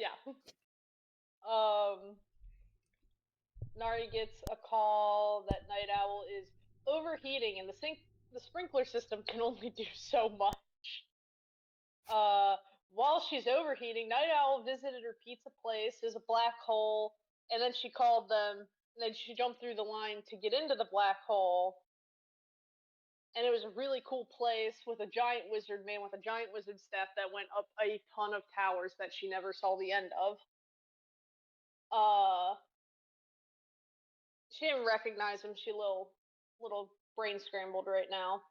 Yeah. Nari gets a call that Night Owl is overheating, and the sprinkler system can only do so much. While she's overheating, Night Owl visited her pizza place. There's a black hole, and then she called them. And then she jumped through the line to get into the black hole. And it was a really cool place with a giant wizard man with a giant wizard staff that went up a ton of towers that she never saw the end of. She didn't recognize him. She little brain scrambled right now.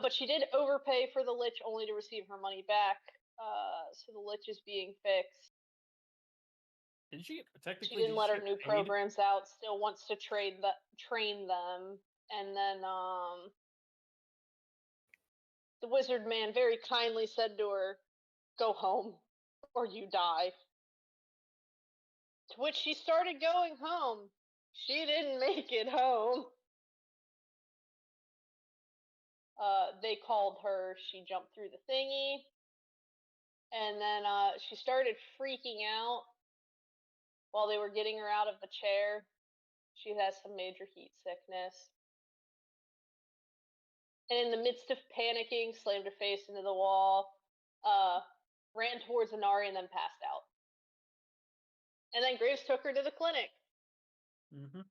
But she did overpay for the Lich only to receive her money back. So the Lich is being fixed. Did she technically? She didn't let her new programs out. Still wants to train them, and then the wizard man very kindly said to her, "Go home, or you die." To which she started going home. She didn't make it home. They called her. She jumped through the thingy, and then she started freaking out while they were getting her out of the chair. She has some major heat sickness. And in the midst of panicking, slammed her face into the wall, ran towards Inari, and then passed out. And then Graves took her to the clinic. Mm-hmm.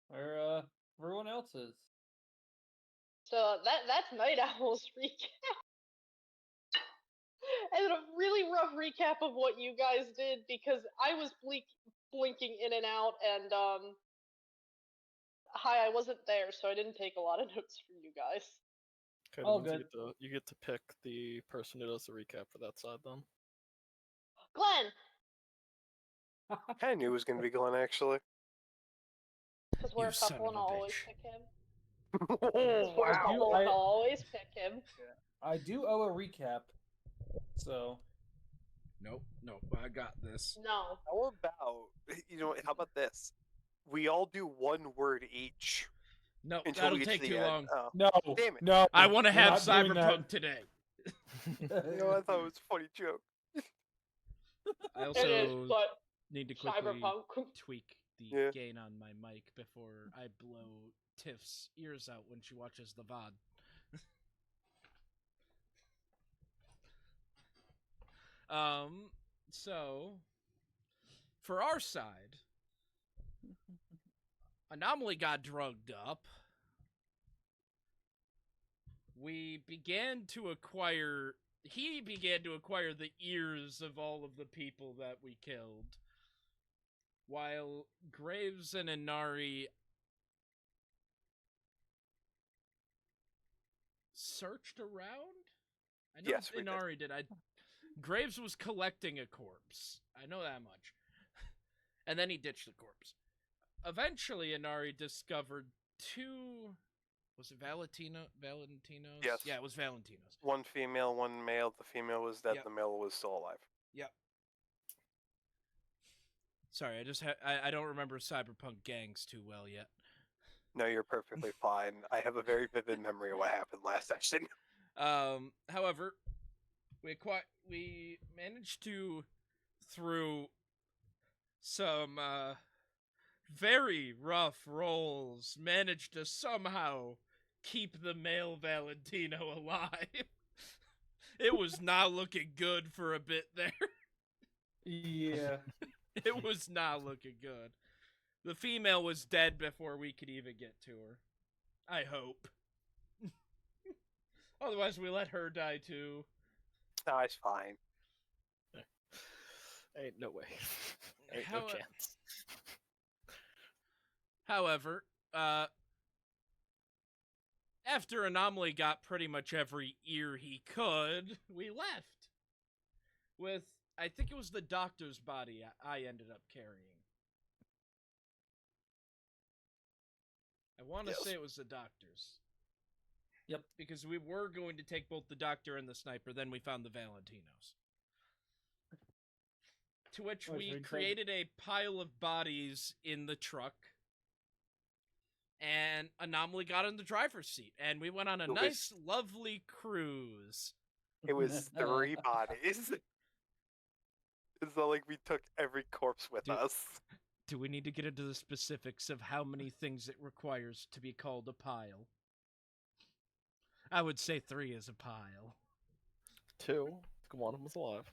Where everyone else is. So that's Night Owl's recap. And a really rough recap of what you guys did, because I was blinking in and out, and I wasn't there, so I didn't take a lot of notes for you guys. Okay, all good. You get to pick the person who does the recap for that side, then. Glenn! I knew it was going to be Glenn, actually. Because we're a couple and I'll always pick him. Oh, We're a couple and I'll always pick him. I do owe a recap, so... Nope, I got this. No. How about this? We all do one word each. No, that'll take too long. Oh. No, damn it. No, I want to have Cyberpunk today. I thought it was a funny joke. I also but need to quickly Cyberpunk. tweak the gain on my mic before I blow Tiff's ears out when she watches the VOD. So, for our side, Anomaly got drugged up. He began to acquire the ears of all of the people that we killed, while Graves and Inari searched around? I know yes, Inari did. Graves was collecting a corpse. I know that much. And then he ditched the corpse. Eventually, Inari discovered two... Was it Valentinos? Yes. Yeah, it was Valentinos. One female, one male. The female was dead, Yep. the male was still alive. Yep. Sorry, I don't remember Cyberpunk gangs too well yet. No, you're perfectly fine. I have a very vivid memory of what happened last session. However, we managed to, through some very rough rolls, managed to somehow keep the male Valentino alive. It was not looking good for a bit there. Yeah. It was not looking good. The female was dead before we could even get to her. I hope. Otherwise, we let her die too. No, it's fine. Ain't no way. Ain't no chance. However, after Anomaly got pretty much every ear he could, we left. With, I think it was the doctor's body I ended up carrying. I want to say it was the doctor's. Yep. Because we were going to take both the doctor and the sniper, then we found the Valentinos. To which we created a pile of bodies in the truck. And Anomaly got in the driver's seat. And we went on a nice, lovely cruise. It was 3 bodies. It's not like we took every corpse with Dude. us. Do we need to get into the specifics of how many things it requires to be called a pile? I would say 3 is a pile. 2. One of them was alive.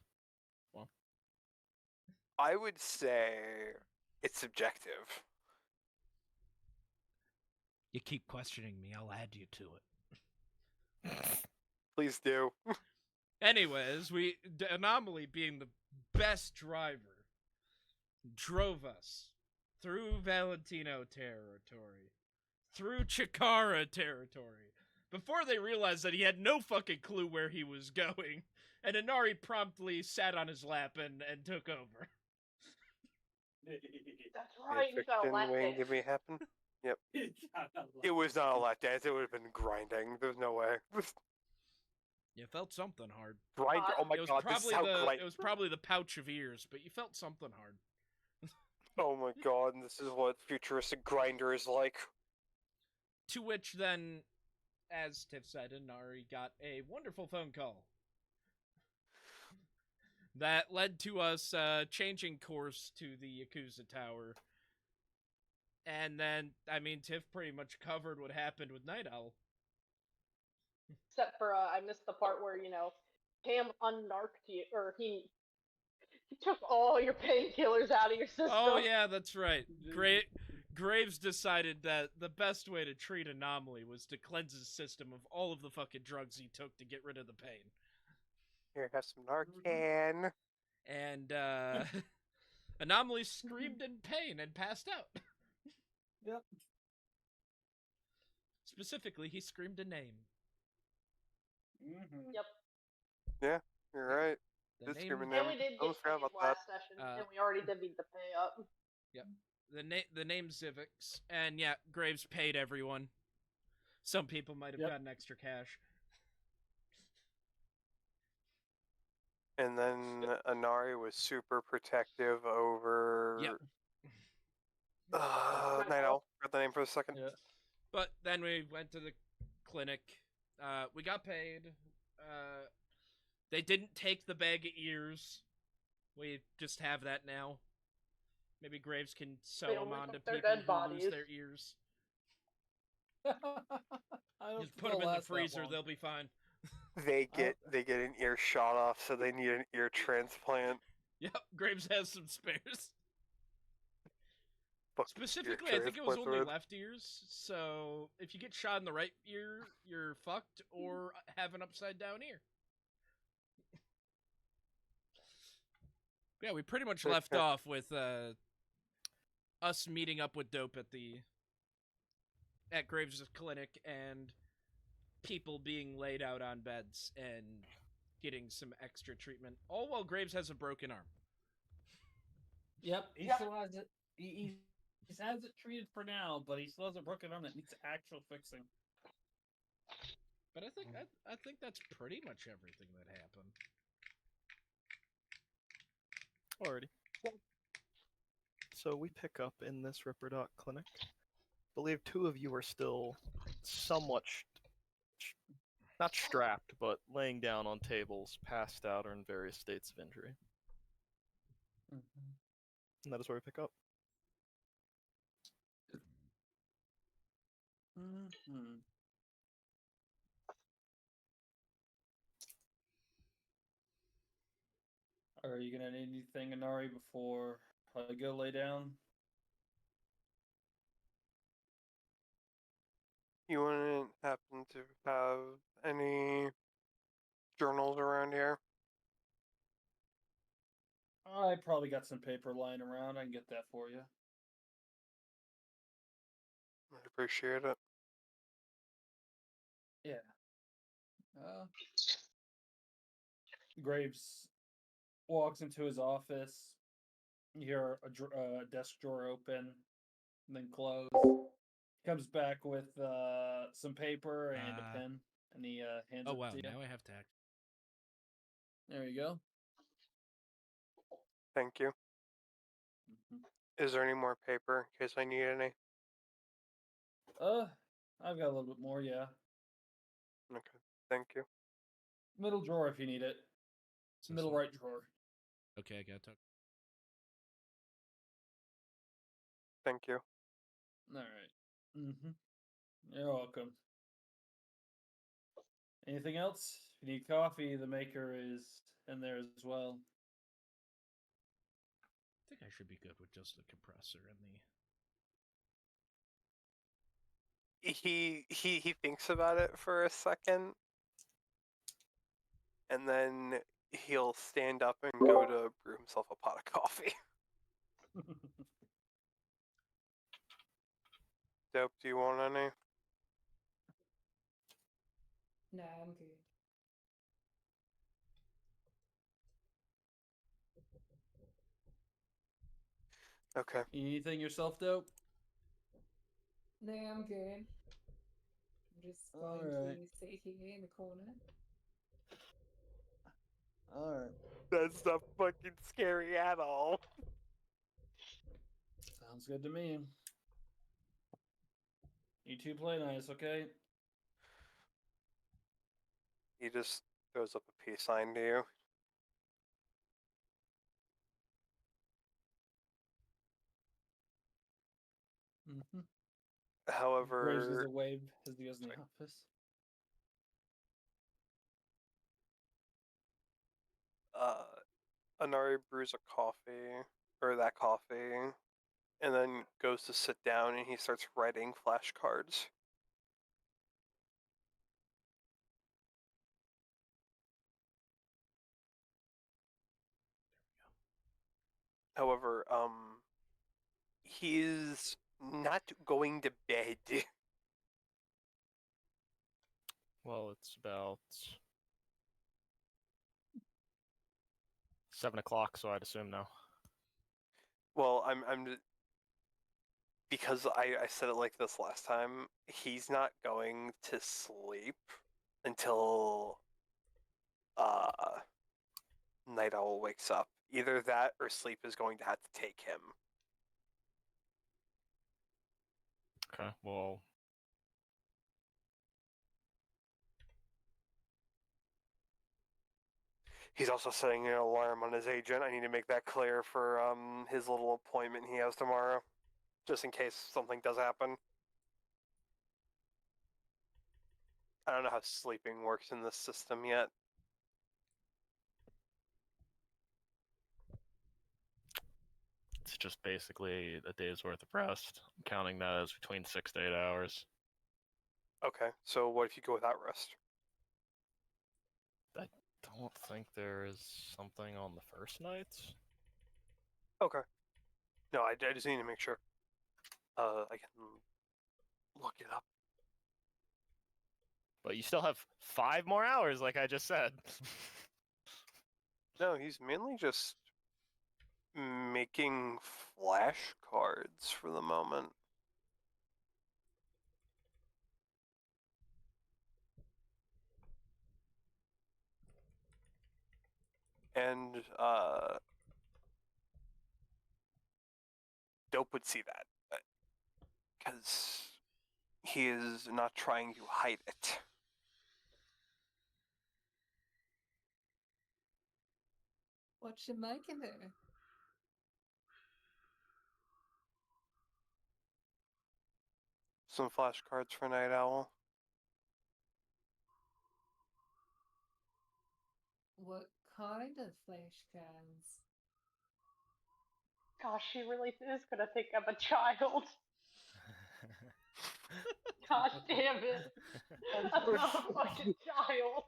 I would say it's subjective. You keep questioning me, I'll add you to it. Please do. Anyways, Anomaly, being the best driver, drove us through Valentino territory, through Chikara territory, before they realized that he had no fucking clue where he was going, and Inari promptly sat on his lap and took over. That's right, you got a Fiction wing, Latin. give me a happen. Yep. It was not a lap dance. It would have been grinding. There's no way. You felt something hard. Grinder. Oh my It was god, this is how it was probably the pouch of ears, but you felt something hard. Oh my god, this is what futuristic grinder is like. To which then, as Tiff said, Inari got a wonderful phone call that led to us changing course to the Yakuza Tower. And then, I mean, Tiff pretty much covered what happened with Night Owl. Except for I missed the part where Cam unnarked you, or he took all your painkillers out of your system. Oh yeah, that's right. Graves decided that the best way to treat Anomaly was to cleanse his system of all of the fucking drugs he took to get rid of the pain. Here, have some Narcan. And Anomaly screamed in pain and passed out. Yep. Specifically, he screamed a name. Mm-hmm. Yep. You're right. The This name, screaming And name. we did I get almost forgot paid about that. last session, and we already divvied the pay up. the name Zivix, and yeah, Graves paid everyone. Some people might have gotten extra cash. And then Inari was super protective over. Yep. Night Owl. Forgot the name for a second. Yeah. But then we went to the clinic. We got paid. They didn't take the bag of ears. We just have that now. Maybe Graves can sew They them only onto took their people dead who lose bodies. their ears. I don't Just think put them it'll in the last that freezer; long. they'll be fine. They get an ear shot off, so they need an ear transplant. Yep, Graves has some spares. Fuck Specifically, ear I think it was transplant only with. left ears. So if you get shot in the right ear, you're fucked, or have an upside down ear. Yeah, we pretty much left off with us meeting up with Dope at Graves' clinic and people being laid out on beds and getting some extra treatment. All while Graves has a broken arm. Yep, he Yep. still has it. He has it treated for now, but he still has a broken arm that needs actual fixing. But I think that's pretty much everything that happened. Alrighty. So we pick up in this Ripper Dot clinic. I believe 2 of you are still somewhat, not strapped, but laying down on tables, passed out, or in various states of injury. Mm-hmm. And that is where we pick up. Mm-hmm. Are you gonna need anything, Inari, before I go lay down? You wouldn't happen to have any journals around here? I probably got some paper lying around. I can get that for you. I'd appreciate it. Yeah. Graves walks into his office. You hear a desk drawer open, and then close. Comes back with some paper and a pen, and he hands Oh it wow, to you. now I have to act. There you go. Thank you. Mm-hmm. Is there any more paper in case I need any? I've got a little bit more, yeah. Okay, thank you. Middle drawer if you need it. Is this Middle one? right drawer. Okay, I got it. Thank you. All right. Mm-hmm. You're welcome. Anything else? If you need coffee, the maker is in there as well. I think I should be good with just the compressor and the. He thinks about it for a second, and then he'll stand up and go to brew himself a pot of coffee. Dope, do you want any? No, I'm good. Okay. Anything yourself, Dope? No, I'm good. I'm just going Alright. to sit here in the corner. Alright. That's not fucking scary at all. Sounds good to me. You two play nice, okay? He just throws up a peace sign to you. Mm-hmm. Graves However, does a wave as he goes in the office. Anari brews a coffee, or that coffee, and then goes to sit down and he starts writing flashcards. However, he's not going to bed. Well, it's about 7 o'clock, so I'd assume no. Well, because I said it like this last time, he's not going to sleep until Night Owl wakes up. Either that or sleep is going to have to take him. Okay, well, He's also setting an alarm on his agent. I need to make that clear for his little appointment he has tomorrow, just in case something does happen. I don't know how sleeping works in this system yet. it's just basically a day's worth of rest. I'm counting that as between 6 to 8 hours. Okay, so what if you go without rest? I don't think there is something on the first nights. Okay. No, I just need to make sure. I can look it up. But you still have 5 more hours, like I just said. No, he's mainly just making flashcards for the moment. And Dope would see that because he is not trying to hide it. What you making there? Some flashcards for Night Owl. What kind of flashcards? Gosh, she really is gonna think I'm a child. Gosh damn it. I'm not a fucking child.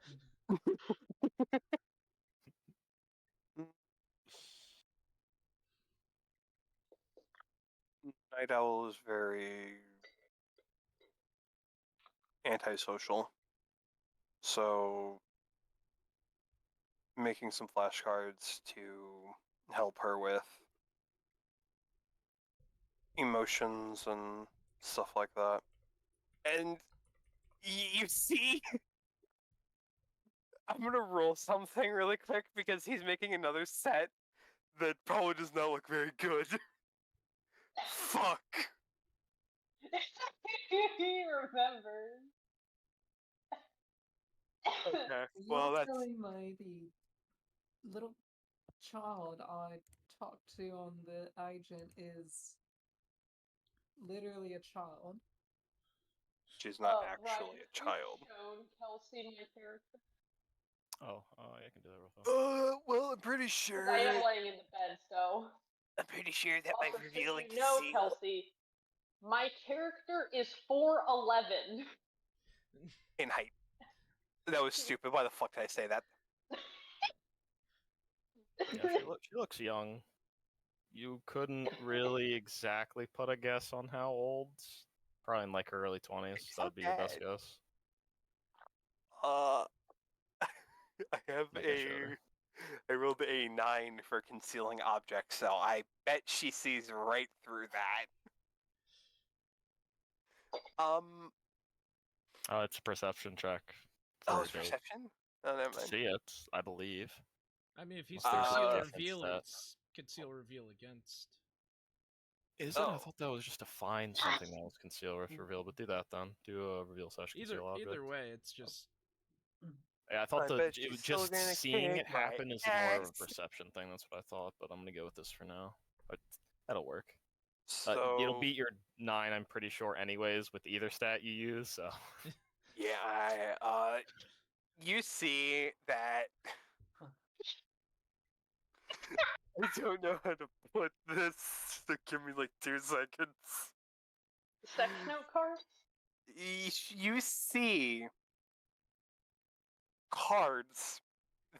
Night Owl is very antisocial. So making some flashcards to help her with emotions and stuff like that. And you see, I'm gonna roll something really quick because he's making another set that probably does not look very good. Fuck. He remembers. Okay. You're Well, that's telling me the little child I talked to on the agent is literally a child. she's not Ryan, actually a have you child. shown Kelsey my character? Oh, yeah, I can do that real fast. Well, I'm pretty 'Cause sure. I am laying in the bed, so. I'm pretty sure that Also, might so reveal a you know, conceal. Kelsey, my character is 4'11". In height. That was stupid. Why the fuck did I say that? Yeah, she looks young. You couldn't really exactly put a guess on how old. Probably in like her early 20s. It's That'd be your best okay. guess. I have Like I showed her. I rolled a 9 for concealing objects, so I bet she sees right through that. Oh, it's a perception check. Oh, For it's the perception? Oh, never mind. see it, I believe. I mean, if he's There's a conceal difference reveal, that- it's conceal reveal against. Is it? I Oh. thought that was just to find something that was conceal or reveal, but do that then. Do a reveal slash conceal object. Either way, it's just. Yeah, I thought I bet she's still just gonna seeing kick it my happen is more of a ass. perception thing. That's what I thought, but I'm gonna go with this for now. But that'll work. So It'll beat your 9, I'm pretty sure, anyways, with either stat you use. So yeah, you see that. I don't know how to put this. So give me like 2 seconds. Sex note cards? You see cards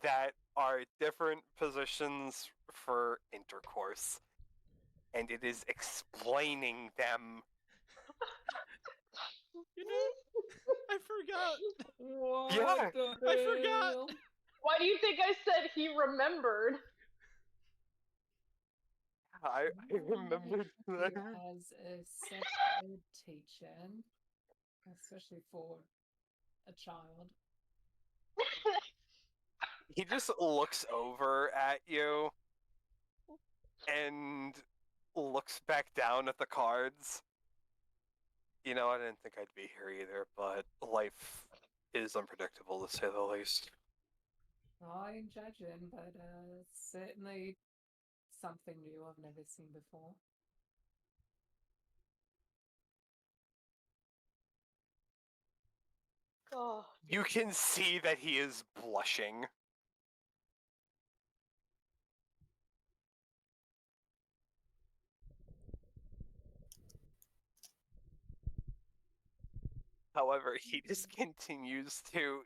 that are different positions for intercourse, and it is explaining them. You know, I forgot. What Yeah, the I forgot. hell? Why do you think I said he remembered? I remember You that. as a sex ed teacher, especially for a child. He just looks over at you and looks back down at the cards. You know, I didn't think I'd be here either, but life is unpredictable to say the least. I ain't judging, but certainly something new I've never seen before. Oh, You can see that he is blushing. However, he just continues to.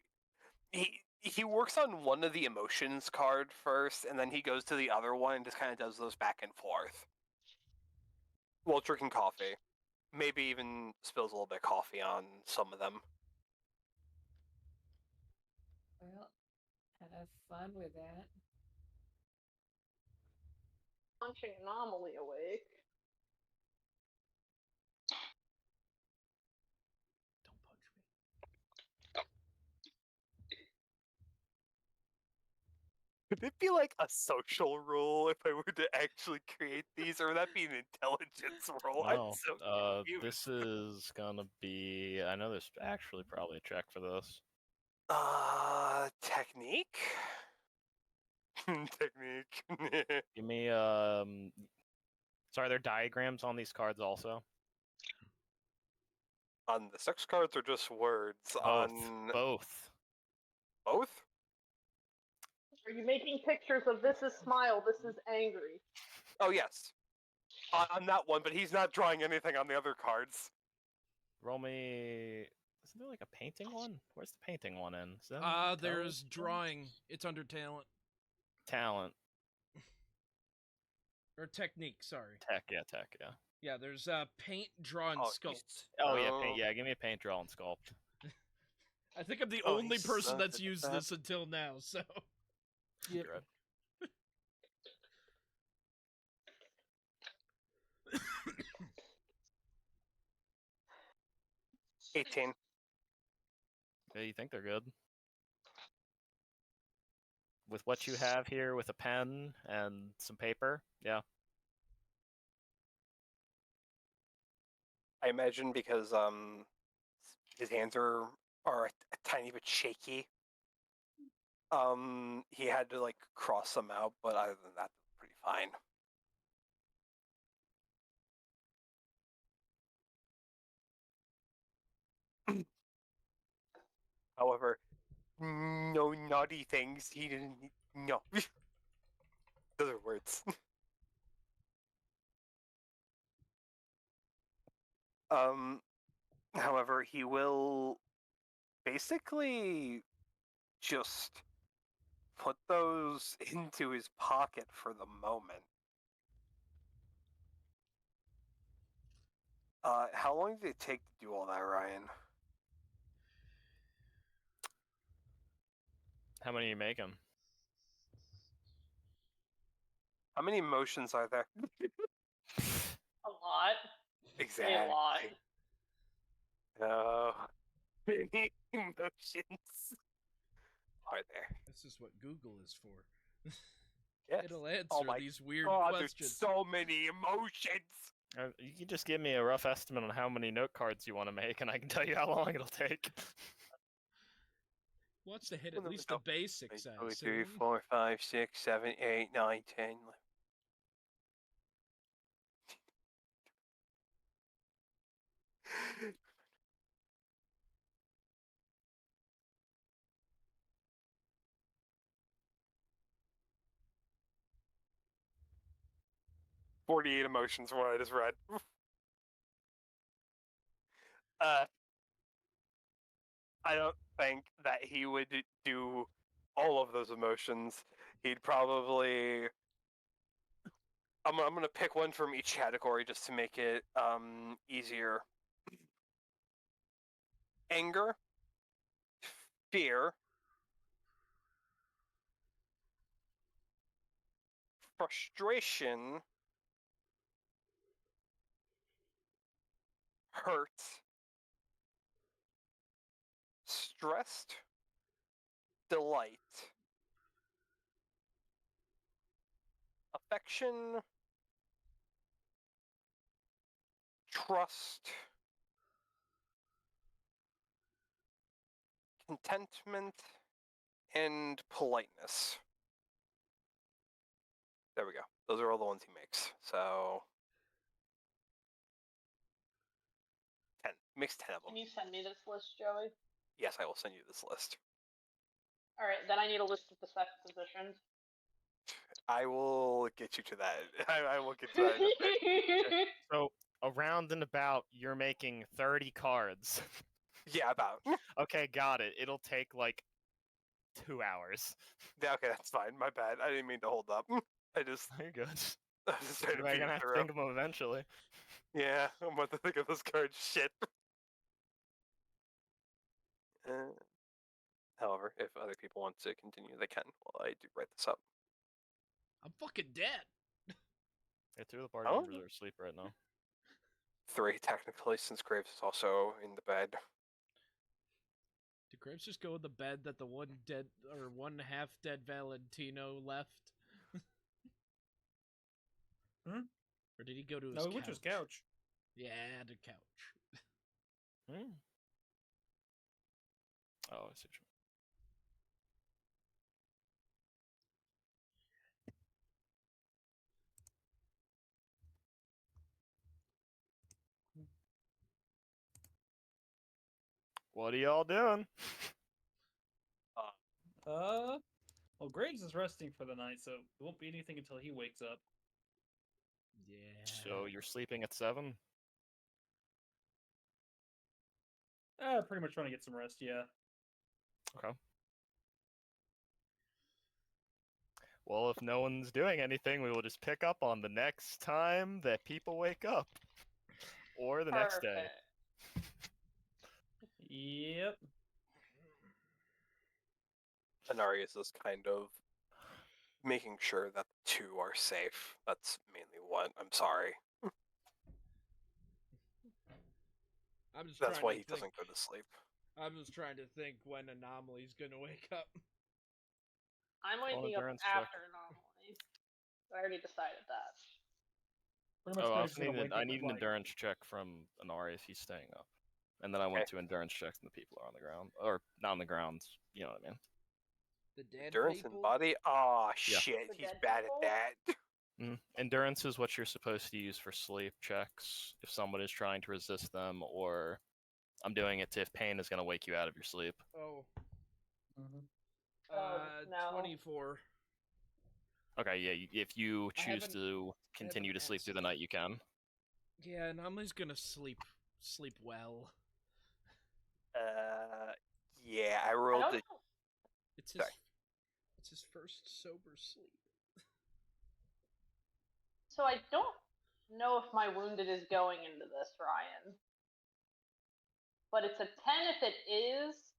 He works on one of the emotions card first, and then he goes to the other one and just kind of does those back and forth while drinking coffee. Maybe even spills a little bit of coffee on some of them. Well, have fun with that. punching Anomaly awake. Don't punch me. Would it be like a social rule if I were to actually create these, or would that be an intelligence roll? I'm no, so confused. this is gonna be. I know there's actually probably a check for this. Technique? Technique. Give me Sorry, there are diagrams on these cards also. On the sex cards or just words? Both. On Both. both? Are you making pictures of this is smile, this is angry? Oh, yes. On that one, but he's not drawing anything on the other cards. Roll me. Isn't there like a painting one? Where's the painting one in? Is that There's drawing. It's under talent. Talent. Or technique, sorry. Tech, yeah. Yeah, there's paint, draw, and Oh, sculpt. Oh yeah, paint. Yeah, give me a paint, draw, and sculpt. I think I'm the Oh, only he person sucked that's at used that. this until now, so. Yep. You're right. 18. Yeah, you think they're good? With what you have here, with a pen and some paper, yeah. I imagine because his hands are a tiny bit shaky. He had to like cross them out, but other than that, pretty fine. However, no naughty things. He didn't. No. Those are words. However, he will basically just put those into his pocket for the moment. How long did it take to do all that, Ryan? How many are you making? How many emotions are there? A lot. Exactly. A lot. Oh, many emotions are there? This is what Google is for. Yes. It'll answer Oh my these weird God, questions. there's so many emotions. You can just give me a rough estimate on how many note cards you want to make, and I can tell you how long it'll take. Wants to hit Well, at no, least no. the basics. 1, I 2, 3, assume. 4, 5, 6, 7, 8, 9, 10. 48 emotions from what I just read. I don't think that he would do all of those emotions. He'd probably. I'm gonna pick one from each category just to make it easier. Anger, fear, frustration, hurt, stressed, delight, affection, trust, contentment, and politeness. There we go. Those are all the ones he makes. So 10. He makes 10 of them. Can you send me this list, Joey? Yes, I will send you this list. All right, then I need a list of the sex positions. I will get you to that. I will get to that in a bit. So, around and about, you're making 30 cards. Yeah, about. Okay, got it. It'll take like 2 hours. Yeah, okay, that's fine. My bad. I didn't mean to hold up. I just, You're good. I was just trying to You're beat gonna have to through. think of them eventually. Yeah, I'm about to think of those cards. Shit. However, if other people want to continue, they can while I do write this up. I'm fucking dead. Yeah, 2 of the party Oh. members are asleep right now. 3, technically, since Graves is also in the bed. Did Graves just go in the bed that the one dead or one half dead Valentino left? Hmm? Or did he go to his No, couch? he went to his couch. Yeah, the couch. Hmm. Oh, I see what you mean. What are y'all doing? Well, Graves is resting for the night, so it won't be anything until he wakes up. Yeah. So you're sleeping at 7? Pretty much trying to get some rest, yeah. Okay. Well, if no one's doing anything, we will just pick up on the next time that people wake up. Or the next day. Yep. Anarius is kind of making sure that the 2 are safe. That's mainly what. I'm sorry. That's why he doesn't go to sleep. I'm just trying to think when Anomaly's gonna wake up. I'm waking up endurance check. after Anomaly. I already decided that. Pretty much Oh, I, Graves is also gonna need wake I up need with, an like, endurance check from Anari if he's staying up. And then I went to endurance checks and the people are on the ground. Or not on the ground, you know what I mean. The dead Endurance people? and body? Oh, Yeah. shit. The He's dead bad people? at that. Endurance is what you're supposed to use for sleep checks if someone is trying to resist them, or I'm doing it if pain is going to wake you out of your sleep. Oh. Mhm. No. 24. Okay, yeah, if you I choose haven't- to continue to had sleep through the sleep. night, you can. Yeah, Anomaly's gonna sleep well. Yeah, I I rolled don't the. know. It's his Sorry. it's his first sober sleep. So I don't know if my wounded is going into this, Ryan. But it's a 10 if it is.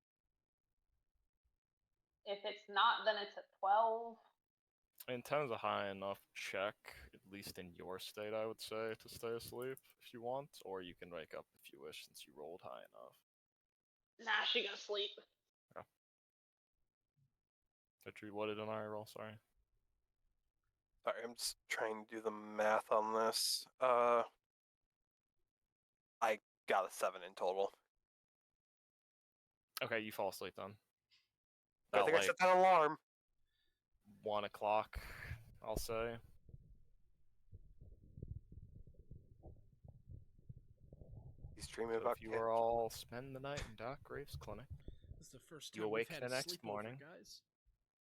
If it's not, then it's a 12. And 10 is a high enough check, at least in your state, I would say, to stay asleep if you want, or you can wake up if you wish since you rolled high enough. Nah, she gonna sleep. What did an I roll? Sorry. Sorry, I'm just trying to do the math on this. I got a 7 in total. Okay, you fall asleep then. I About think I like set that alarm. 1 o'clock, I'll say. He's dreaming So about if you kids. are all spend the night in Doc Graves' clinic, This is the first You time we've awake had the a next sleepover, morning. guys.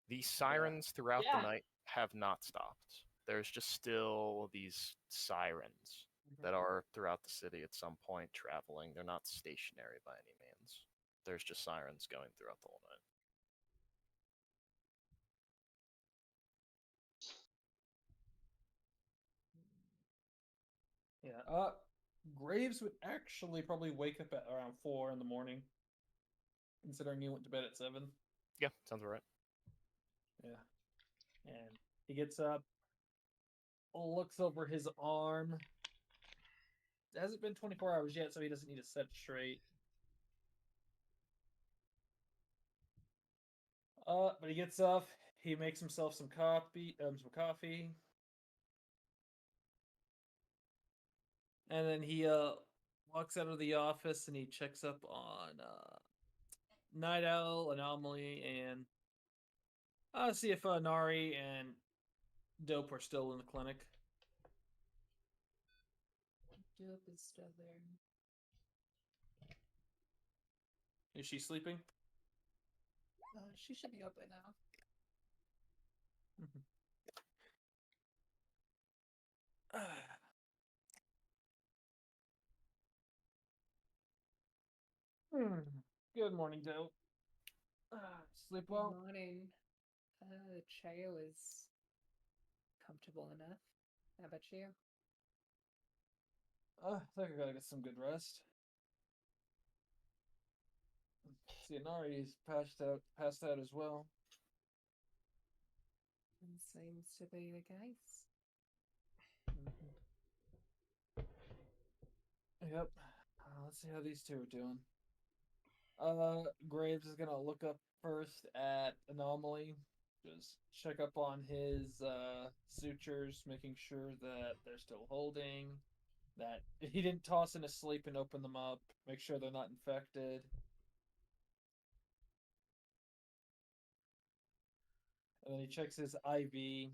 the sirens throughout Yeah. the night have not stopped. There's just still these sirens that are throughout the city at some point traveling. They're not stationary by any means. There's just sirens going throughout the whole night. Yeah. Graves would actually probably wake up at around 4 in the morning, considering he went to bed at 7. Yeah, sounds all right. Yeah. And he gets up, looks over his arm. It hasn't been 24 hours yet, so he doesn't need to set straight. But he gets up, he makes himself some coffee, and then he walks out of the office and he checks up on Night Owl, Anomaly, and see if Nari and Dope are still in the clinic. Dope is still there. Is she sleeping? She should be up by now. Good morning, Dope. Sleep well? Good morning. The chair was comfortable enough. How about you? I think I gotta get some good rest. See, Nari's passed out as well. Seems to be the case. Yep. Let's see how these two are doing. Graves is gonna look up first at Anomaly. Just check up on his sutures, making sure that they're still holding. That he didn't toss in his sleep and open them up. Make sure they're not infected. And then he checks his IV.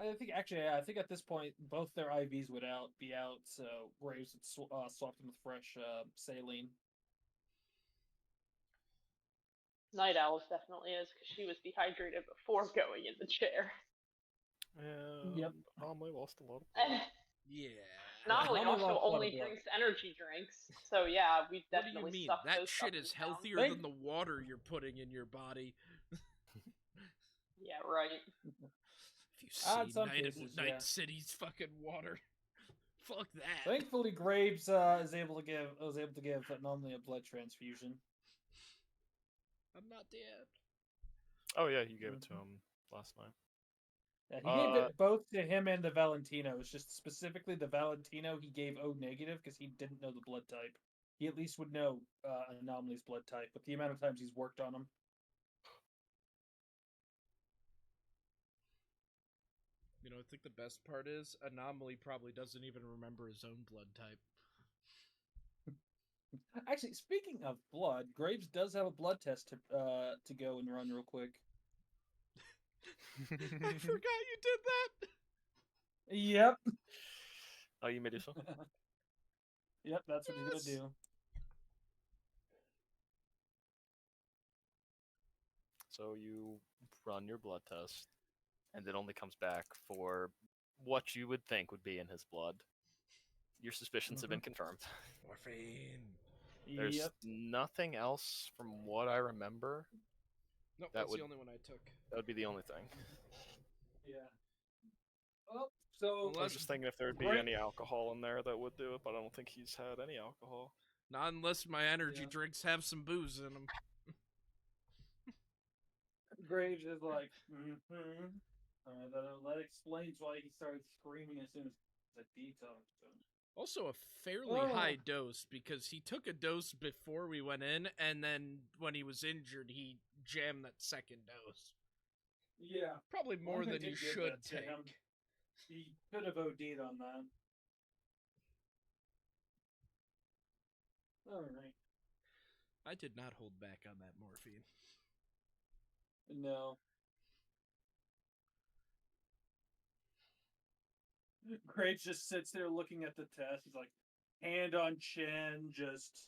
I think actually, yeah, I think at this point both their IVs would be out, so Graves would swap them with fresh saline. Night Owl's definitely is, because she was dehydrated before going in the chair. And Anomaly lost a lot of And Yeah. Anomaly Anomaly also lost a lot of only blood. drinks energy drinks, so yeah, we What do you definitely mean? sucked That those shit is supplements down. healthier Thank- than the water you're putting in your body. Yeah, right. If you In see some Night cases, yeah. City's fucking water. Fuck that. Thankfully, Graves was able to give Anomaly a blood transfusion. I'm not dead. Oh yeah, you gave it to him last night. Yeah, he gave it both to him and the Valentino. It's just specifically the Valentino he gave O negative because he didn't know the blood type. He at least would know Anomaly's blood type, with the amount of times he's worked on him. You know, I think the best part is Anomaly probably doesn't even remember his own blood type. Actually, speaking of blood, Graves does have a blood test to go and run real quick. I forgot you did that. Yep. Oh, you may do so. Yep, that's what he's Yes. gonna do. So you run your blood test, and it only comes back for what you would think would be in his blood. Your suspicions have been confirmed. Morphine. There's Yep. nothing else from what I remember. Nope, That that's would- the only one I took. That would be the only thing. Yeah. Oh, so I was Unless, just thinking if there would be Right. any alcohol in there that would do it, but I don't think he's had any alcohol. not unless my energy Yeah. drinks have some booze in them. Graves is like, that explains why he started screaming as soon as the detox. Also, a fairly Oh. high dose because he took a dose before we went in, and then when he was injured, he jammed that second dose. Yeah, Probably Well, more I'm gonna than you give should that to take. him. He could have OD'd on that. All right. I did not hold back on that morphine. No. Graves just sits there looking at the test. He's like, hand on chin, just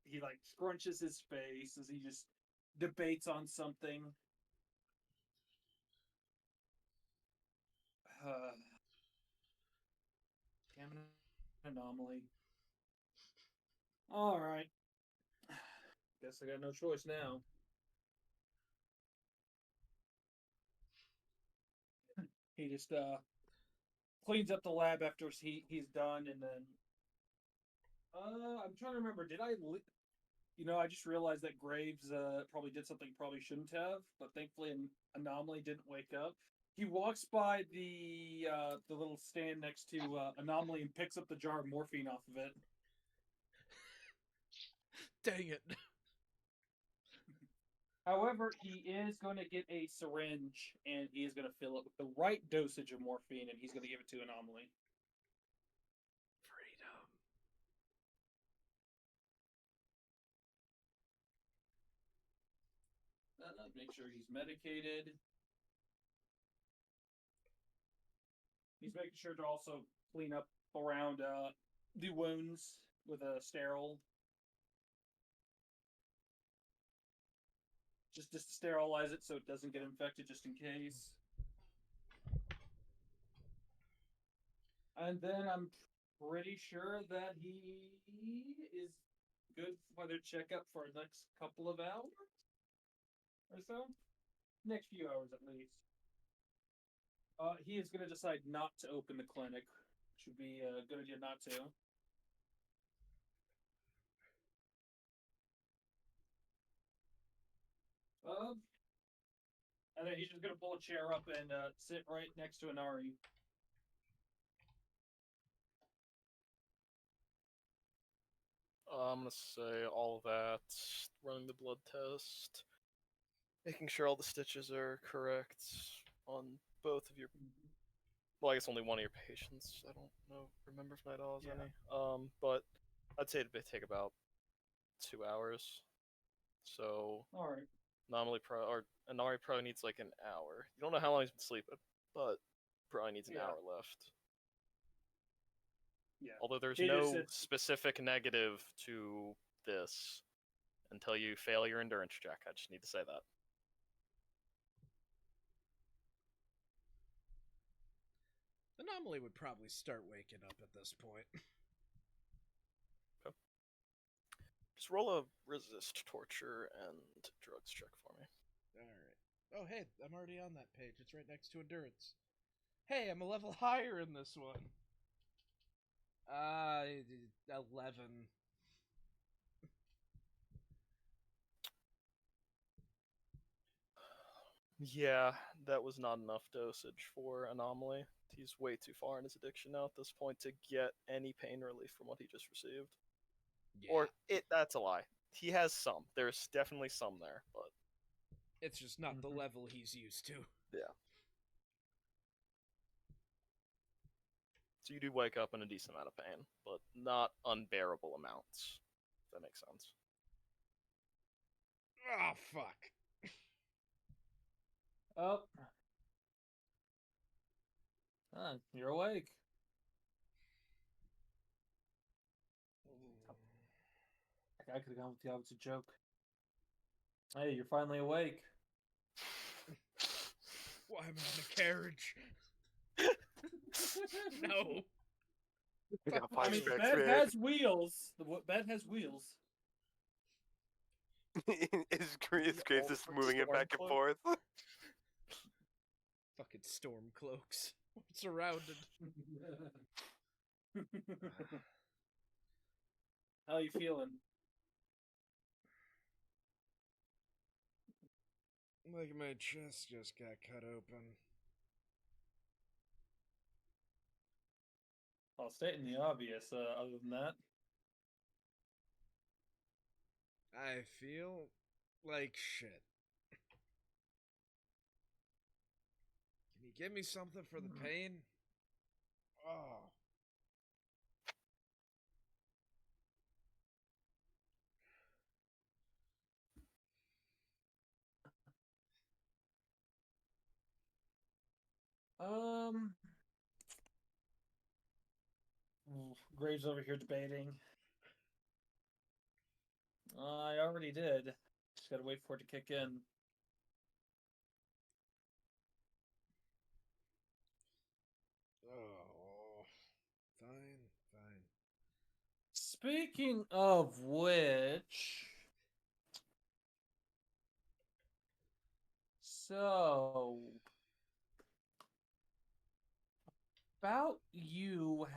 he like scrunches his face as he just debates on something. Damn it, Anomaly. All right. Guess I got no choice now. He just cleans up the lab after he's done, and then I'm trying to remember. Did I? I just realized that Graves probably did something he probably shouldn't have, but thankfully Anomaly didn't wake up. He walks by the little stand next to Anomaly and picks up the jar of morphine off of it. Dang it. However, he is going to get a syringe and he is going to fill it with the right dosage of morphine, and he's going to give it to Anomaly. Freedom. Make sure he's medicated. He's making sure to also clean up around the wounds with a sterile. Just to sterilize it so it doesn't get infected, just in case. And then I'm pretty sure that he is good for their checkup for the next couple of hours or so. Next few hours at least. He is going to decide not to open the clinic. Should be a good idea not to. And then he's just going to pull a chair up and sit right next to Inari. I'm gonna say all of that, running the blood test, making sure all the stitches are correct on both of your. Well, I guess only one of your patients. I don't remember if Night Owl has Yeah. any. But I'd say it'd take about 2 hours. So All right. Inari probably needs like an hour. You don't know how long he's been sleeping, but probably needs an Yeah. hour left. Yeah. Although there's He just no sits- specific negative to this until you fail your endurance check. I just need to say that. Anomaly would probably start waking up at this point. Just roll a resist torture and drugs check for me. Alright. Oh, hey, I'm already on that page. It's right next to endurance. Hey, I'm a level higher in this one. 11. Yeah, that was not enough dosage for Anomaly. He's way too far in his addiction now at this point to get any pain relief from what he just received. Yeah. Or that's a lie. He has some. There's definitely some there, but It's just not the level he's used to. yeah. So you do wake up in a decent amount of pain, but not unbearable amounts. If that makes sense. Oh, fuck. Oh. You're awake. I could have gone with the opposite joke. Hey, you're finally awake. Why am I in a carriage? No. We got I mean, flashbacks, bed man. has wheels. The bed has wheels. Is Graves just moving it back and forth? Fucking storm cloaks. Surrounded. How you feeling? Like my chest just got cut open. I'll state in the obvious. Other than that, I feel like shit. Can you give me something for the pain? Oh. Graves over here debating. I already did. Just gotta wait for it to kick in. Oh. Fine, fine. Speaking of which, so about you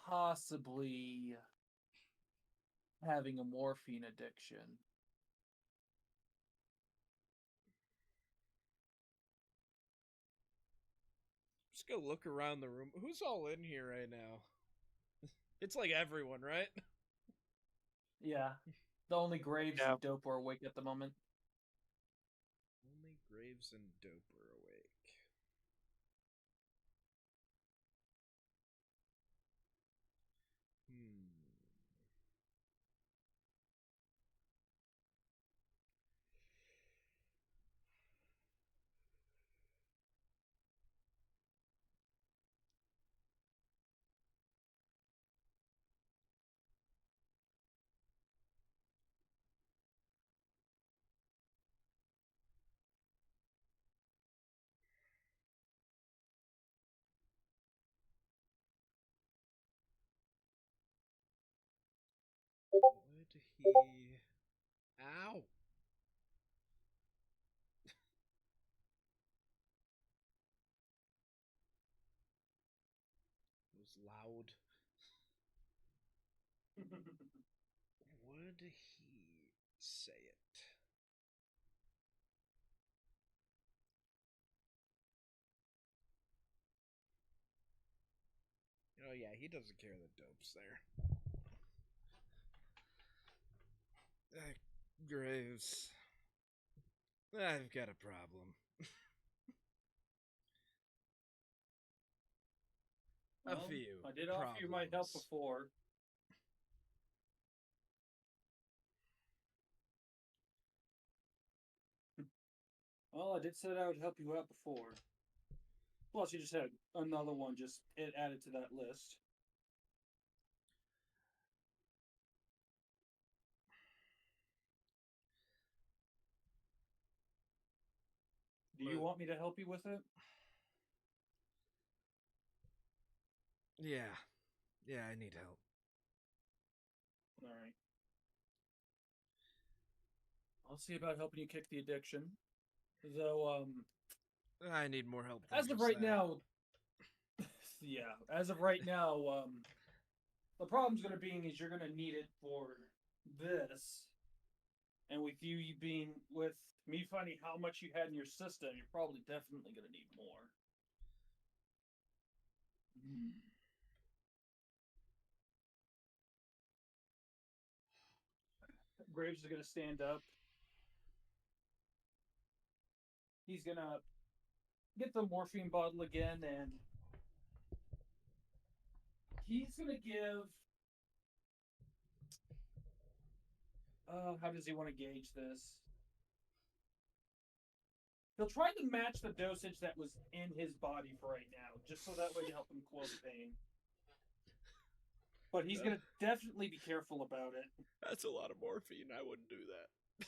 possibly having a morphine addiction. Just go look around the room. Who's all in here right now? It's like everyone, right? Yeah. The only Graves Yeah. and Dope are awake at the moment. Only Graves and Dope are awake. Would he... Ow! It was loud. Would he say it? Oh yeah, he doesn't care that Dope's there. Graves. I've got a problem. A Well, few. I did offer you my help problems. before. Well, I did say I would help you out before. Plus, you just had another one just added to that list. Do you want me to help you with it? Yeah. Yeah, I need help. All right. I'll see about helping you kick the addiction. Though, I need more help than as of just right that. now, yeah, as of right now, the problem's gonna be is you're gonna need it for this, and with with me finding how much you had in your system, you're probably definitely gonna need more. Graves is gonna stand up. He's gonna get the morphine bottle again and He's gonna give. How does he want to gauge this? He'll try to match the dosage that was in his body for right now, just so that way to help him quell the pain. But he's gonna definitely be careful about it. That's a lot of morphine. I wouldn't do that.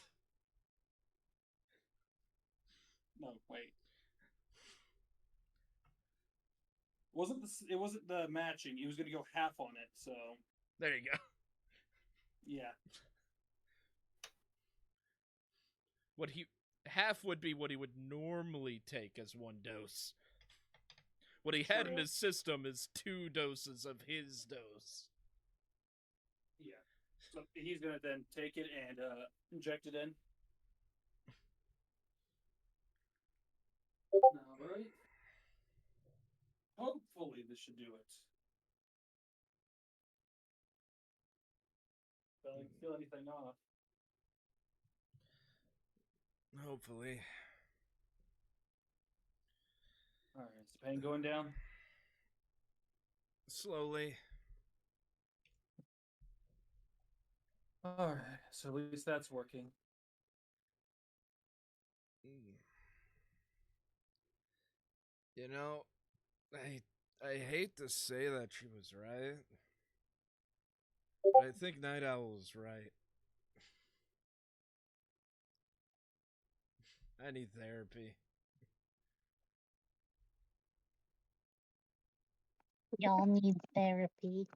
No, wait. It wasn't the matching. He was gonna go half on it, so There you go. yeah. Half would be what he would normally take as one dose. What he had in his system is 2 doses of his dose. Yeah. So he's gonna then take it and inject it in. Alright. Hopefully this should do it. Feel anything off. Hopefully. Alright, is the pain going down? Slowly. Alright, so at least that's working. You know, I hate to say that she was right, but I think Night Owl was right. I need therapy. Y'all need therapy.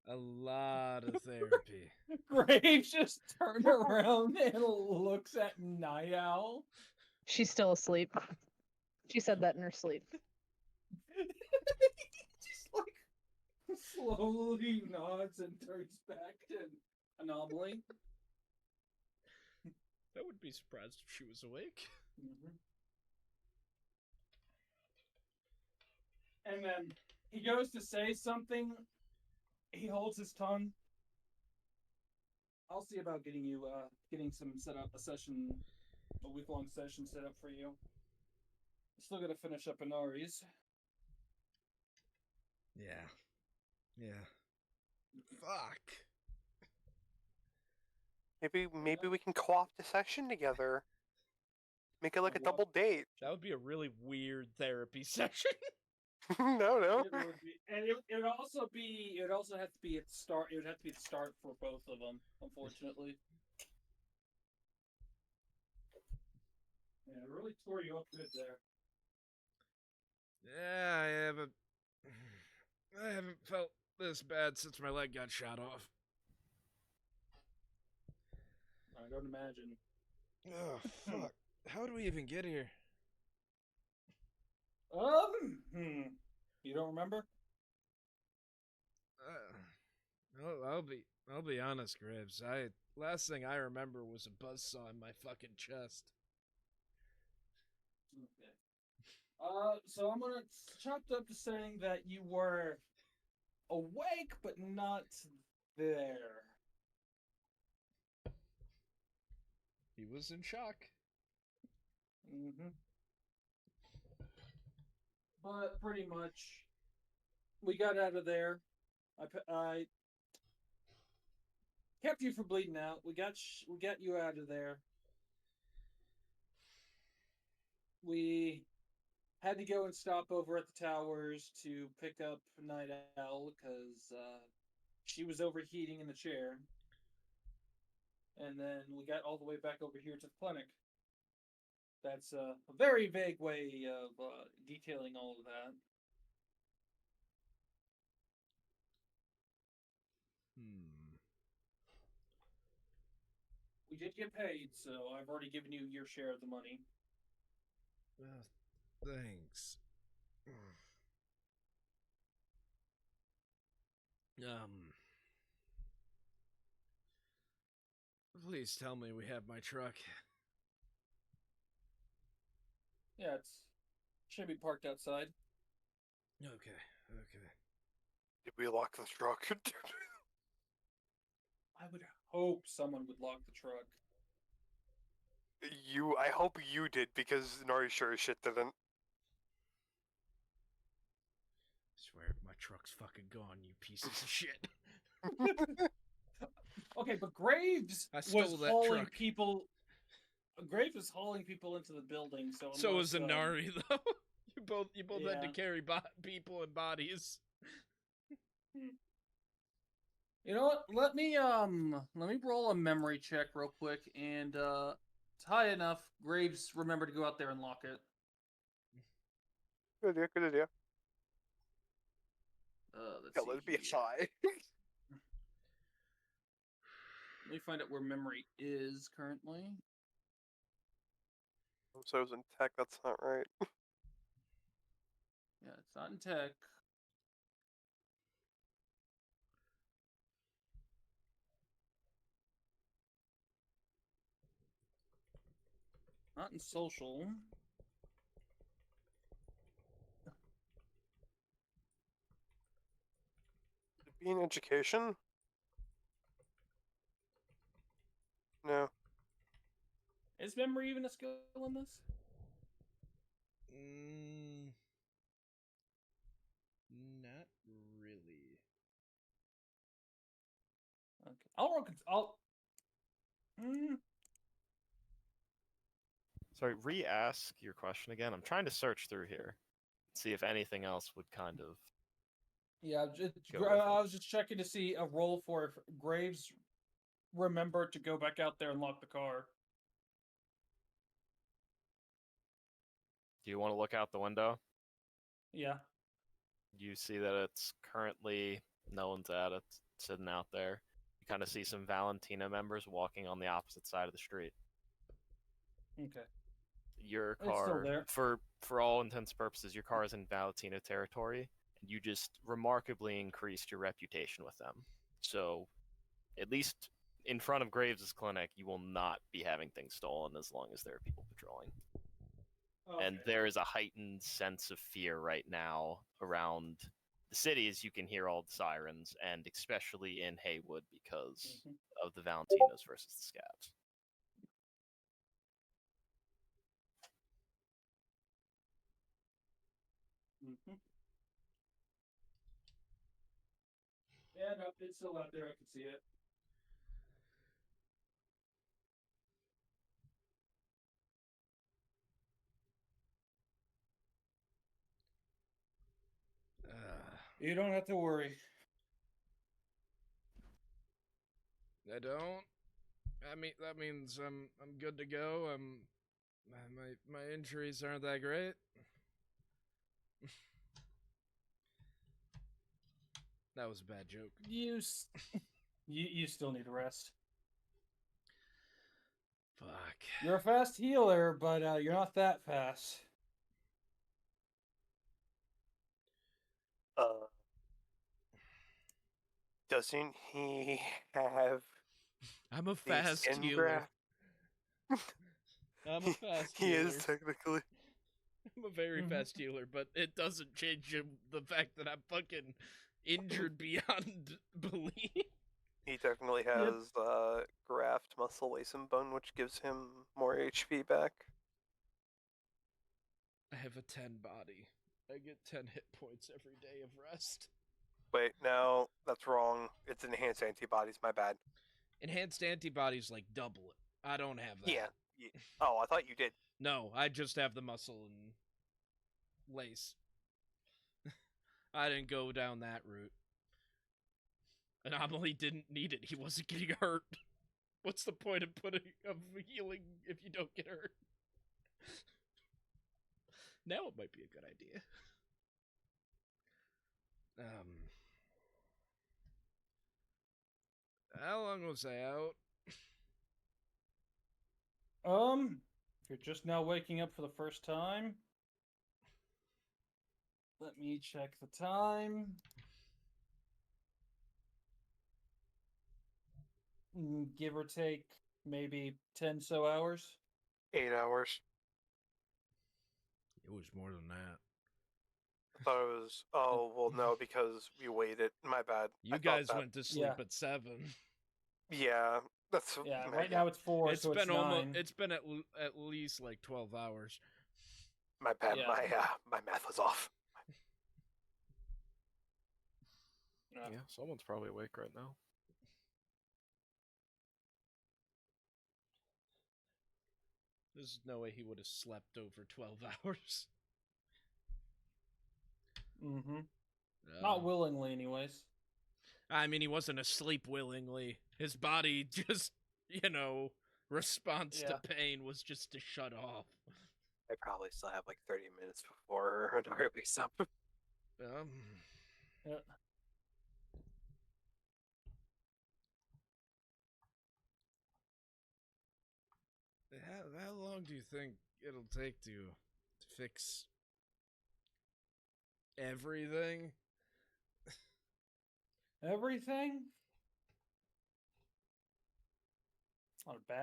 A lot of therapy. Graves just turned around and looks at Night Owl. She's still asleep. She said that in her sleep. Just like slowly nods and turns back to Anomaly. I wouldn't be surprised if she was awake. Mm-hmm. And then he goes to say something. He holds his tongue. I'll see about getting you, getting some a week-long session set up for you. Still gotta finish up Inari's. Yeah. Fuck. Maybe we can co-opt a session together. Make it like a double date. That would be a really weird therapy session. No. It would be, and it would also be. It would also have to be at the start. It would have to be the start for both of them. Unfortunately. Yeah, it really tore you up good there. Yeah, I haven't felt this bad since my leg got shot off. I don't imagine. Oh, fuck. How do we even get here? You don't remember? I'll be honest, Graves. Last thing I remember was a buzzsaw in my fucking chest. Okay. So I'm gonna chop it up to saying that you were awake but not there. He was in shock. Mm-hmm. But pretty much, we got out of there. I kept you from bleeding out. We got you out of there. We had to go and stop over at the towers to pick up Night Owl because she was overheating in the chair. And then we got all the way back over here to the clinic. That's a very vague way of detailing all of that. We did get paid, so I've already given you your share of the money. Thanks. Please tell me we have my truck. Yeah, it should be parked outside. Okay. Did we lock the truck? I would hope someone would lock the truck. I hope you did, because Nari sure as shit didn't. swear, my truck's fucking gone, you pieces of shit. Okay, but Graves I was stole that hauling truck. people. Graves was hauling people into the building, so So was unless, Inari, though. You both had to Yeah. carry people and bodies. You know what? Let me roll a memory check real quick, and it's high enough. Graves, remember to go out there and lock it. Good idea. Good idea. Let's Yeah, see let it be a here. try. Let me find out where memory is currently. So it was in tech. That's not right. Yeah, it's not in tech. Not in social. Would it be in education? No. Is memory even a skill in this? Not really. Okay. I'll. Mm, Sorry, re-ask your question again. I'm trying to search through here, see if anything else would kind of. yeah, Go with I it. was just checking to see a roll for if Graves remembered to go back out there and lock the car. Do you want to look out the window? Yeah. You see that it's currently no one's at it, sitting out there. You kind of see some Valentina members walking on the opposite side of the street. Okay. Your It's still car, there. for all intents and purposes, your car is in Valentina territory, and you just remarkably increased your reputation with them. So, at least in front of Graves' clinic, you will not be having things stolen as long as there are people patrolling. Okay. And there is a heightened sense of fear right now around the city as you can hear all the sirens, and especially in Haywood because of the Valentinos versus the Scabs. Yeah, no, it's still out there. I can see it. You don't have to worry. I don't. I mean, that means I'm good to go. My injuries aren't that great. That was a bad joke. You still need a rest. Fuck. You're a fast healer, but you're not that fast. Doesn't he have I'm a the fast skin healer. graft? I'm a fast He healer. is technically. I'm a very fast healer, but it doesn't change the fact that I'm fucking injured beyond belief. He technically has graft muscle waste and bone, which gives him more HP back. I have a 10 body. I get 10 hit points every day of rest. Wait, no, that's wrong. It's enhanced antibodies. My bad. Enhanced antibodies like double it. I don't have that. Yeah. Oh, I thought you did. No, I just have the muscle and lace. I didn't go down that route. Anomaly didn't need it. He wasn't getting hurt. What's the point of healing if you don't get hurt? Now it might be a good idea. How long was I out? If you're just now waking up for the first time, let me check the time. Give or take maybe 10 so hours. 8 hours. It was more than that. I thought it was. Oh, well, no, because we waited. My bad. You I thought guys that- went to sleep Yeah. at 7. Yeah, that's. Yeah, my right bad. now it's 4, It's so been it's 9. It's been at least like 12 hours. My bad. Yeah. My math was off. Yeah, someone's probably awake right now. There's no way he would have slept over 12 hours. Mm-hmm. Not willingly, anyways. I mean, he wasn't asleep willingly. His body just, response to pain was just to shut off. I probably still have like 30 minutes before Honori wakes up. Yeah. How long do you think it'll take to fix everything? Everything?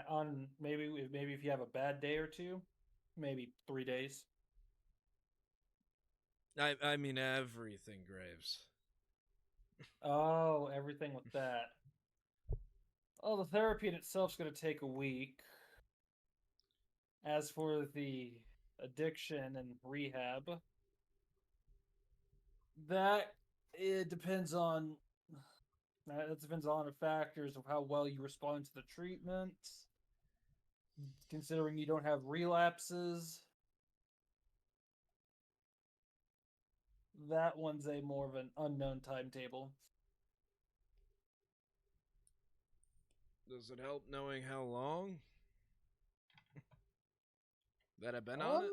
On maybe if you have a bad day or two, maybe 3 days. I mean everything, Graves. Oh, everything with that. Oh, the therapy in itself's going to take a week. As for the addiction and rehab, that depends on the factors of how well you respond to the treatment. Considering you don't have relapses, that one's a more of an unknown timetable. Does it help knowing how long that I've been on it?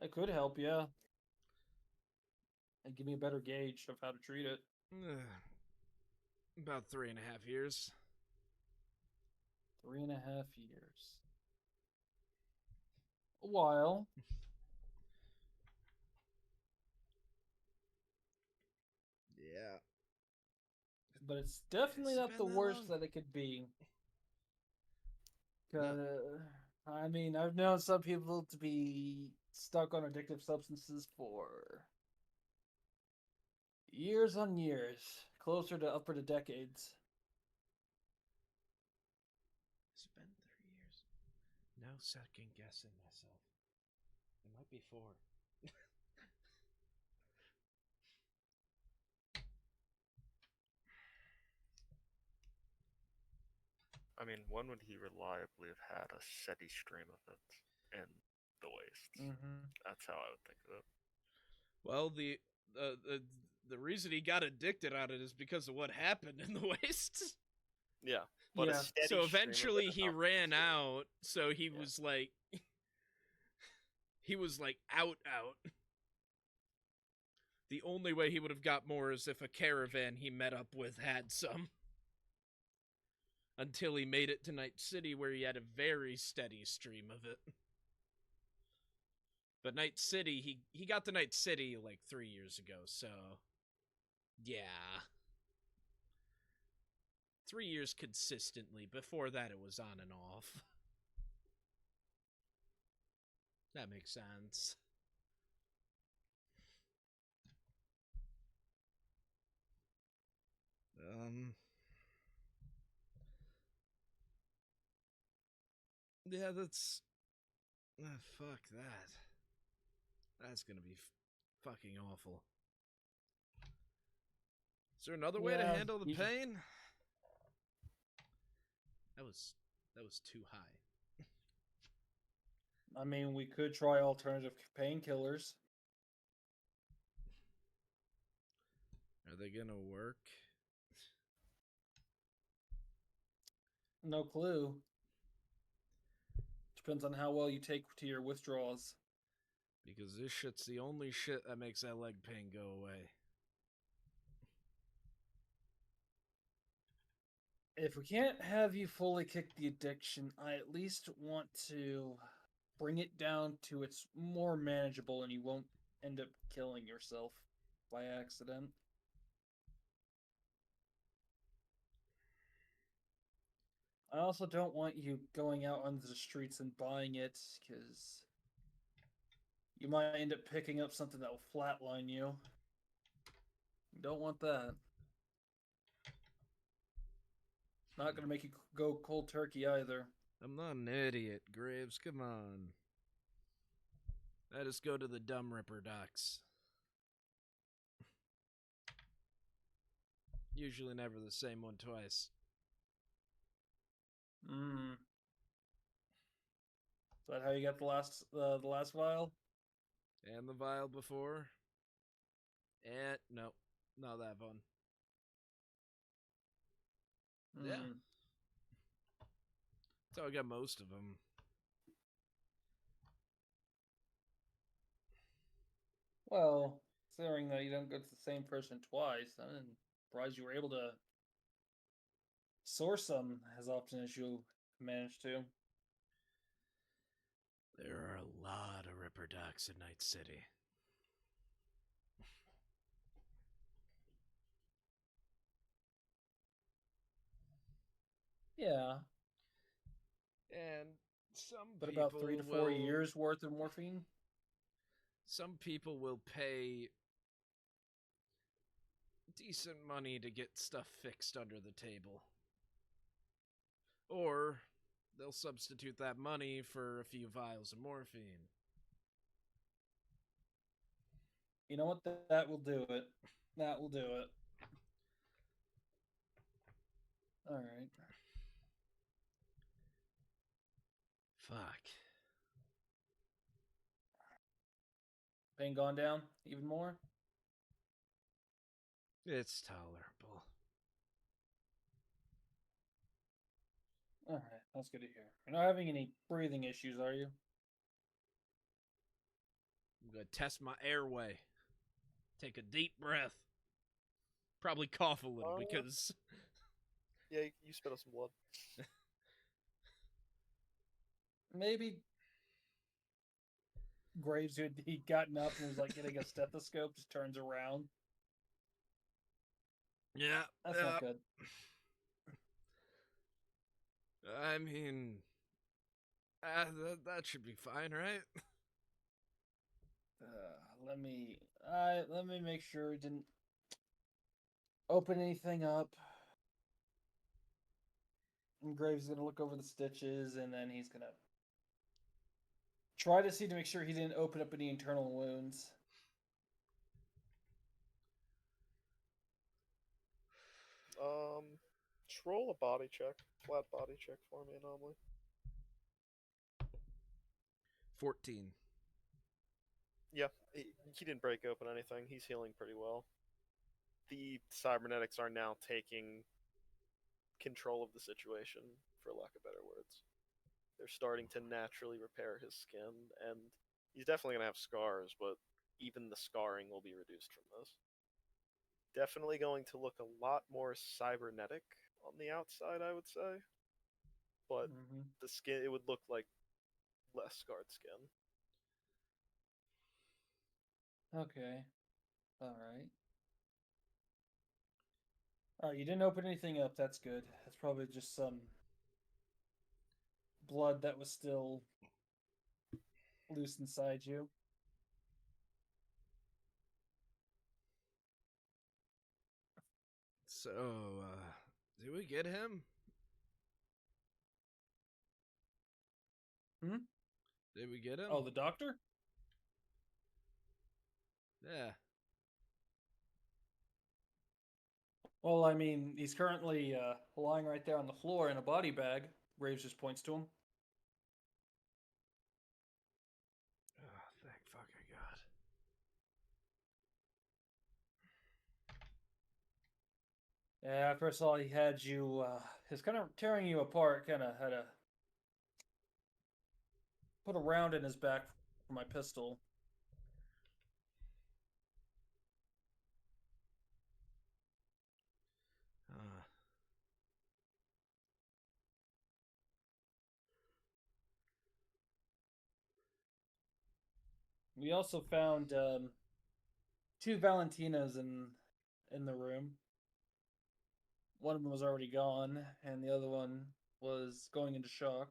It could help, yeah. And give me a better gauge of how to treat it. About 3.5 years. 3.5 years. A while. Yeah. But it's definitely not the worst that it could be. I mean, I've known some people to be stuck on addictive substances for years on years, closer to upward of decades. It's been 3 years. No second guessing myself. It might be 4. I mean, when would he reliably have had a steady stream of it in the wastes? Mm-hmm. That's how I would think of it. Well, the reason he got addicted on it is because of what happened in the wastes. Yeah, but a steady so stream eventually of it he ran out. So he was like, out. The only way he would have got more is if a caravan he met up with had some. Until he made it to Night City, where he had a very steady stream of it. But Night City, he got to Night City like 3 years ago, so yeah. 3 years consistently. Before that, it was on and off. That makes sense. Yeah, that's... fuck that. That's gonna be fucking awful. Is there another way to handle the pain? That was too high. I mean, we could try alternative painkillers. Are they gonna work? No clue. Depends on how well you take to your withdrawals. Because this shit's the only shit that makes that leg pain go away. If we can't have you fully kick the addiction, I at least want to bring it down to it's more manageable and you won't end up killing yourself by accident. I also don't want you going out onto the streets and buying it, because you might end up picking up something that will flatline you. You don't want that. Not gonna make you go cold turkey either. I'm not an idiot, Graves. Come on. I just go to the Dumb Ripper docks. Usually never the same one twice. Is that how you got the last vial? And the vial before. And nope, not that one. Yeah. So I got most of them. Well, considering that you don't go to the same person twice, I'm surprised you were able to source them as often as you managed to. There are a lot of Ripper Ducks in Night City. Yeah. And some But people about 3 to 4 years worth of morphine? Some people will pay decent money to get stuff fixed under the table. Or they'll substitute that money for a few vials of morphine. You know what? That will do it. That will do it. Alright. Fuck. Pain gone down even more? It's tolerable. Alright, that's good to hear. You're not having any breathing issues, are you? I'm gonna test my airway. Take a deep breath. Probably cough a little because... Yeah, you spit out some blood. Maybe Graves, who he'd gotten up and was like getting a stethoscope, just turns around. Yeah, That's not good. I mean, that should be fine, right? Let me make sure he didn't open anything up. And Graves is gonna look over the stitches, and then he's gonna try to see to make sure he didn't open up any internal wounds. Roll a body check, flat body check for me, Anomaly. 14. Yeah, he didn't break open anything. He's healing pretty well. The cybernetics are now taking control of the situation, for lack of better words. They're starting to naturally repair his skin, and he's definitely going to have scars, but even the scarring will be reduced from this. Definitely going to look a lot more cybernetic on the outside, I would say. But the skin, it would look like less scarred skin. Okay. Alright. Alright, you didn't open anything up, that's good. That's probably just some blood that was still loose inside you. So, did we get him? Did we get him? Oh, the doctor? Yeah. Well, I mean, he's currently lying right there on the floor in a body bag. Graves just points to him. Oh, thank fucking God. Yeah, first of all, he had you, he's kind of tearing you apart, kind of had to put a round in his back for my pistol. We also found 2 Valentinas in the room. One of them was already gone, and the other one was going into shock.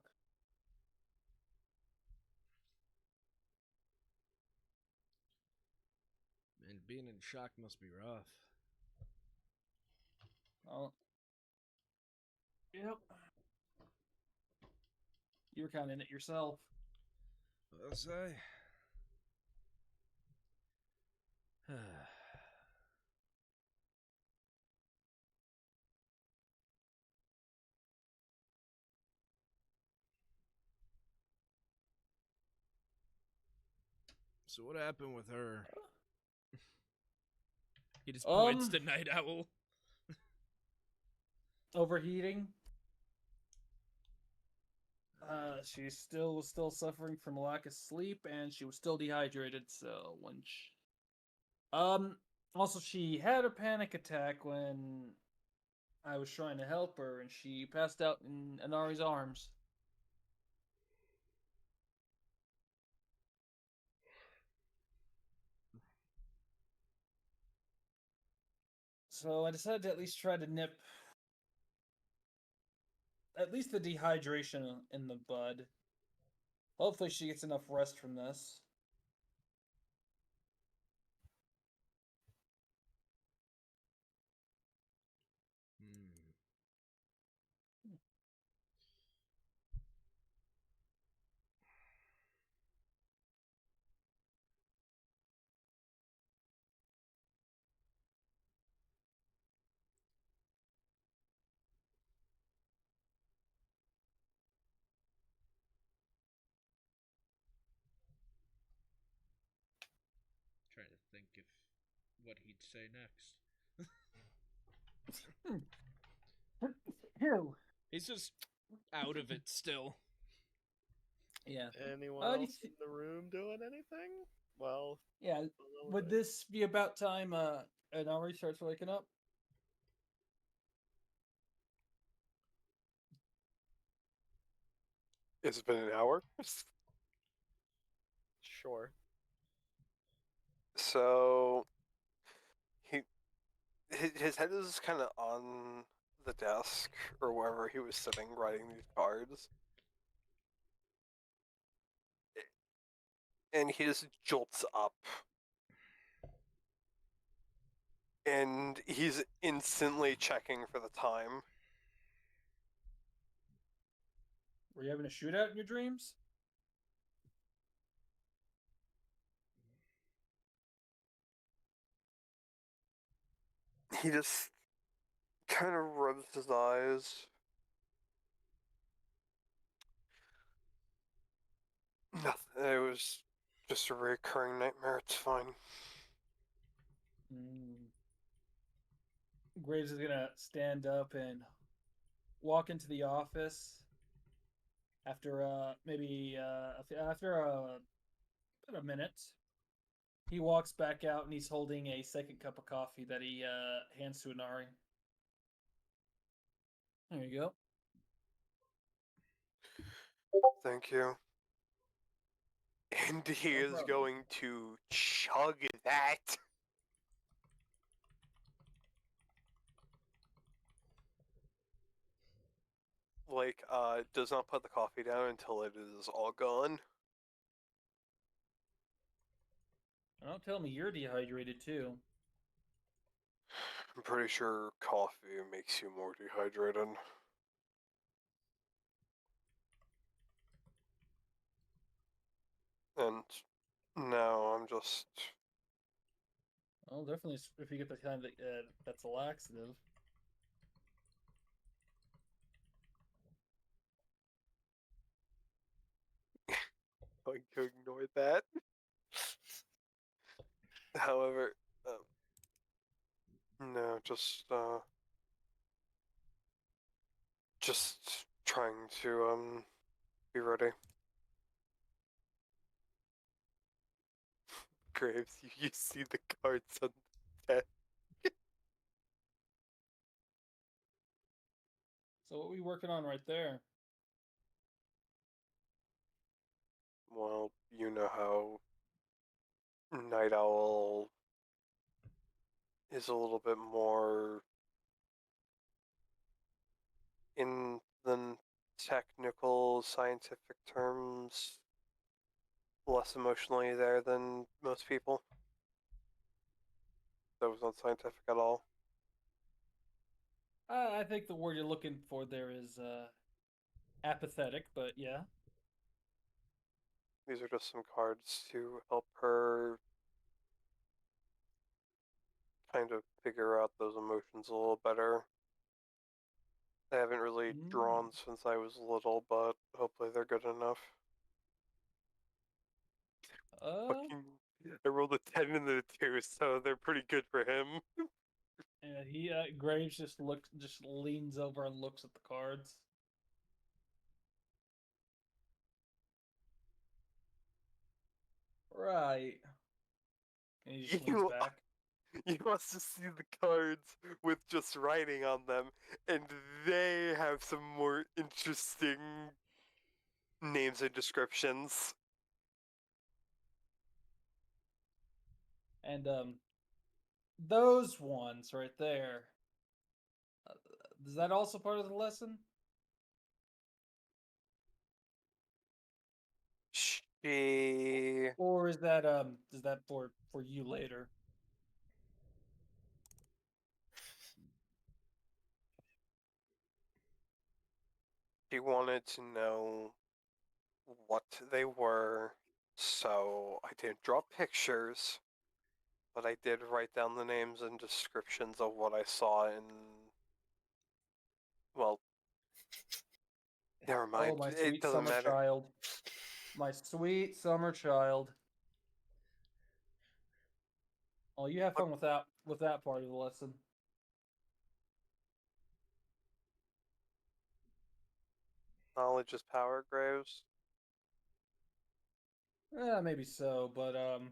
And being in shock must be rough. Oh. Yep. You were kind of in it yourself. Was I? So what happened with her? He just points Um, to Night Owl. Overheating. She was still suffering from a lack of sleep, and she was still dehydrated. So also she had a panic attack when I was trying to help her, and she passed out in Anari's arms. So I decided to at least try to nip at least the dehydration in the bud. Hopefully she gets enough rest from this. Trying to think if what he'd say next. Ew. He's just out of it still. Yeah. Anyone do you else in the room doing anything? Well, Yeah. Would this be about time Anari starts waking up? It's been an hour. Sure. So his head is kind of on the desk or wherever he was sitting writing these cards, and he just jolts up, and he's instantly checking for the time. Were you having a shootout in your dreams? He just kind of rubs his eyes. Nothing. It was just a recurring nightmare. It's fine. Graves is gonna stand up and walk into the office after maybe after about a minute. He walks back out and he's holding a second cup of coffee that he hands to Inari. There you go. Thank you. And he No is problem. going to chug that. Like, does not put the coffee down until it is all gone. Don't tell me you're dehydrated too. I'm pretty sure coffee makes you more dehydrated. And now I'm just... Well, definitely if you get the kind that's a laxative. going to ignore that. However, no, just trying to be ready. Graves, you see the cards on the desk. So what are we working on right there? Well, you know how Night Owl is a little bit more in the technical scientific terms, less emotionally there than most people. That was not scientific at all. I think the word you're looking for there is apathetic, but yeah. These are just some cards to help her kind of figure out those emotions a little better. I haven't really drawn since I was little, but hopefully they're good enough. Fucking I rolled a 10 and a 2, so they're pretty good for him. And he Graves just leans over and looks at the cards. Right. And he just leans You- back. You must see the cards with just writing on them, and they have some more interesting names and descriptions. And those ones right there. Is that also part of the lesson? She Or is that for you later? wanted to know what they were, so I didn't draw pictures, but I did write down the names and descriptions of what I saw in. Well, never mind. Oh, my It sweet doesn't summer matter. child. My sweet summer child. Oh, you have fun with that part of the lesson. Knowledge is power, Graves. Yeah, maybe so, but I'm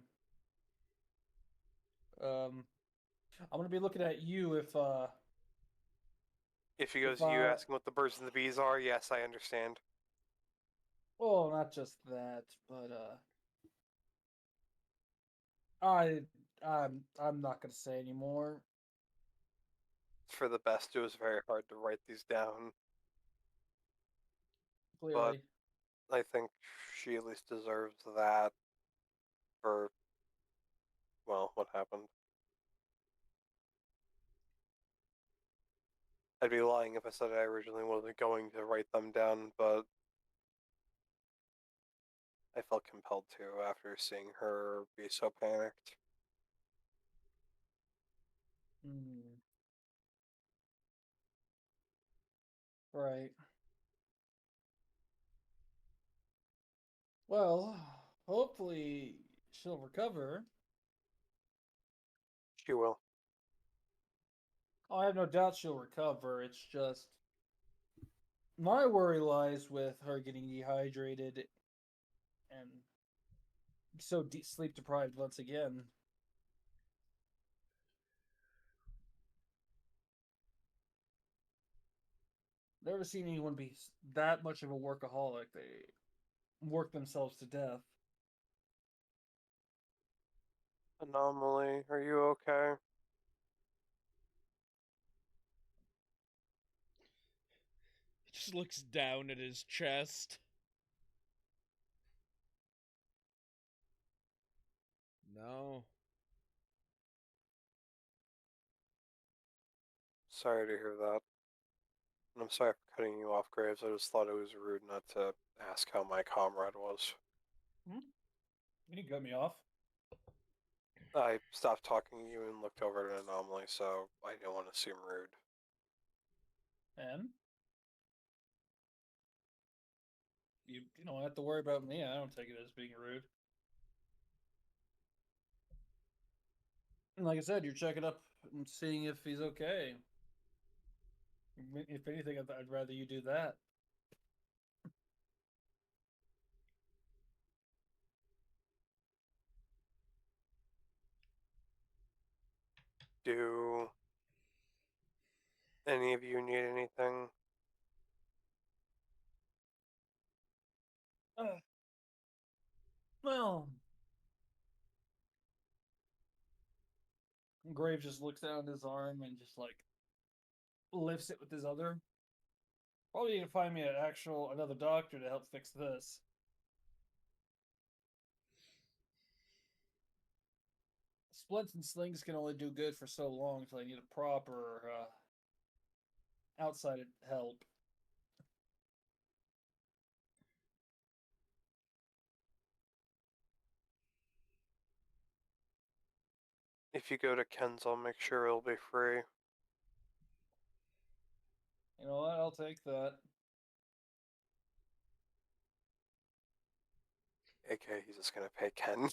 gonna be looking at you If he goes if to you asking what the birds and the bees are, yes, I understand. well, not just that, but I'm not gonna say anymore. It's for the best. It was very hard to write these down, Clearly. I think she at least deserves that for, well, what happened. I'd be lying if I said I originally wasn't going to write them down, but I felt compelled to after seeing her be so panicked. Hmm. Right. Well, hopefully she'll recover. She will. Oh, I have no doubt she'll recover. It's just my worry lies with her getting dehydrated and so sleep deprived once again. Never seen anyone be that much of a workaholic. They work themselves to death. Anomaly, are you okay? He just looks down at his chest. No. Sorry to hear that. And I'm sorry for cutting you off, Graves. I just thought it was rude not to ask how my comrade was. You didn't cut me off. I stopped talking to you and looked over at Anomaly, so I didn't want to seem rude. And you don't have to worry about me. I don't take it as being rude. And like I said, you're checking up and seeing if he's okay. If anything, I'd rather you do that. Do any of you need anything? Well, Graves just looks down at his arm and just like lifts it with his other. Probably need to find me another doctor to help fix this. Splints and slings can only do good for so long until I need a proper outside help. If you go to Ken's, I'll make sure it'll be free. You know what? I'll take that. AK, he's just gonna pay Ken.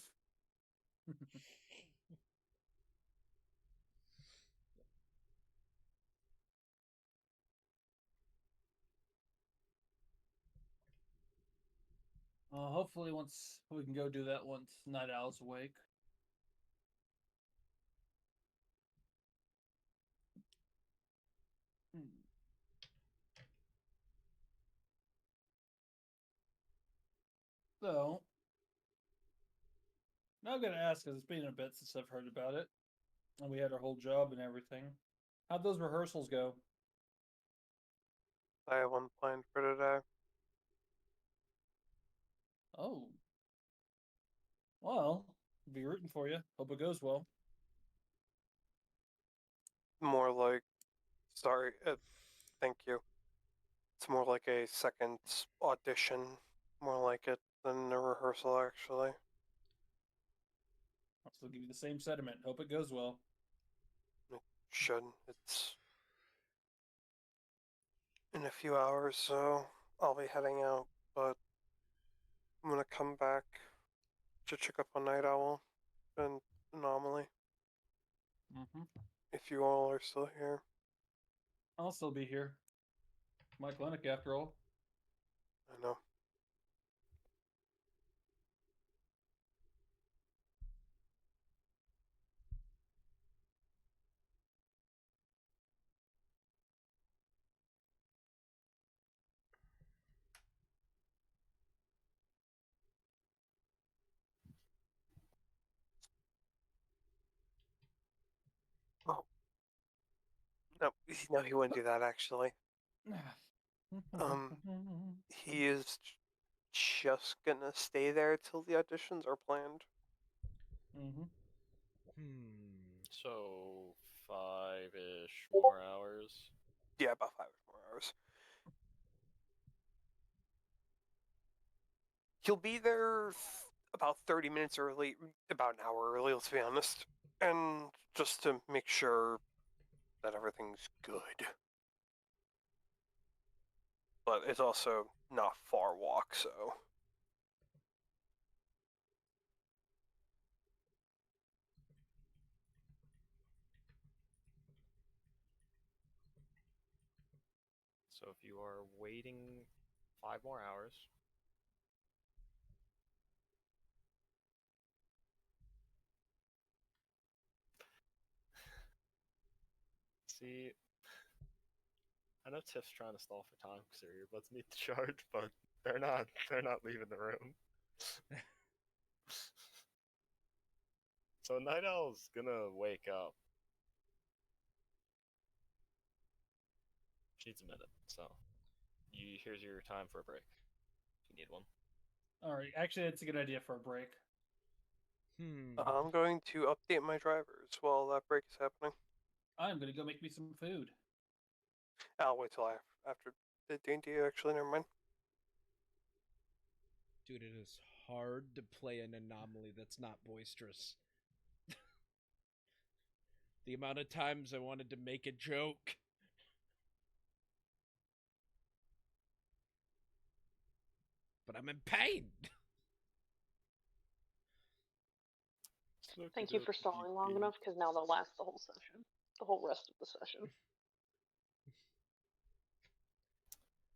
Hopefully, once we can go do that once Night Owl's awake. So, now I'm gonna ask, because it's been a bit since I've heard about it, and we had our whole job and everything. How'd those rehearsals go? I have one planned for today. Oh. Well, I'll be rooting for you. Hope it goes well. More like, sorry, thank you. It's more like a second audition, more like it than a rehearsal, actually. I'll still give you the same sentiment. Hope it goes well. It should. It's in a few hours, so I'll be heading out, but I'm gonna come back to check up on Night Owl and Anomaly, Mm-hmm. if you all are still here. I'll still be here. My clinic, after all. I know. Oh. No, no, he wouldn't do that, actually. He is just gonna stay there till the auditions are planned. Mm-hmm. So 5-ish more hours. Yeah, about 5 more hours. He'll be there about 30 minutes early, about an hour early, let's be honest. And just to make sure that everything's good. But it's also not far walk, so. So if you are waiting 5 more hours, see, I know Tiff's trying to stall for time because their earbuds need to charge, but they're not. They're not leaving the room. So Night Owl's gonna wake up. She needs a minute, so here's your time for a break. If you need one. All right. Actually, it's a good idea for a break. I'm going to update my drivers while that break is happening. I'm gonna go make me some food. I'll wait till after the D&D, actually, never mind. Dude, it is hard to play an Anomaly that's not boisterous. The amount of times I wanted to make a joke. But I'm in pain. Thank you for stalling long enough, because now they'll last the whole session. The whole rest of the session.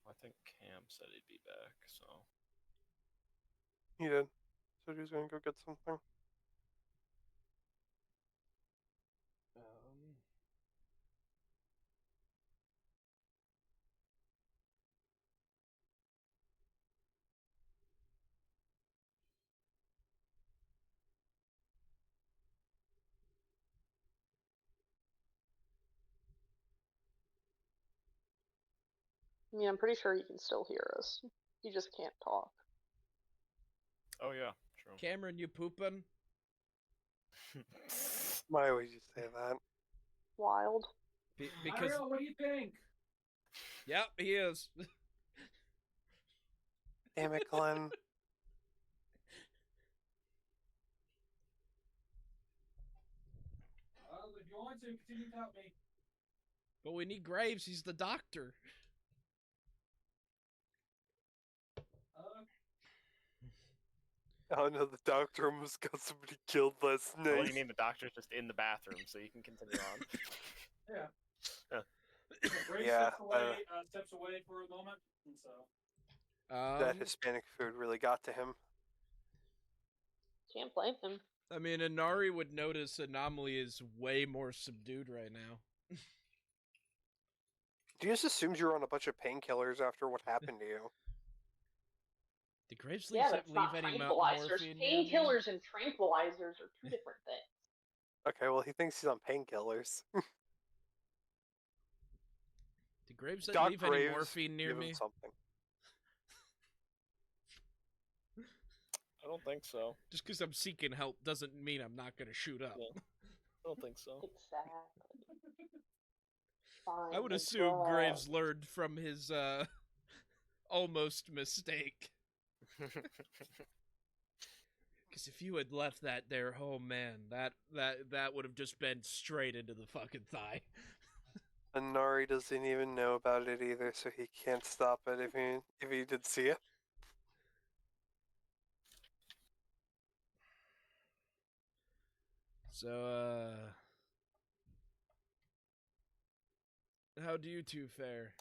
I think Cam said he'd be back, so. He did. So he's gonna go get something. I mean, I'm pretty sure you can still hear us. You just can't talk. Oh yeah, true. Cameron, you pooping? Why would you say that? Wild. Because Ariel, what do you think? Yep, he is. Damn it, Glenn. If you want to, continue to help me. But we need Graves. He's the doctor. Oh no, the doctor almost got somebody killed last What do night. you mean the doctor's just in the bathroom, so you can continue on? Yeah. Ray Yeah, steps away for a moment, and so. That Hispanic food really got to him. Can't blame him. I mean, Inari would notice Anomaly is way more subdued right now. Do you just assume you're on a bunch of painkillers after what happened to you? Did Graves Yeah, but it's leave not any tranquilizers. morphine near me? Painkillers and tranquilizers are two different things. Okay, well, he thinks he's on painkillers. Did Graves Doc leave any Graves, morphine near give him me? something. I don't think so. Just because I'm seeking help doesn't mean I'm not going to shoot up. Yeah. I don't think so. Exactly. Fine, I would the assume drug. Graves learned from his almost mistake. Because if you had left that there, oh man, that would have just been straight into the fucking thigh. And Nari doesn't even know about it either, so he can't stop it if he did see it. So, how do you two fare?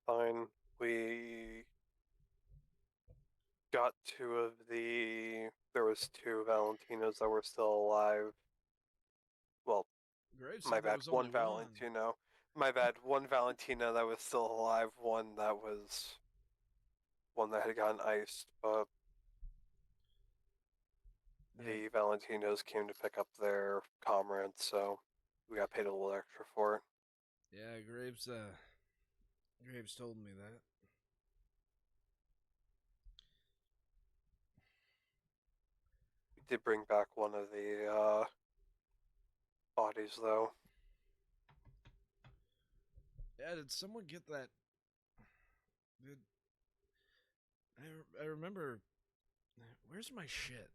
Fine. We got there was two Valentinos that were still alive. Well, Graves my said there bad, was one only Valentino. My bad, one Valentino that was still alive, one that had gotten iced, but the Valentinos came to pick up their comrades, so we got paid a little extra for it. Yeah, Graves told me that. We did bring back one of the bodies, though. Yeah, did someone get that? I remember. Where's my shit?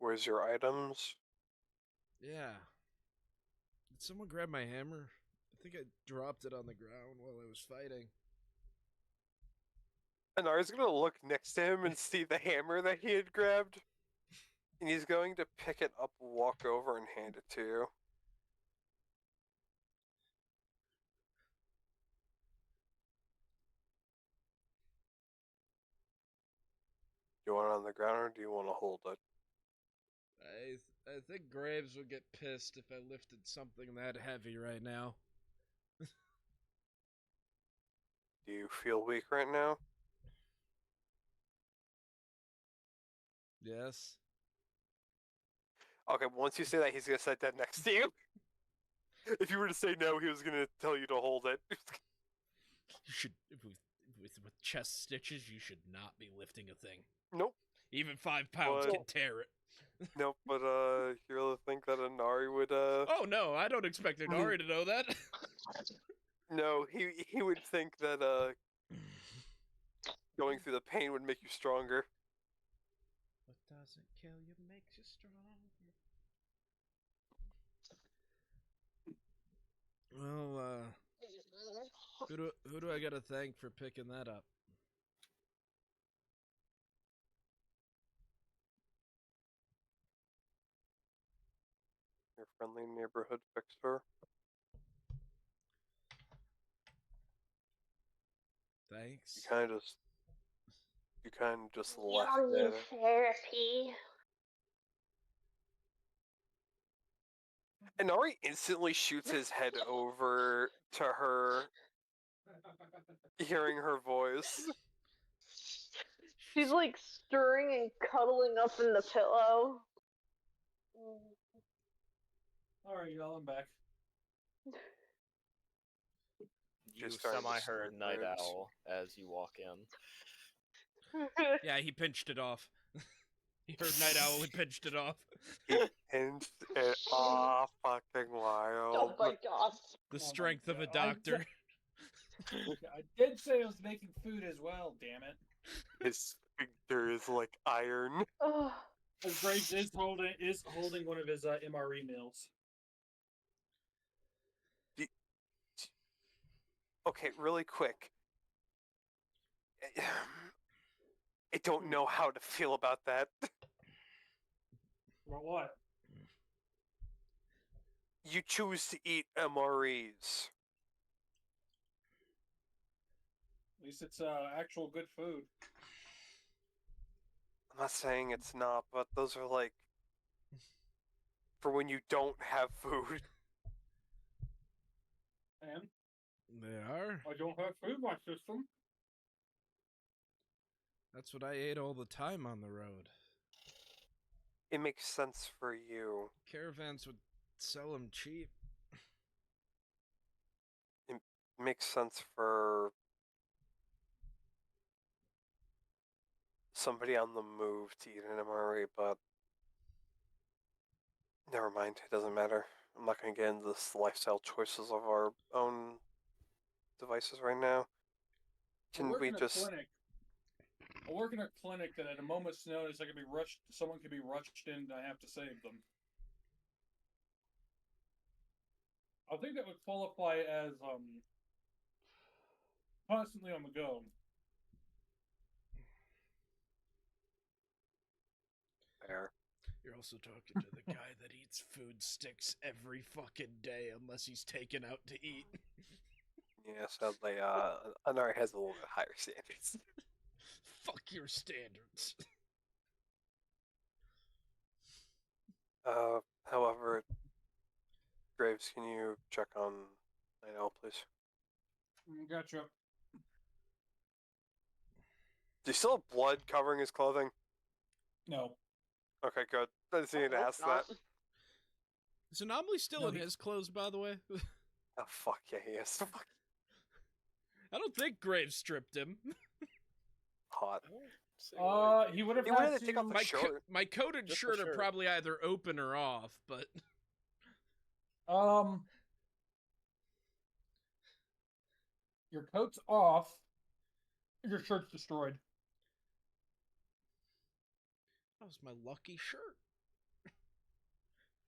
Where's your items? Yeah. Did someone grab my hammer? I think I dropped it on the ground while I was fighting. And Nari's gonna look next to him and see the hammer that he had grabbed. And he's going to pick it up, walk over, and hand it to you. Do you want it on the ground or do you want to hold it? I think Graves would get pissed if I lifted something that heavy right now. Do you feel weak right now? Yes. Okay, once you say that, he's gonna set that next to you. If you were to say no, he was gonna tell you to hold it. You should, with chest stitches, you should not be lifting a thing. Nope. Even 5 pounds What? can tear it. Nope, but you really think that Inari would Oh no, I don't expect Inari to know that. No, he would think that going through the pain would make you stronger. What doesn't kill you makes you stronger. Well, who do I gotta thank for picking that up? Your friendly neighborhood fixer. Thanks. You kind of just left Y'all need it. therapy. Inari instantly shoots his head over to her, hearing her voice. She's like stirring and cuddling up in the pillow. Alright, y'all, I'm back. You Just starting to semi-heard snort Night ribs. Owl as you walk in. Yeah, he pinched it off. He heard Night Owl and pinched it off. And fucking wild. Oh my god. The Oh my strength of a God. doctor. I did say I was making food as well, damn it. His sphincter is like iron. Ugh. As Graves is holding one of his MRE meals. Okay, really quick. I don't know how to feel about that. About what? You choose to eat MREs. At least it's actual good food. I'm not saying it's not, but those are like for when you don't have food. And They are. I don't have food in my system. That's what I ate all the time on the road. It makes sense for you. Caravans would sell them cheap. It makes sense for somebody on the move to eat an MRE, but never mind. It doesn't matter. I'm not going to get into this lifestyle choices of our own devices right now. Can we just? I work in a clinic that at a moment's notice I could be rushed. Someone could be rushed in, and I have to save them. I think that would qualify as constantly on the go. Fair. You're also talking to the guy that eats food sticks every fucking day unless he's taken out to eat. Yeah, sadly, Anari has a little bit higher standards. Fuck your standards. However, Graves, can you check on Night, please? Gotcha. Do you still have blood covering his clothing? No. Okay, good. I just needed to ask that. Is Anomaly still in his clothes, by the way? Oh, fuck yeah, he is. I don't think Graves stripped him. Hot. He would have He had wanted to to take off the shirt. My coat and Just the shirt are shirt. probably either open or off, but your coat's off. Your shirt's destroyed. that was my lucky shirt.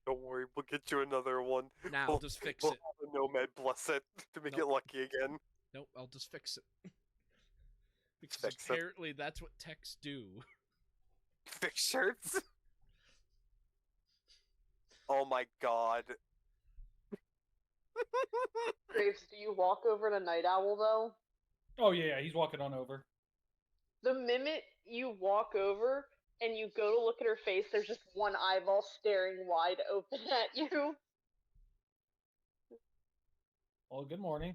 Don't worry, we'll get you another one. Nah, I'll just fix we'll it. have a Nomad bless it to make Nope. it lucky again. Nope, I'll just fix it. Because Fix it. apparently that's what techs do. Fix shirts? Oh my god. Graves, do you walk over to Night Owl though? Oh yeah, he's walking on over. The minute you walk over and you go to look at her face, there's just one eyeball staring wide open at you. Well, good morning.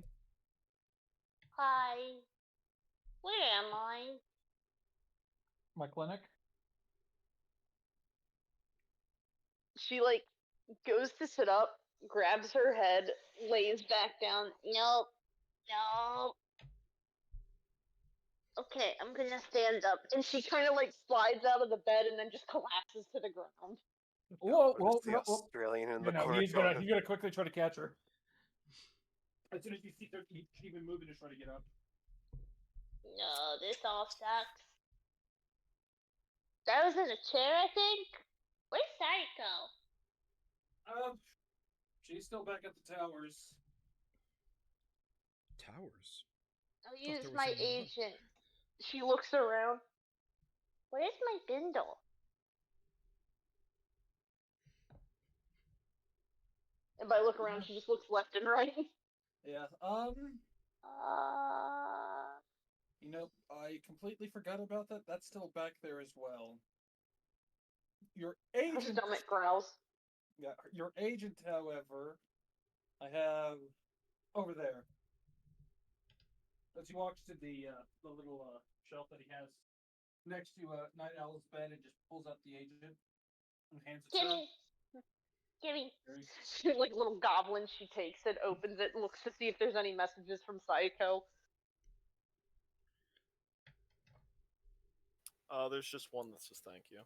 Hi. Where am I? My clinic. She goes to sit up, grabs her head, lays back down. Nope. Nope. Okay, I'm gonna stand up. And she kind of slides out of the bed and then just collapses to the ground. Whoa, What is whoa, the whoa, whoa. Australian in the corner He's going? gonna quickly try to catch her. As soon as you see her, she's even moving to try to get up. No, this all sucks. That was in a chair, I think. Where's Psycho? She's still back at the towers. Towers? I'll there use was my someone else. agent. She looks around. Where's my bindle? And by look around, she just looks left and right. Yeah. You know, I completely forgot about that. That's still back there as well. Your Her agent. stomach growls. Yeah, your agent, however, I have over there. As he walks to the little shelf that he has next to Night Owl's bed and just pulls out the agent and hands it to her. Gimme. She's like a little goblin. She takes it, opens it, looks to see if there's any messages from Psycho. There's just one that says thank you.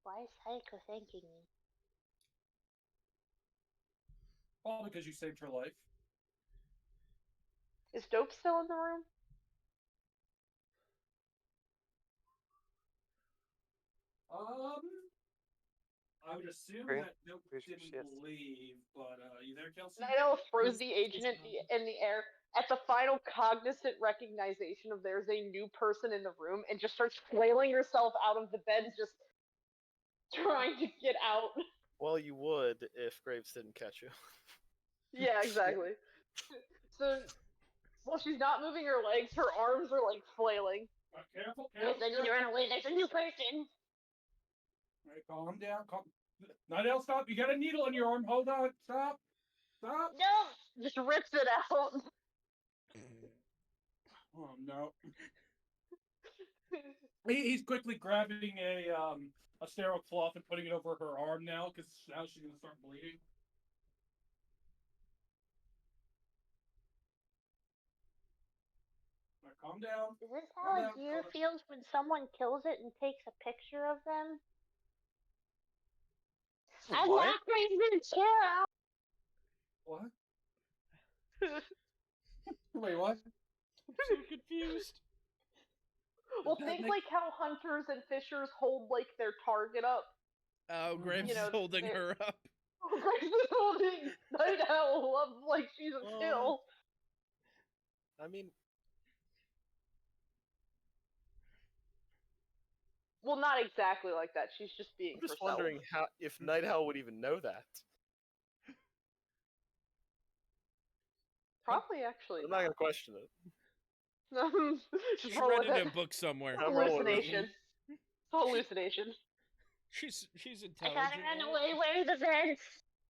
Why is Psycho thanking me? All because you saved her life. Is Dope still in the room? I would assume Okay. that Nope Where's your didn't shit? leave, but you there, Kelsey? Night Owl throws Yes, the agent in the air. At the final cognizant recognition of there's a new person in the room, and just starts flailing herself out of the bed, just trying to get out. Well, you would if Graves didn't catch you. Yeah, exactly. So while she's not moving her legs, her arms are like flailing. Careful, Yes, careful. I need to run away. There's a new person. All right, calm down. Night Owl, stop. You got a needle in your arm. Hold on. Stop. Stop. No, just rips it out. Oh no. He's quickly grabbing a sterile cloth and putting it over her arm now, because now she's gonna start bleeding. Right, calm down. Is this Calm how a down, deer calm down. feels when someone kills it and takes a picture of them? I'm What? not crazy too. What? Wait, what? I'm so confused. Well, That think makes- like how hunters and fishers hold like their target up. Oh, Graves You know, is holding they- her up. Grace is holding Night Owl up like she's a kill. I mean, Well, not exactly like that. She's just being I'm just herself. wondering how if Night Owl would even know that. Probably actually. I'm not gonna question it. Just She roll read with it it. in a book somewhere. I'm rolling with it. Hallucination. It's a hallucination. She's I intelligent. gotta run away. Where are the vents?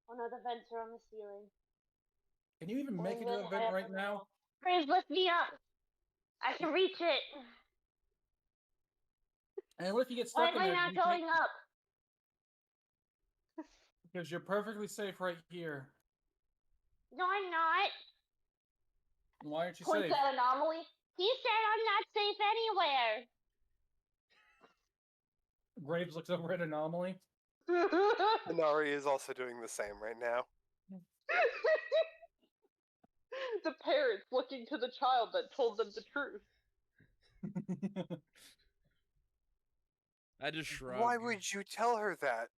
Oh no, the vents are on the ceiling. Can you even make it Only to way a high vent up right on the now? wall. Graves, lift me up. I can reach it. And what if you get Why stuck am in I there? not going up? Because you're perfectly safe right here. No, I'm not. Why aren't you Points safe? at Anomaly. He said I'm not safe anywhere. Graves looks over at Anomaly. Inari is also doing the same right now. The parents looking to the child that told them the truth. I just shrug. Why would you tell her that?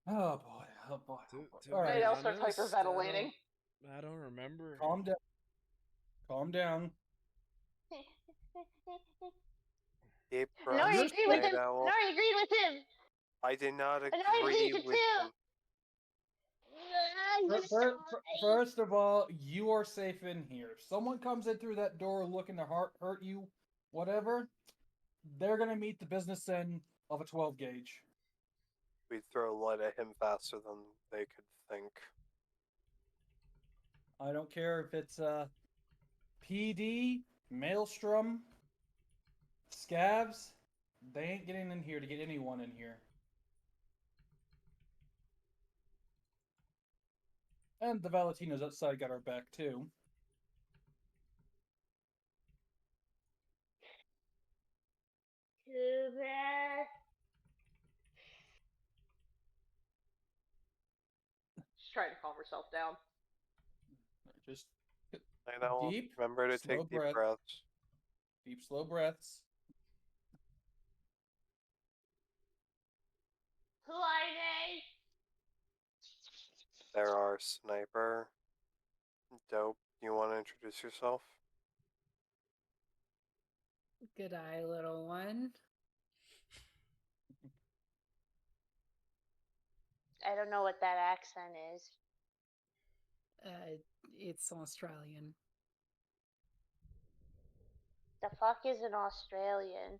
Oh boy, oh boy. To All be right. Night Owl starts honest, hyperventilating. I don't remember. Calm down. Calm down. Keep No, I running, agree with Night him. Owl. No, I agreed with him. I did not And I agree agreed with too. him. I'm sorry. First of all, you are safe in here. If someone comes in through that door looking to hurt you, whatever, they're gonna meet the business end of a 12 gauge. We'd throw lead at him faster than they could think. I don't care if it's PD, Maelstrom, Scavs. They ain't getting in here to get anyone in here. And the Valentinos outside got our back too. Too bad. She's trying to calm herself down. Just Night Owl, Deep, remember to slow take deep breath. breaths. deep, slow breaths. Who are they? There are Sniper. Dope. You want to introduce yourself? Good eye, little one. I don't know what that accent is. It's Australian. The fuck is an Australian?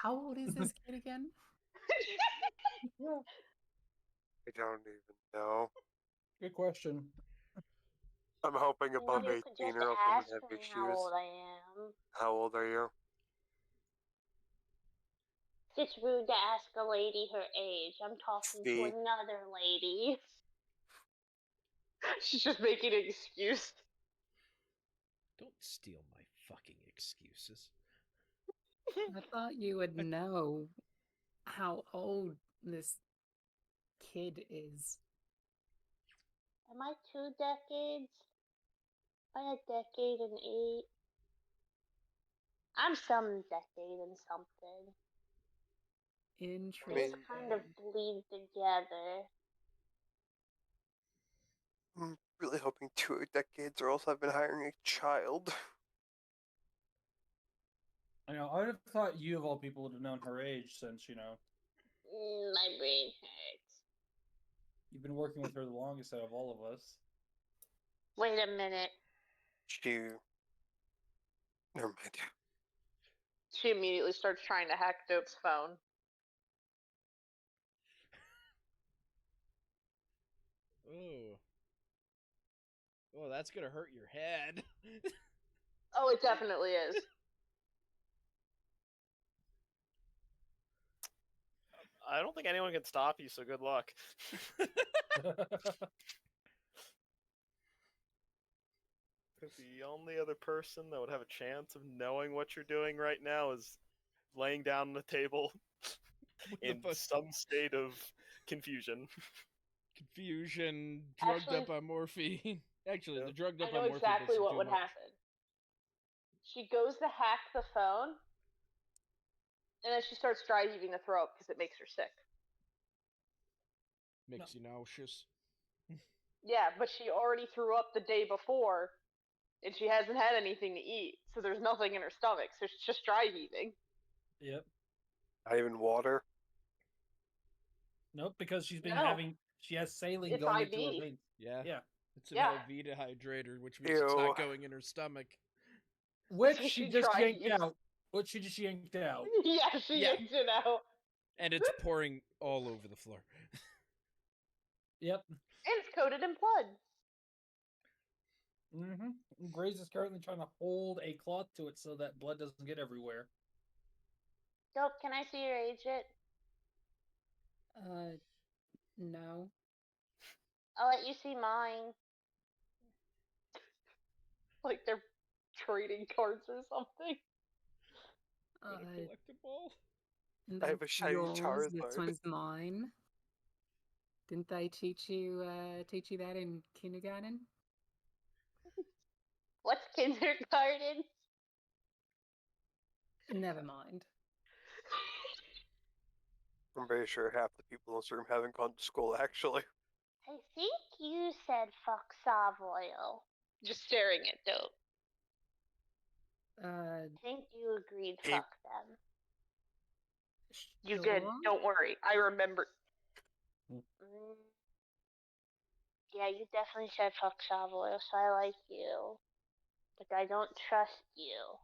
How old is this kid again? I don't even know. Good question. I'm hoping above You 18 could just or else ask I'm gonna have me how issues. old I am. How old are you? It's rude to ask a lady her age. I'm talking to See? another lady. She's just making an excuse. Don't steal my fucking excuses. I thought you would know how old this kid is. Am I 2 decades? About a decade and 8. I'm some decade and something. Interesting. These kind of bleed together. I'm really hoping 2 decades, or else I've been hiring a child. I know. I would have thought you, of all people, would have known her age since, My brain hurts. you've been working with her the longest out of all of us. Wait a minute. Never mind. She immediately starts trying to hack Dope's phone. Oh. Oh, that's gonna hurt your head. Oh, it definitely is. I don't think anyone can stop you, so good luck. The only other person that would have a chance of knowing what you're doing right now is laying down on the table in some state of confusion. Confusion, drugged Actually- up on morphine. Actually, Yeah. the drugged up I know on morphine exactly makes it what too would much. happen. She goes to hack the phone, and then she starts dry heaving the throat because it makes her sick. Makes you nauseous. Yeah, but she already threw up the day before, and she hasn't had anything to eat, so there's nothing in her stomach, so she's just dry heaving. Yep. Not even water. Nope, because she has saline It's going into her IV. veins. Yeah. Yeah. It's an Yeah. IV dehydrator, which means it's Ew. not going in her stomach. Which So she she just tried yanked using- out. Which she just yanked out. Yeah, she Yeah. yanked it out. And it's pouring all over the floor. Yep. And it's coated in blood. Mm-hmm. Grace is currently trying to hold a cloth to it so that blood doesn't get everywhere. Dope, can I see your agent? No. I'll let you see mine. Like they're trading cards or something. Got a collectible? I have a That's shiny yours, Charizard. this one's mine. Didn't they teach you that in kindergarten? What's kindergarten? Never mind. I'm very sure half the people in this room haven't gone to school, actually. I think you said fuck Savoil. Just staring at Dope. I think you agreed fuck them. You did. Sure. Don't worry. I remember. Yeah, you definitely said fuck Savoil, so I like you. But I don't trust you.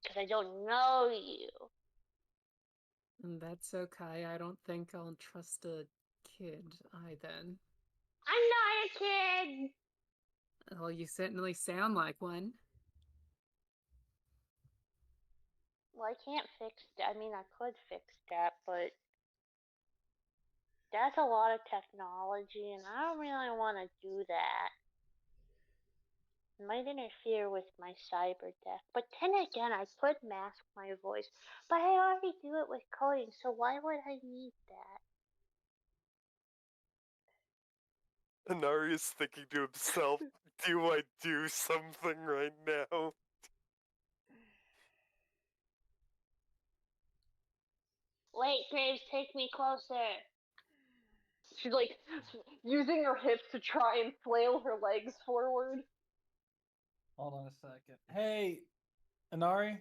Because I don't know you. That's okay. I don't think I'll trust a kid either. I'm not a kid! Well, you certainly sound like one. Well, I can't fix that. I mean, I could fix that, but that's a lot of technology, and I don't really want to do that. It might interfere with my cyber deck. But then again, I could mask my voice. But I already do it with coding, so why would I need that? Anari is thinking to himself, do I do something right now? Wait, Graves, take me closer. She's like using her hips to try and flail her legs forward. Hold on a second. Hey, Anari?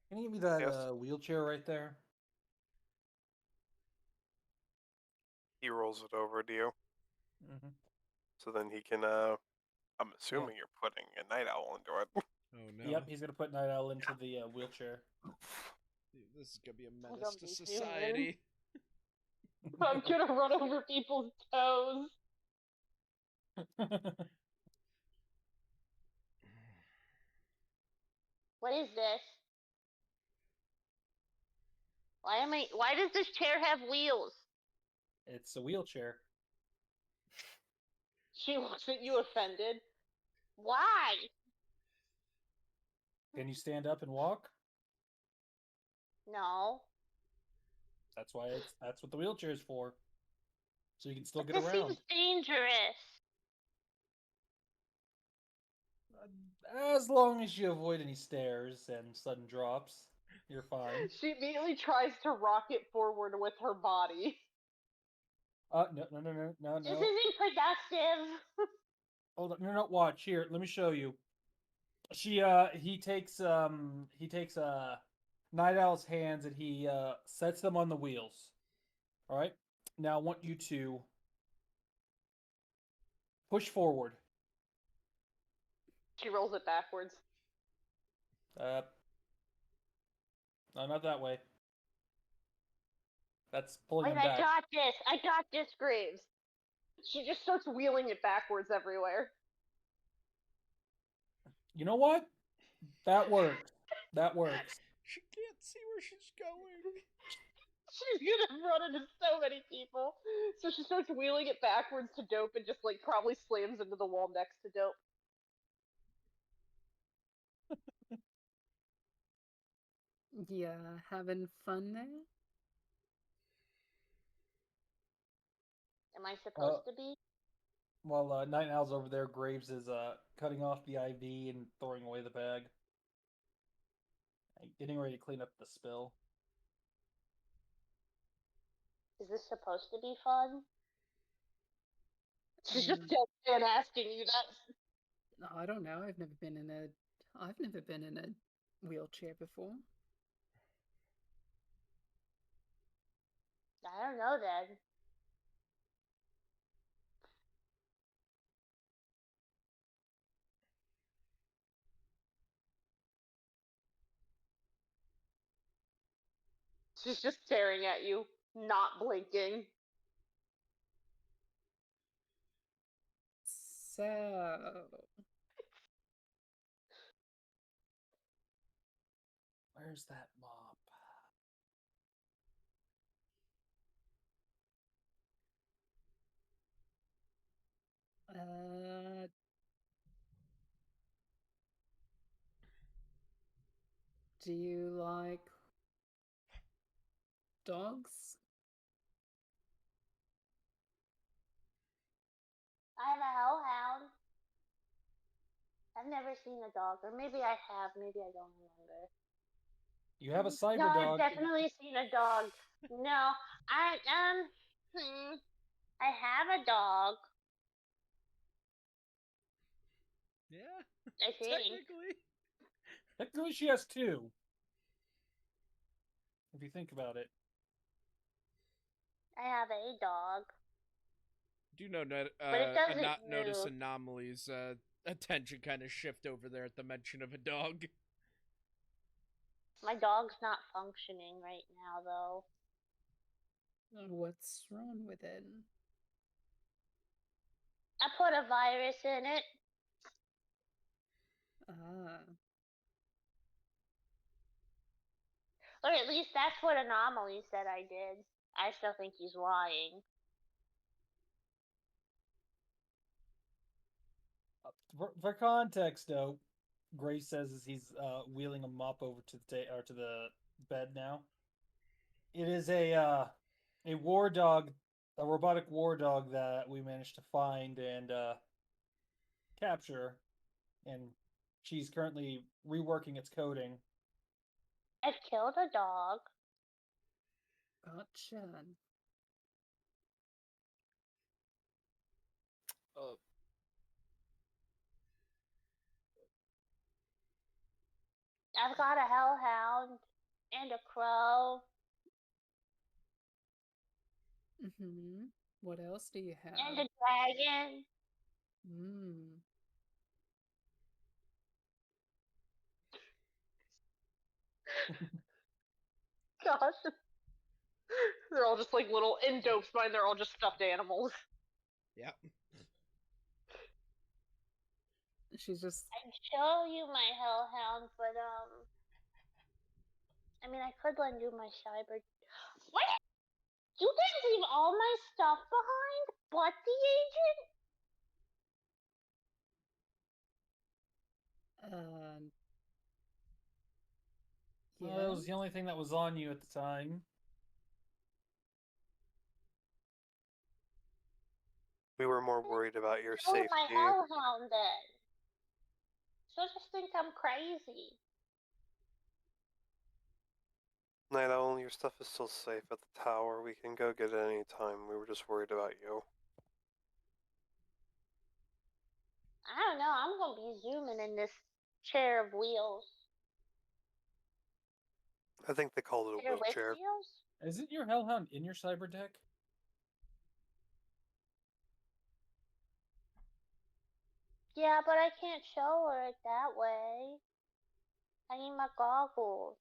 Can you give me that Yes. wheelchair right there? He rolls it over to you. Mm-hmm. So then he can, I'm assuming you're putting a night owl into it. Oh no. Yep, he's gonna put Night Owl into the wheelchair. Dude, this is gonna be a I'm menace gonna to be society. I'm gonna run over people's toes. What is this? Why does this chair have wheels? It's a wheelchair. She looks at you offended. Why? Can you stand up and walk? No. That's what the wheelchair is for. So you can still But get this around. seems dangerous. As long as you avoid any stairs and sudden drops, you're fine. She immediately tries to rocket forward with her body. No. This isn't productive. Hold on, no, watch here. Let me show you. He takes Night Owl's hands and he sets them on the wheels. All right. Now I want you to push forward. She rolls it backwards. No, not that way. That's pulling him back. I got this, Graves. She just starts wheeling it backwards everywhere. You know what? That works. That works. She can't see where she's going. She's gonna run into so many people. So she starts wheeling it backwards to Dope and just like probably slams into the wall next to Dope. Yeah, having fun there? Am I supposed to be? While Night Owl's over there, Graves is cutting off the IV and throwing away the bag. Getting ready to clean up the spill. Is this supposed to be fun? She's just dead man asking you that. I don't know. I've never been in a wheelchair before. I don't know then. She's just staring at you, not blinking. So, Where's that mop? do you like dogs? I have a hellhound. I've never seen a dog, or maybe I have, maybe I don't remember. You have a cyber No, dog. I've definitely seen a dog. No, I have a dog. Yeah, I think. Technically, she has two. If you think about it. I have a dog. Do know But it doesn't not notice move. Anomaly's attention kind of shift over there at the mention of a dog. My dog's not functioning right now, though. What's wrong with it? I put a virus in it. Or at least that's what Anomaly said I did. I still think he's lying. For context, though, Grace says as he's wheeling a mop over to the bed now. It is a war dog, a robotic war dog that we managed to find and capture, and she's currently reworking its coding. I've killed a dog. Gotcha. I've got a hellhound and a crow. What else do you have? And a dragon. Gosh. They're all just like little, in Dope's mind, they're all just stuffed animals. Yep. She's just... I'd show you my hellhound, but, I mean, I could lend you my cyber... What? You guys leave all my stuff behind, but the agent? Yeah. Well, that was the only thing that was on you at the time. We were more worried about your safety. Oh, my hellhound then. She'll just think I'm crazy. Night Owl, your stuff is still safe at the tower. We can go get it any time. We were just worried about you. I don't know. I'm gonna be zooming in this chair of wheels. I think they called it a Chair with wheelchair. wheels? Isn't your Hellhound in your cyber deck? Yeah, but I can't show her it that way. I need my goggles.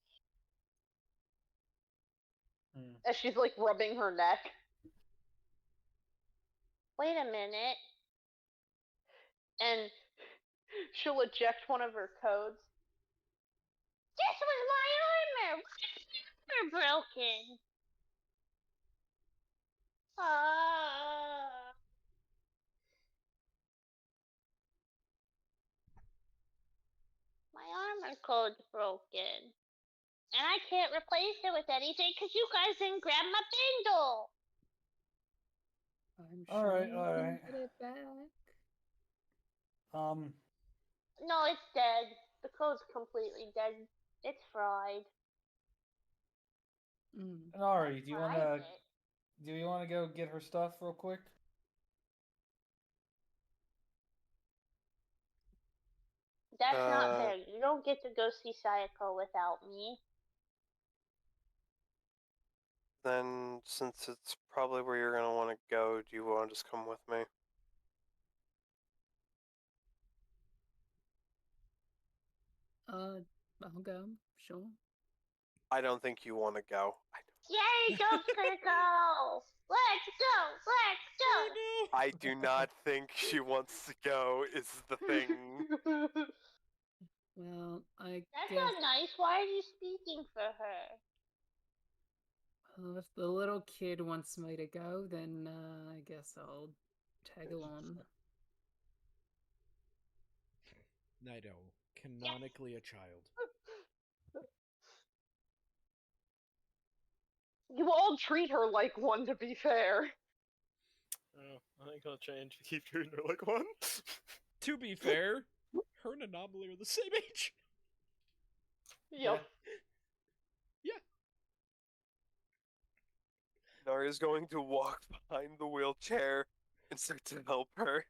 As she's like rubbing her neck. Wait a minute. And she'll eject one of her codes. This was my armor! They're broken. My armor code's broken. And I can't replace it with anything because you guys didn't grab my bindle. I'm All sure right, you all can right. get it back. No, it's dead. The code's completely dead. It's fried. Nari, do you Private. wanna go get her stuff real quick? That's not fair. You don't get to go see Sayako without me. Then, since it's probably where you're gonna want to go, do you want to just come with me? I'll go, sure. I don't think you want to go. Yay, Joe's gonna go! Let's go! Let's go! I do not think she wants to go, is the thing. Well, I That's guess not nice. Why are you speaking for her? if the little kid wants me to go, then I guess I'll tag along. Night Owl, canonically a child. You all treat her like one, to be fair. Oh, I ain't gonna change. Keep treating her like one. To be fair, her and Anomaly are the same age. Yep. Yeah. Naria's going to walk behind the wheelchair and start to help her.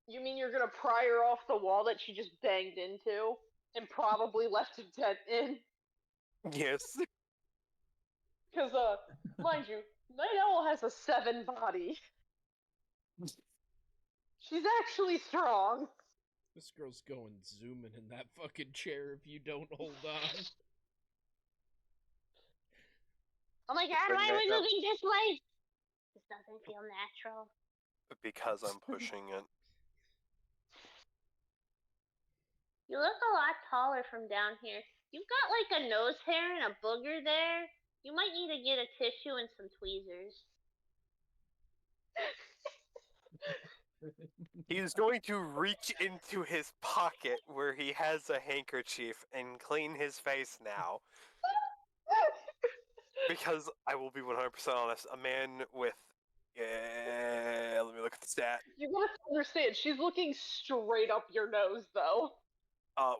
You mean you're gonna pry her off the wall that she just banged into and probably left a dent in? Yes. Because, mind you, Night Owl has a 7 body. She's actually strong. This girl's going zooming in that fucking chair if you don't hold on. Oh my god, why are we moving this way? This doesn't feel natural. Because I'm pushing it. You look a lot taller from down here. You've got like a nose hair and a booger there. You might need to get a tissue and some tweezers. He's going to reach into his pocket where he has a handkerchief and clean his face now. Because I will be 100% honest, a man with... let me look at the stat. You gotta understand, she's looking straight up your nose, though.